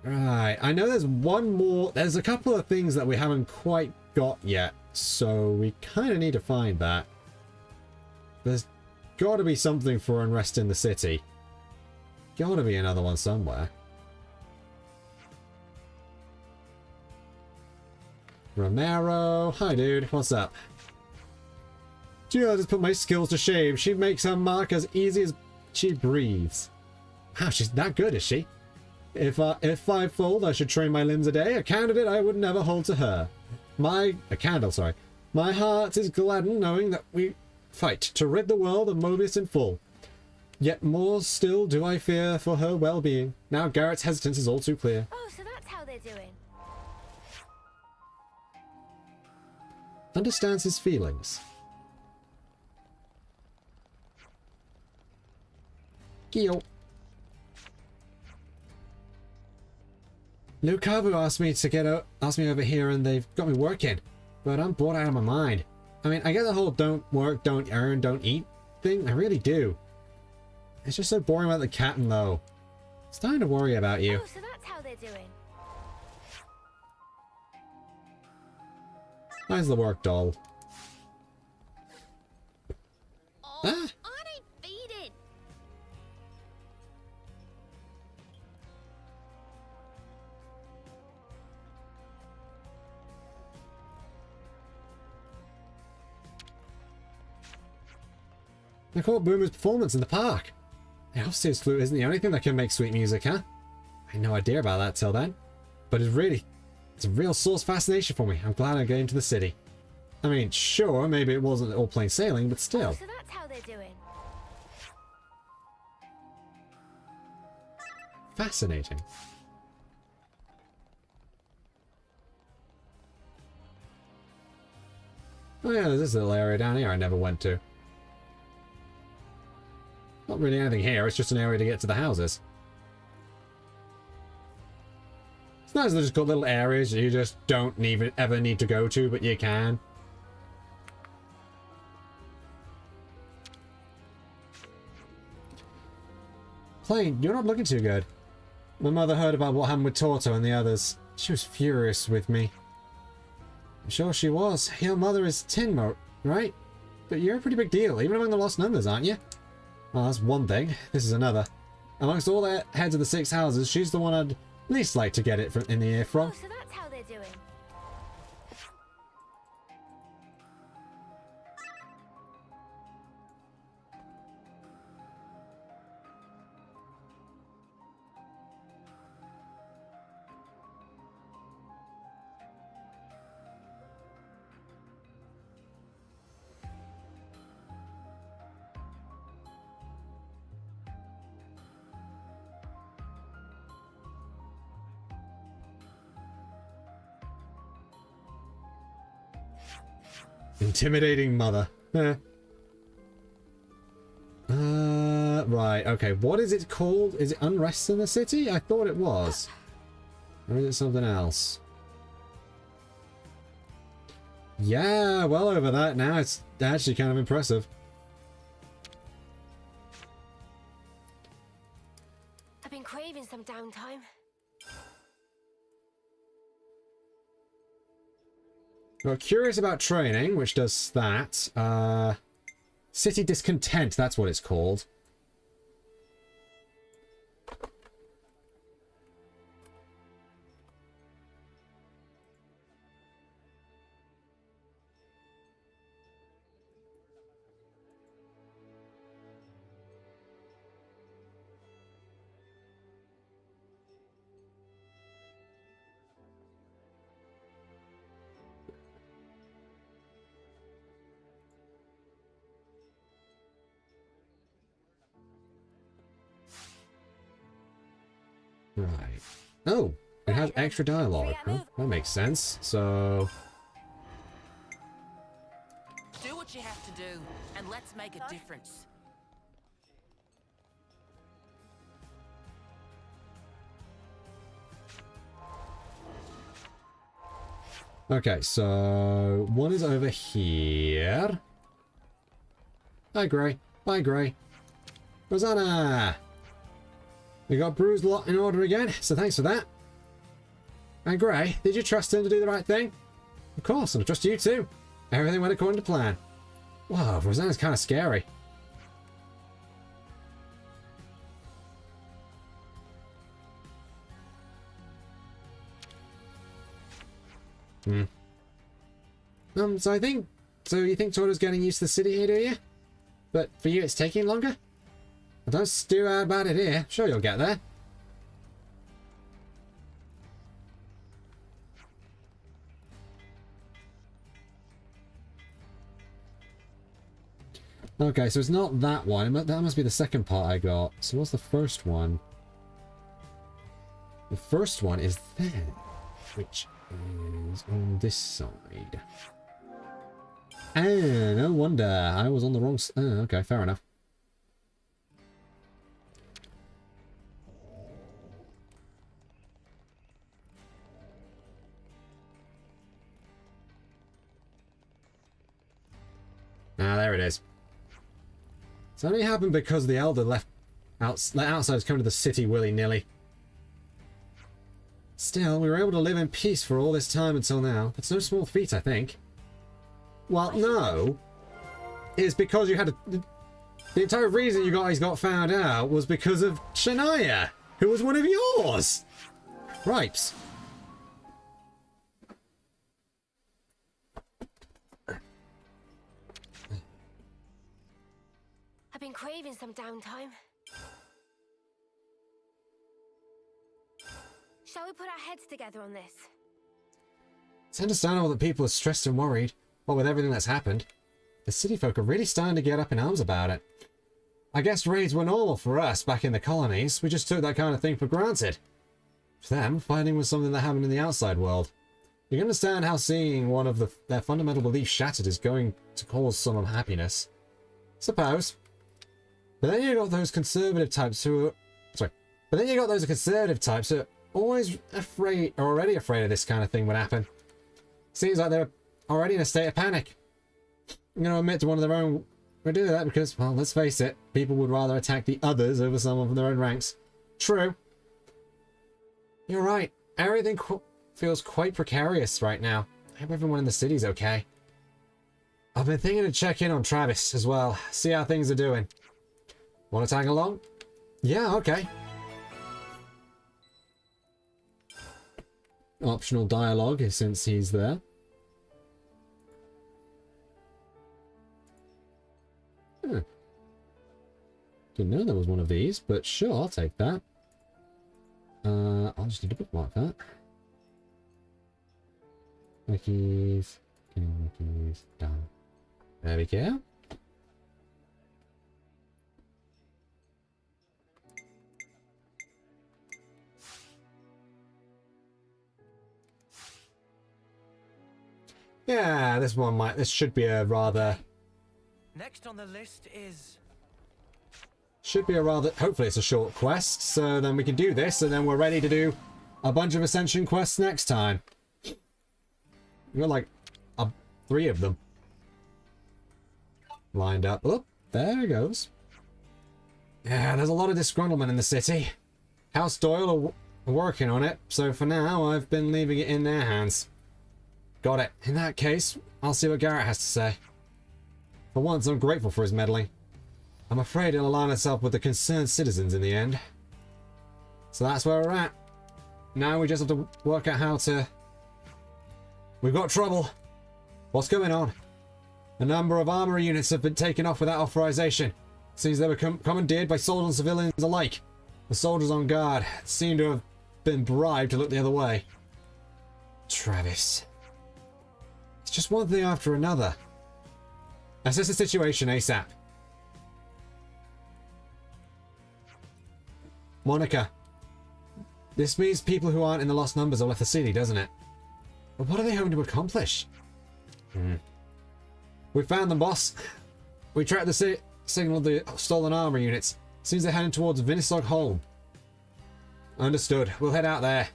Right, I know there's one more... There's a couple of things that we haven't quite got yet, so we kind of need to find that. There's got to be something for unrest in the city. Got to be another one somewhere. Romero. Hi, dude. What's up? Gio just put my skills to shame. She makes her mark as easy as she breathes. Wow, she's that good, is she? If fivefold, I should train my limbs a day. A candidate I would never hold to her. A candle, sorry. My heart is gladdened knowing that we fight to rid the world of Mobius in full. Yet more still do I fear for her well-being. Now Garrett's hesitance is all too clear. Oh, so that's how they're doing. Understands his feelings. Gio. Lukavu asked me over here and they've got me working. But I'm bored out of my mind. I mean, I get the whole don't work, don't earn, don't eat thing. I really do. It's just so boring about the captain, though. It's starting to worry about you. Oh, so that's how they're doing. How's the work, doll? Oh, Ah! aren't I feeding? I caught Boomer's performance in the park. The upstairs flute isn't the only thing that can make sweet music, huh? I had no idea about that till then. But it's a real source of fascination for me. I'm glad I got into the city. I mean, sure, maybe it wasn't all plain sailing, but still. Oh, so that's how they're doing. Fascinating. Oh yeah, there's this little area down here I never went to. Not really anything here, it's just an area to get to the houses. It's nice that they've just got little areas that you just don't even ever need to go to, but you can. Plain, you're not looking too good. My mother heard about what happened with Torto and the others. She was furious with me. I'm sure she was. Your mother is Tinmo, right? But you're a pretty big deal, even among the lost numbers, aren't you? Well, that's one thing. This is another. Amongst all the heads of the 6 houses, she's the one I'd least like to get it in the ear from. Oh, so that's how they're doing. Intimidating mother. Right, okay. What is it called? Is it Unrest in the City? I thought it was. Or is it something else? Yeah, well over that now. It's actually kind of impressive. I've been craving some downtime. Well, curious about training, which does that. City Discontent, that's what it's called. Right. Oh, it has extra dialogue. Huh? That makes sense. So... Do what you have to do, and let's make a difference. Okay, so one is over here. Hi, Grey. Bye, Grey. Rosanna! We got Bruised Lot in order again, so thanks for that. And Grey, did you trust him to do the right thing? Of course, and I trust you too. Everything went according to plan. Wow, Rosanna's kind of scary. So you think Toro's getting used to the city here, do you? But for you it's taking longer? Well, don't stew out about it here. Sure you'll get there. Okay, so it's not that one. That must be the second part I got. So what's the first one? The first one is there, which is on this side. Ah, no wonder. I was on the wrong side. Oh, okay, fair enough. Ah, there it is. It's only happened because the Elder let outsiders come to the city willy-nilly. Still, we were able to live in peace for all this time until now. That's no small feat, I think. Well, no. It's because you had a... The entire reason you guys got found out was because of Shania, who was one of yours. Ripes. I've been craving some downtime. Shall we put our heads together on this? It's understandable that people are stressed and worried, what with everything that's happened. The city folk are really starting to get up in arms about it. I guess raids were normal for us back in the colonies. We just took that kind of thing for granted. For them, fighting was something that happened in the outside world. You can understand how seeing one of their fundamental beliefs shattered is going to cause some unhappiness. Suppose. But then you got those conservative types who are... Sorry. But then you got those conservative types who are always afraid, or already afraid of this kind of thing would happen. Seems like they're already in a state of panic. I'm going to admit to one of their own... We do that because, well, let's face it, people would rather attack the others over someone from their own ranks. True. You're right. Everything feels quite precarious right now. I hope everyone in the city's okay. I've been thinking to check in on Travis as well, see how things are doing. Want to tag along? Yeah, okay. Optional dialogue since he's there. Didn't know there was one of these, but sure, I'll take that. I'll just need to bookmark that. Wikis. Wikis. Done. There we go. Yeah, this should be a rather... Next on the list is... Should be a rather... Hopefully it's a short quest, so then we can do this, and then we're ready to do a bunch of Ascension quests next time. We've got like 3 of them lined up. Oh, there it goes. Yeah, there's a lot of disgruntlement in the city. House Doyle are working on it, so for now I've been leaving it in their hands. Got it. In that case, I'll see what Garrett has to say. For once, I'm grateful for his meddling. I'm afraid it'll align itself with the concerned citizens in the end. So that's where we're at. Now we just have to work out how to... We've got trouble. What's going on? A number of armory units have been taken off without authorization. Seems they were commandeered by soldiers and civilians alike. The soldiers on guard seem to have been bribed to look the other way. Travis. It's just one thing after another. Assess the situation ASAP. Monica. This means people who aren't in the lost numbers have left the city, doesn't it? But what are they hoping to accomplish? We found them, boss. We tracked the signal of the stolen armor units. Seems they're heading towards Vinisog Home. Understood. We'll head out there.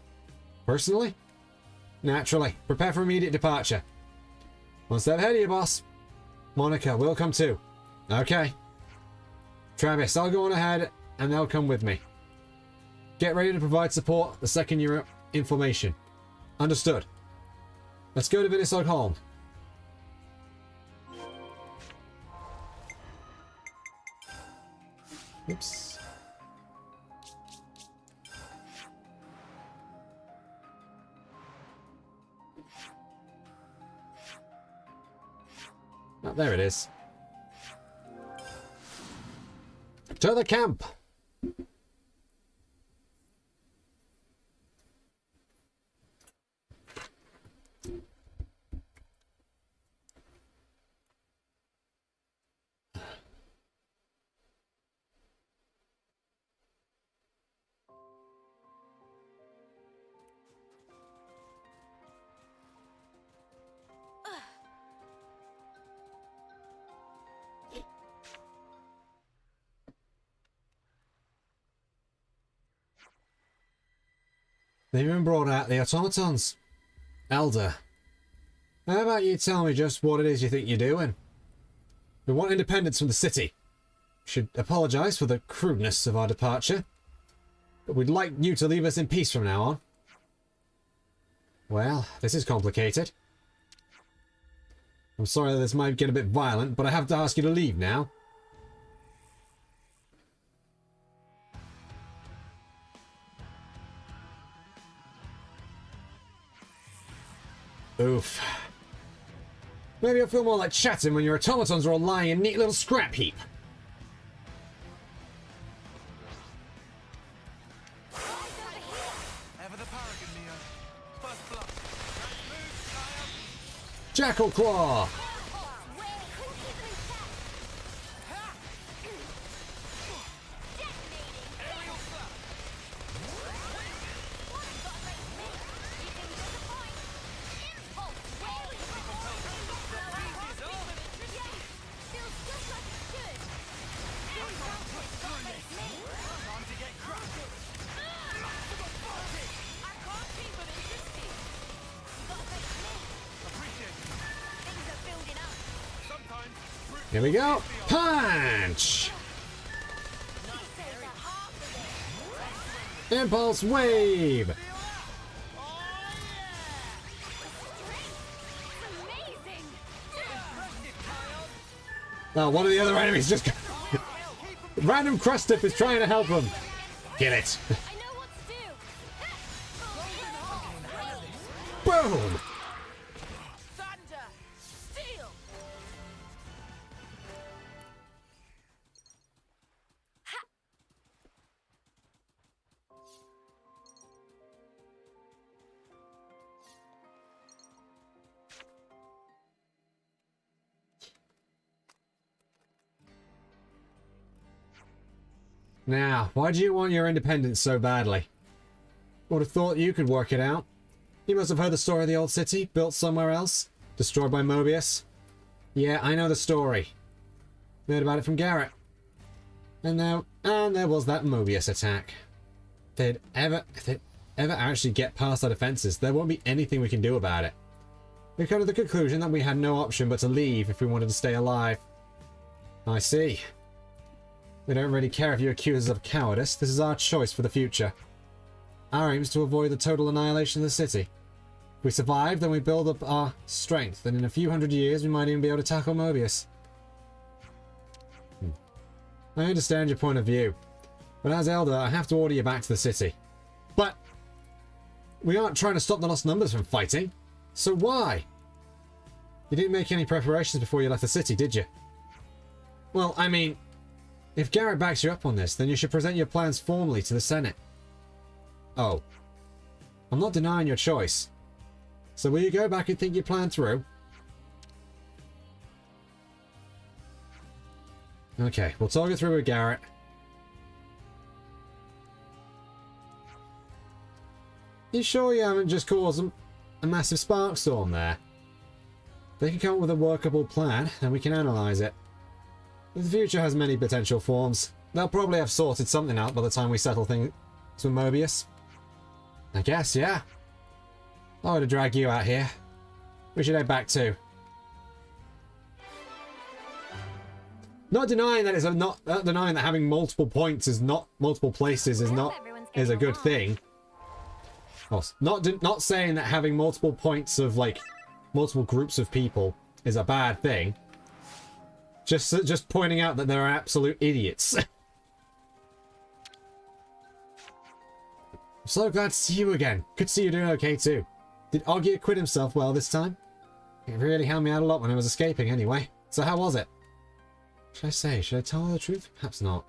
Personally? Naturally. Prepare for immediate departure. One step ahead of you, boss. Monica will come too. Okay. Travis, I'll go on ahead and they'll come with me. Get ready to provide support the second you're information. Understood. Let's go to Vinnisog Hall. Oops. Oh, there it is. To the camp! They've even brought out the automatons. Elder, how about you tell me just what it is you think you're doing? We want independence from the city. Should apologise for the crudeness of our departure, but we'd like you to leave us in peace from now on. Well, this is complicated. I'm sorry that this might get a bit violent, but I have to ask you to leave now. Oof. Maybe you'll feel more like chatting when your automatons are all lying in a neat little scrap heap. Ever the paragon, Neo. First blood. Jackal Claw! Here we go. Punch! Impulse wave! Oh, one of the other enemies just... Random crust tip is trying to help him. Get it. Boom! Now, why do you want your independence so badly? Would have thought you could work it out. You must have heard the story of the old city, built somewhere else, destroyed by Mobius. Yeah, I know the story. Heard about it from Garrett. And there was that Mobius attack. If they'd ever actually get past our defenses, there won't be anything we can do about it. We come to the conclusion that we had no option but to leave if we wanted to stay alive. I see. We don't really care if you accuse us of cowardice. This is our choice for the future. Our aim is to avoid the total annihilation of the city. If we survive, then we build up our strength, and in a few hundred years we might even be able to tackle Mobius. I understand your point of view, but as Elder, I have to order you back to the city. But we aren't trying to stop the lost numbers from fighting, so why? You didn't make any preparations before you left the city, did you? Well, I mean, if Garrett backs you up on this, then you should present your plans formally to the Senate. Oh. I'm not denying your choice. So will you go back and think your plan through? Okay, we'll talk it through with Garrett. You sure you haven't just caused a massive spark storm there? They can come up with a workable plan, and we can analyze it. The future has many potential forms. They'll probably have sorted something out by the time we settle things with Mobius. I guess, yeah. Oh, to drag you out here. We should head back to. Not denying that not denying that having multiple points is not multiple places is not is a good thing. Oh, not saying that having multiple points of like multiple groups of people is a bad thing. Just pointing out that there are absolute idiots. I'm so glad to see you again. Good to see you doing okay too. Did Augie acquit himself well this time? It really helped me out a lot when I was escaping anyway. So how was it? Should I say? Should I tell her the truth? Perhaps not.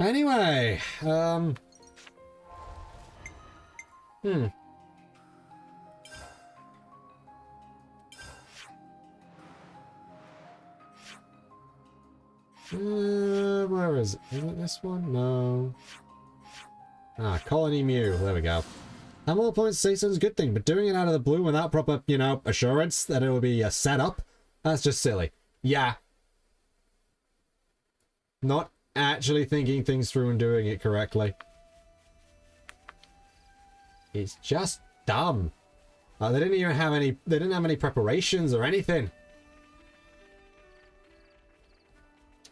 Anyway, where is it? Is it this one? No. Ah, Colony Mew. There we go. Having all points say so is a good thing, but doing it out of the blue without proper, you know, assurance that it will be a setup, that's just silly. Yeah. Not actually thinking things through and doing it correctly. It's just dumb. They didn't even have any. They didn't have any preparations or anything.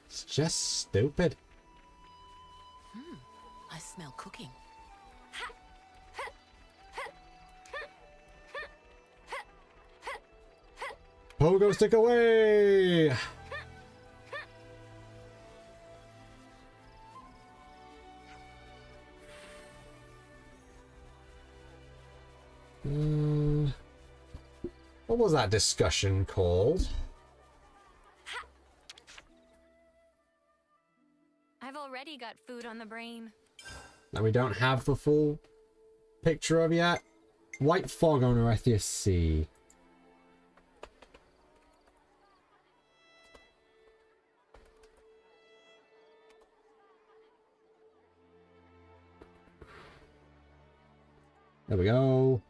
It's just stupid. I smell cooking. Pogo stick away! What was that discussion called? I've already got food on the brain. That we don't have the full picture of yet. White fog on Orethia Sea. There we go.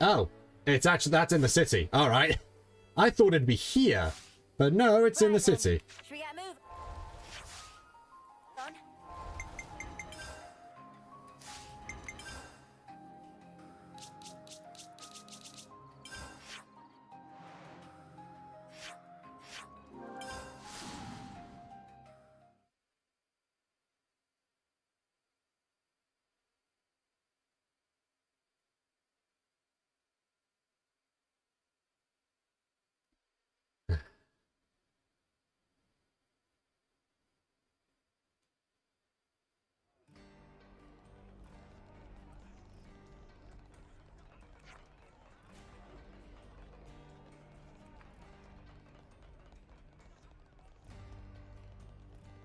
Oh, it's actually that's in the city. All right. I thought it'd be here, but no, it's in the city. Should we get a move on?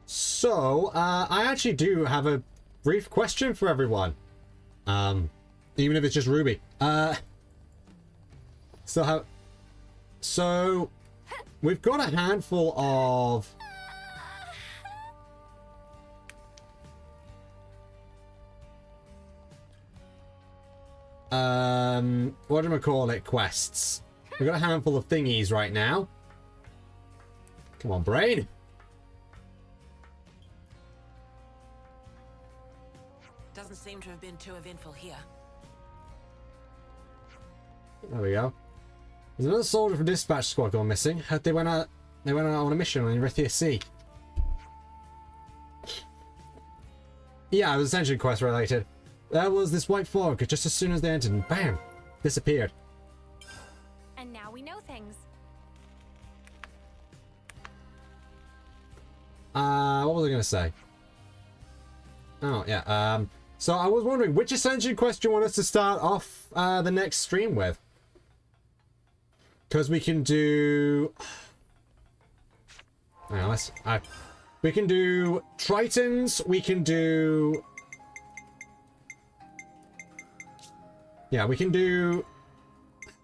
So, I actually do have a brief question for everyone. Even if it's just Ruby. So we've got a handful of what do I call it? Quests. We've got a handful of thingies right now. Come on, brain. Doesn't seem to have been too eventful here. There we go. There's another soldier from dispatch squad gone missing. Heard they went out on a mission on Orethia Sea. Yeah, it was essentially quest related. There was this white fog just as soon as they entered and bam! Disappeared. And now we know things. What was I gonna say? Oh yeah, so I was wondering which ascension quest do you want us to start off the next stream with? Because we can do... we can do Tritons, we can do... Yeah, we can do...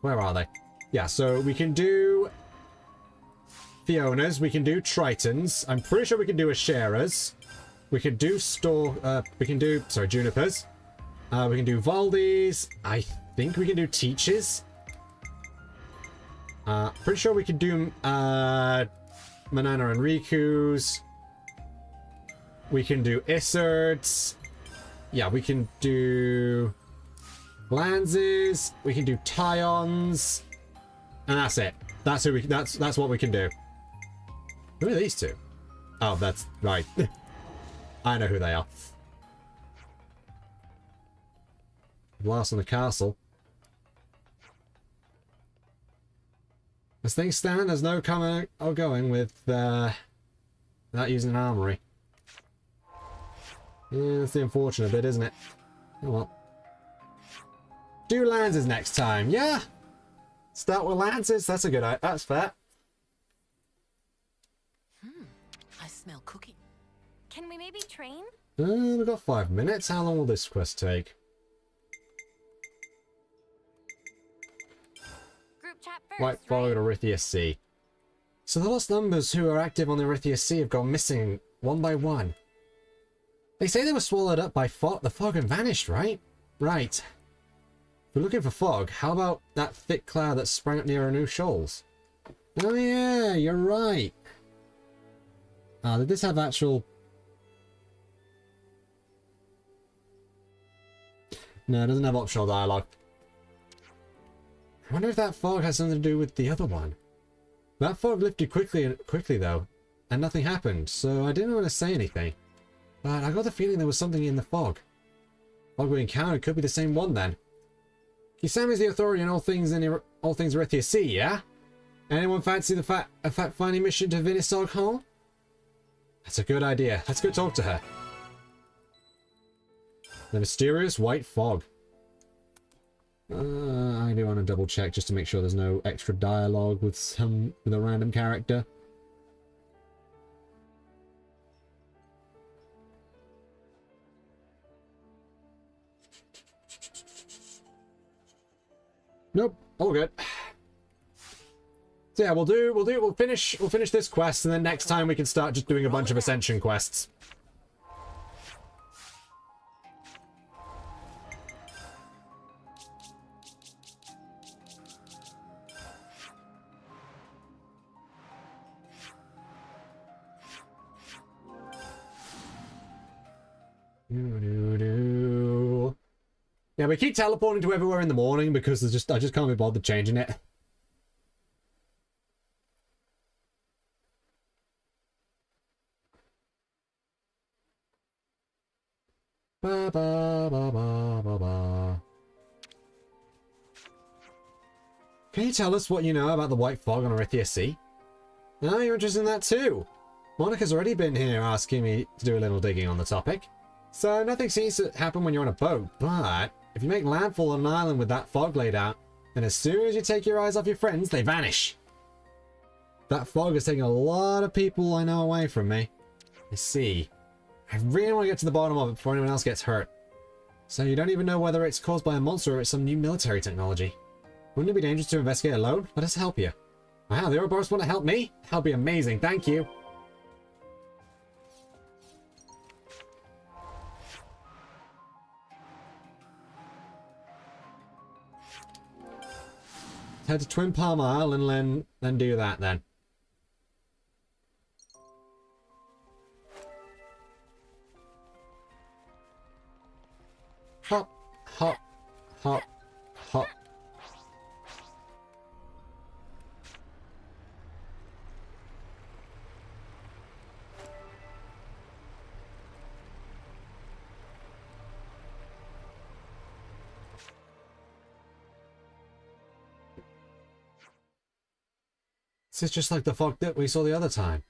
Where are they? Yeah, so we can do Fionas, we can do Tritons, I'm pretty sure we can do Asheras. We can do Junipers. We can do Valdes. I think we can do Teachers. Pretty sure we could do Manana and Riku's. We can do Issert's. Yeah, we can do Lanz's. We can do Tyon's. And that's it. That's who we. That's what we can do. Who are these two? Oh, that's right. I know who they are. Blast on the castle. As things stand, there's no coming or going without using an armory. Yeah, that's the unfortunate bit, isn't it? Oh well. Do Lances next time, yeah? Start with Lances, that's a good idea. That's fair. I smell cooking. Can we maybe train? We've got 5 minutes. How long will this quest take? Group chat first, White Fog right? at Orithia Sea. So the lost numbers who are active on the Orithia Sea have gone missing one by one. They say they were swallowed up by the fog and vanished, right? Right. If we're looking for fog, how about that thick cloud that sprang up near Anu Shoals? Oh yeah, you're right. Did this have actual... No, it doesn't have optional dialogue. I wonder if that fog has something to do with the other one. That fog lifted quickly though, and nothing happened, so I didn't want to say anything. But I got the feeling there was something in the fog. Fog we encountered could be the same one then. Kisami's the authority on all things Orithia Sea, yeah? Anyone fancy a fact-finding mission to Vinisog Hall? That's a good idea. Let's go talk to her. The mysterious white fog. I do want to double check just to make sure there's no extra dialogue with a random character. Nope, all good. So yeah, we'll finish this quest, and then next time we can start just doing a bunch of Ascension quests. Yeah, we keep teleporting to everywhere in the morning because I just can't be bothered changing it. Ba, ba, ba, ba, ba, ba. Can you tell us what you know about the white fog on Orithia Sea? Oh, you're interested in that too. Monica's already been here asking me to do a little digging on the topic. So nothing seems to happen when you're on a boat, but if you make landfall on an island with that fog laid out, then as soon as you take your eyes off your friends, they vanish. That fog is taking a lot of people I know away from me. I see. I really want to get to the bottom of it before anyone else gets hurt. So you don't even know whether it's caused by a monster or it's some new military technology. Wouldn't it be dangerous to investigate alone? Let us help you. Wow, the Ouroboros want to help me? That'll be amazing, thank you. Head to Twin Palm Isle and then do that then. Hop, hop, hop, hop. This is just like the fog that we saw the other time.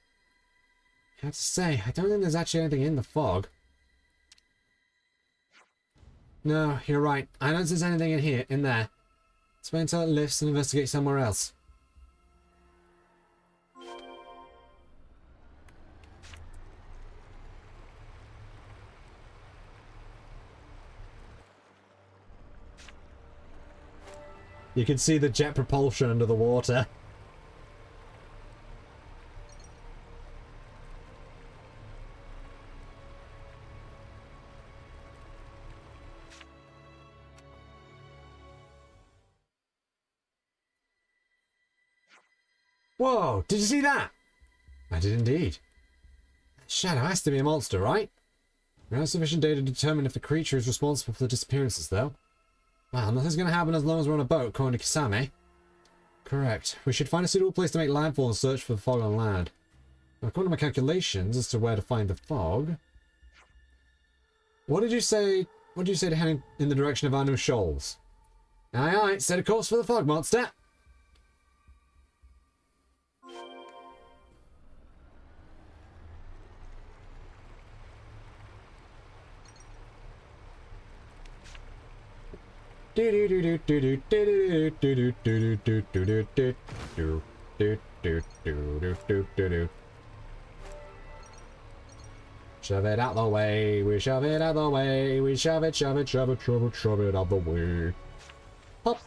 I have to say, I don't think there's actually anything in the fog. No, you're right. I don't sense anything in there. Let's wait until it lifts and investigate somewhere else. You can see the jet propulsion under the water. Whoa, did you see that? I did indeed. Shadow has to be a monster, right? We have sufficient data to determine if the creature is responsible for the disappearances, though. Well, nothing's going to happen as long as we're on a boat, according to Kisame. Correct. We should find a suitable place to make landfall and search for the fog on land. Now, according to my calculations as to where to find the fog... What did you say to heading in the direction of Anu Shoals? Aye, aye, set a course for the fog monster. Shove it out the way, we shove it out the way, we shove it, shove it, shove it, shove it, shove it out the way. Hop.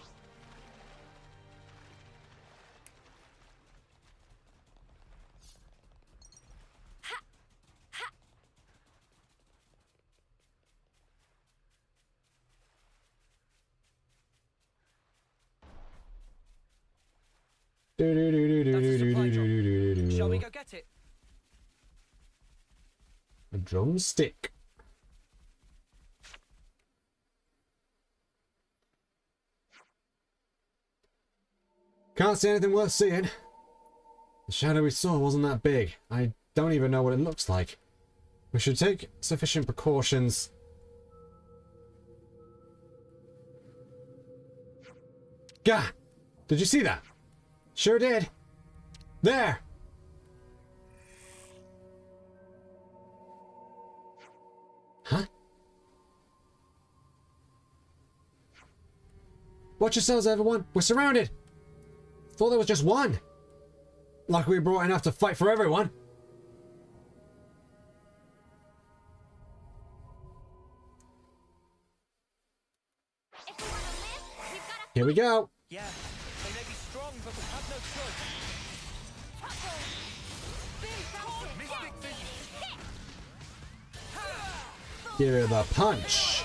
That's a supply drop. Shall we go get it? A drumstick. Can't see anything worth seeing. The shadow we saw wasn't that big. I don't even know what it looks like. We should take sufficient precautions. Gah! Did you see that? Sure did. There! Huh? Watch yourselves, everyone. We're surrounded. Thought there was just one. Luckily we brought enough to fight for everyone. Here we go. Yeah, they may be strong, but we have no choice. Give it the punch.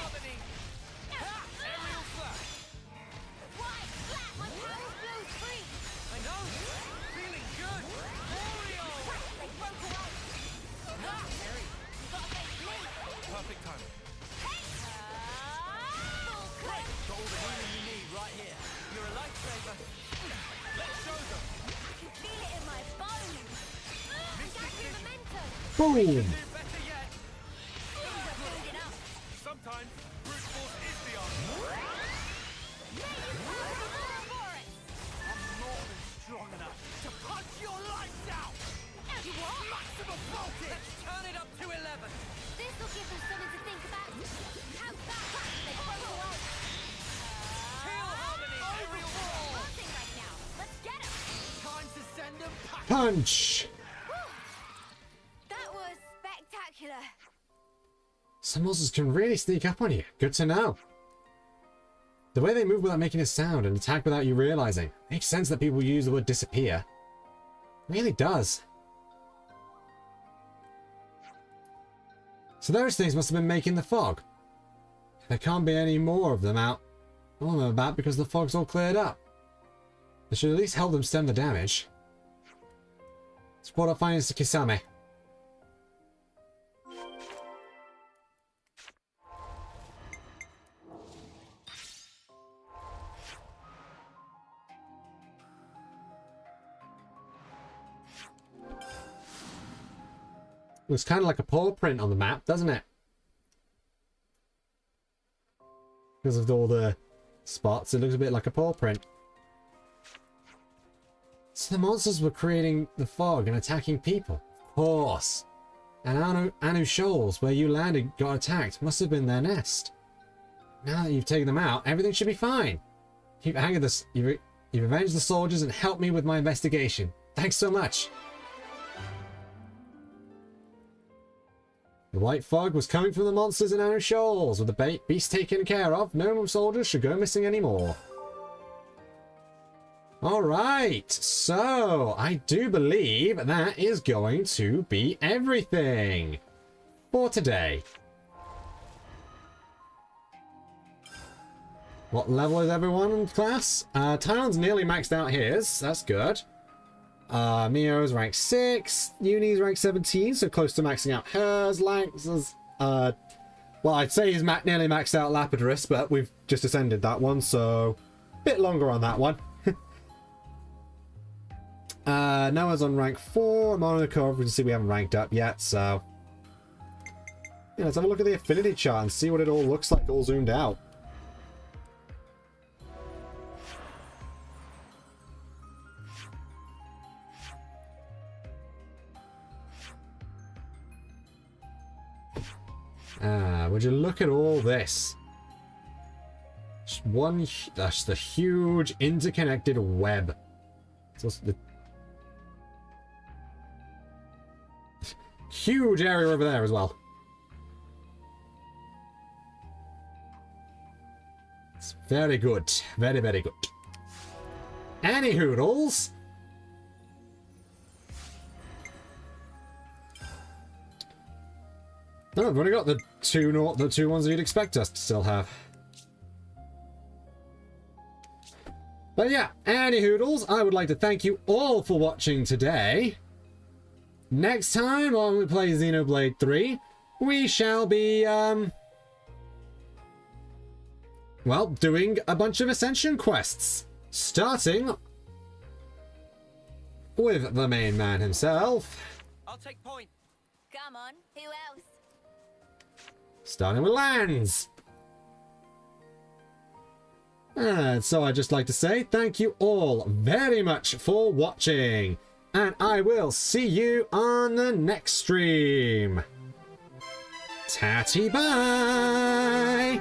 Perfect timing. Got all the healing you need right here. You're a lifesaver. Let's show them. I can feel it in my bones. Gathering momentum. Boom. Do better yet. Things are building up. Sometimes brute force is the answer. I'm more than strong enough to punch your lights out. You what? Maximum voltage. Let's turn it up to 11. This will give them something to think about. How's that? They broke away. Kill harmony. Aerial wall. Buzzing right now. Let's get them. Time to send them packing. Punch. That was spectacular. Some monsters can really sneak up on you. Good to know. The way they move without making a sound and attack without you realizing. Makes sense that people use the word disappear. Really does. So those things must have been making the fog. There can't be any more of them out. All of them about because the fog's all cleared up. They should at least help them stem the damage. Support our findings to Kisame. Looks kind of like a paw print on the map, doesn't it? Because of all the spots, it looks a bit like a paw print. So the monsters were creating the fog and attacking people. Of course. And Anu Shoals, where you landed, got attacked. Must have been their nest. Now that you've taken them out, everything should be fine. You've avenged the soldiers and helped me with my investigation. Thanks so much. The white fog was coming from the monsters in Anu Shoals. With the beast taken care of, no more soldiers should go missing anymore. Alright, so I do believe that is going to be everything for today. What level is everyone in class? Tyron's nearly maxed out his. That's good. Mio's rank 6. Uni's rank 17, so close to maxing out hers. Lanx's, well, I'd say he's nearly maxed out Lapidus, but we've just ascended that one, so a bit longer on that one. Noah's on rank 4. Monaco, obviously we haven't ranked up yet, so... Yeah, let's have a look at the affinity chart and see what it all looks like all zoomed out. Would you look at all this? That's the huge interconnected web. It's also the huge area over there as well. It's very good. Very, very good. Any hoodles. No, I've only got the two ones that you'd expect us to still have. But yeah, any hoodles, I would like to thank you all for watching today. Next time on We Play Xenoblade 3, we shall be, well, doing a bunch of Ascension quests. Starting with the main man himself. I'll take point. Come on, who else? Starting with Lands. And so I'd just like to say thank you all very much for watching. And I will see you on the next stream. Tatty bye!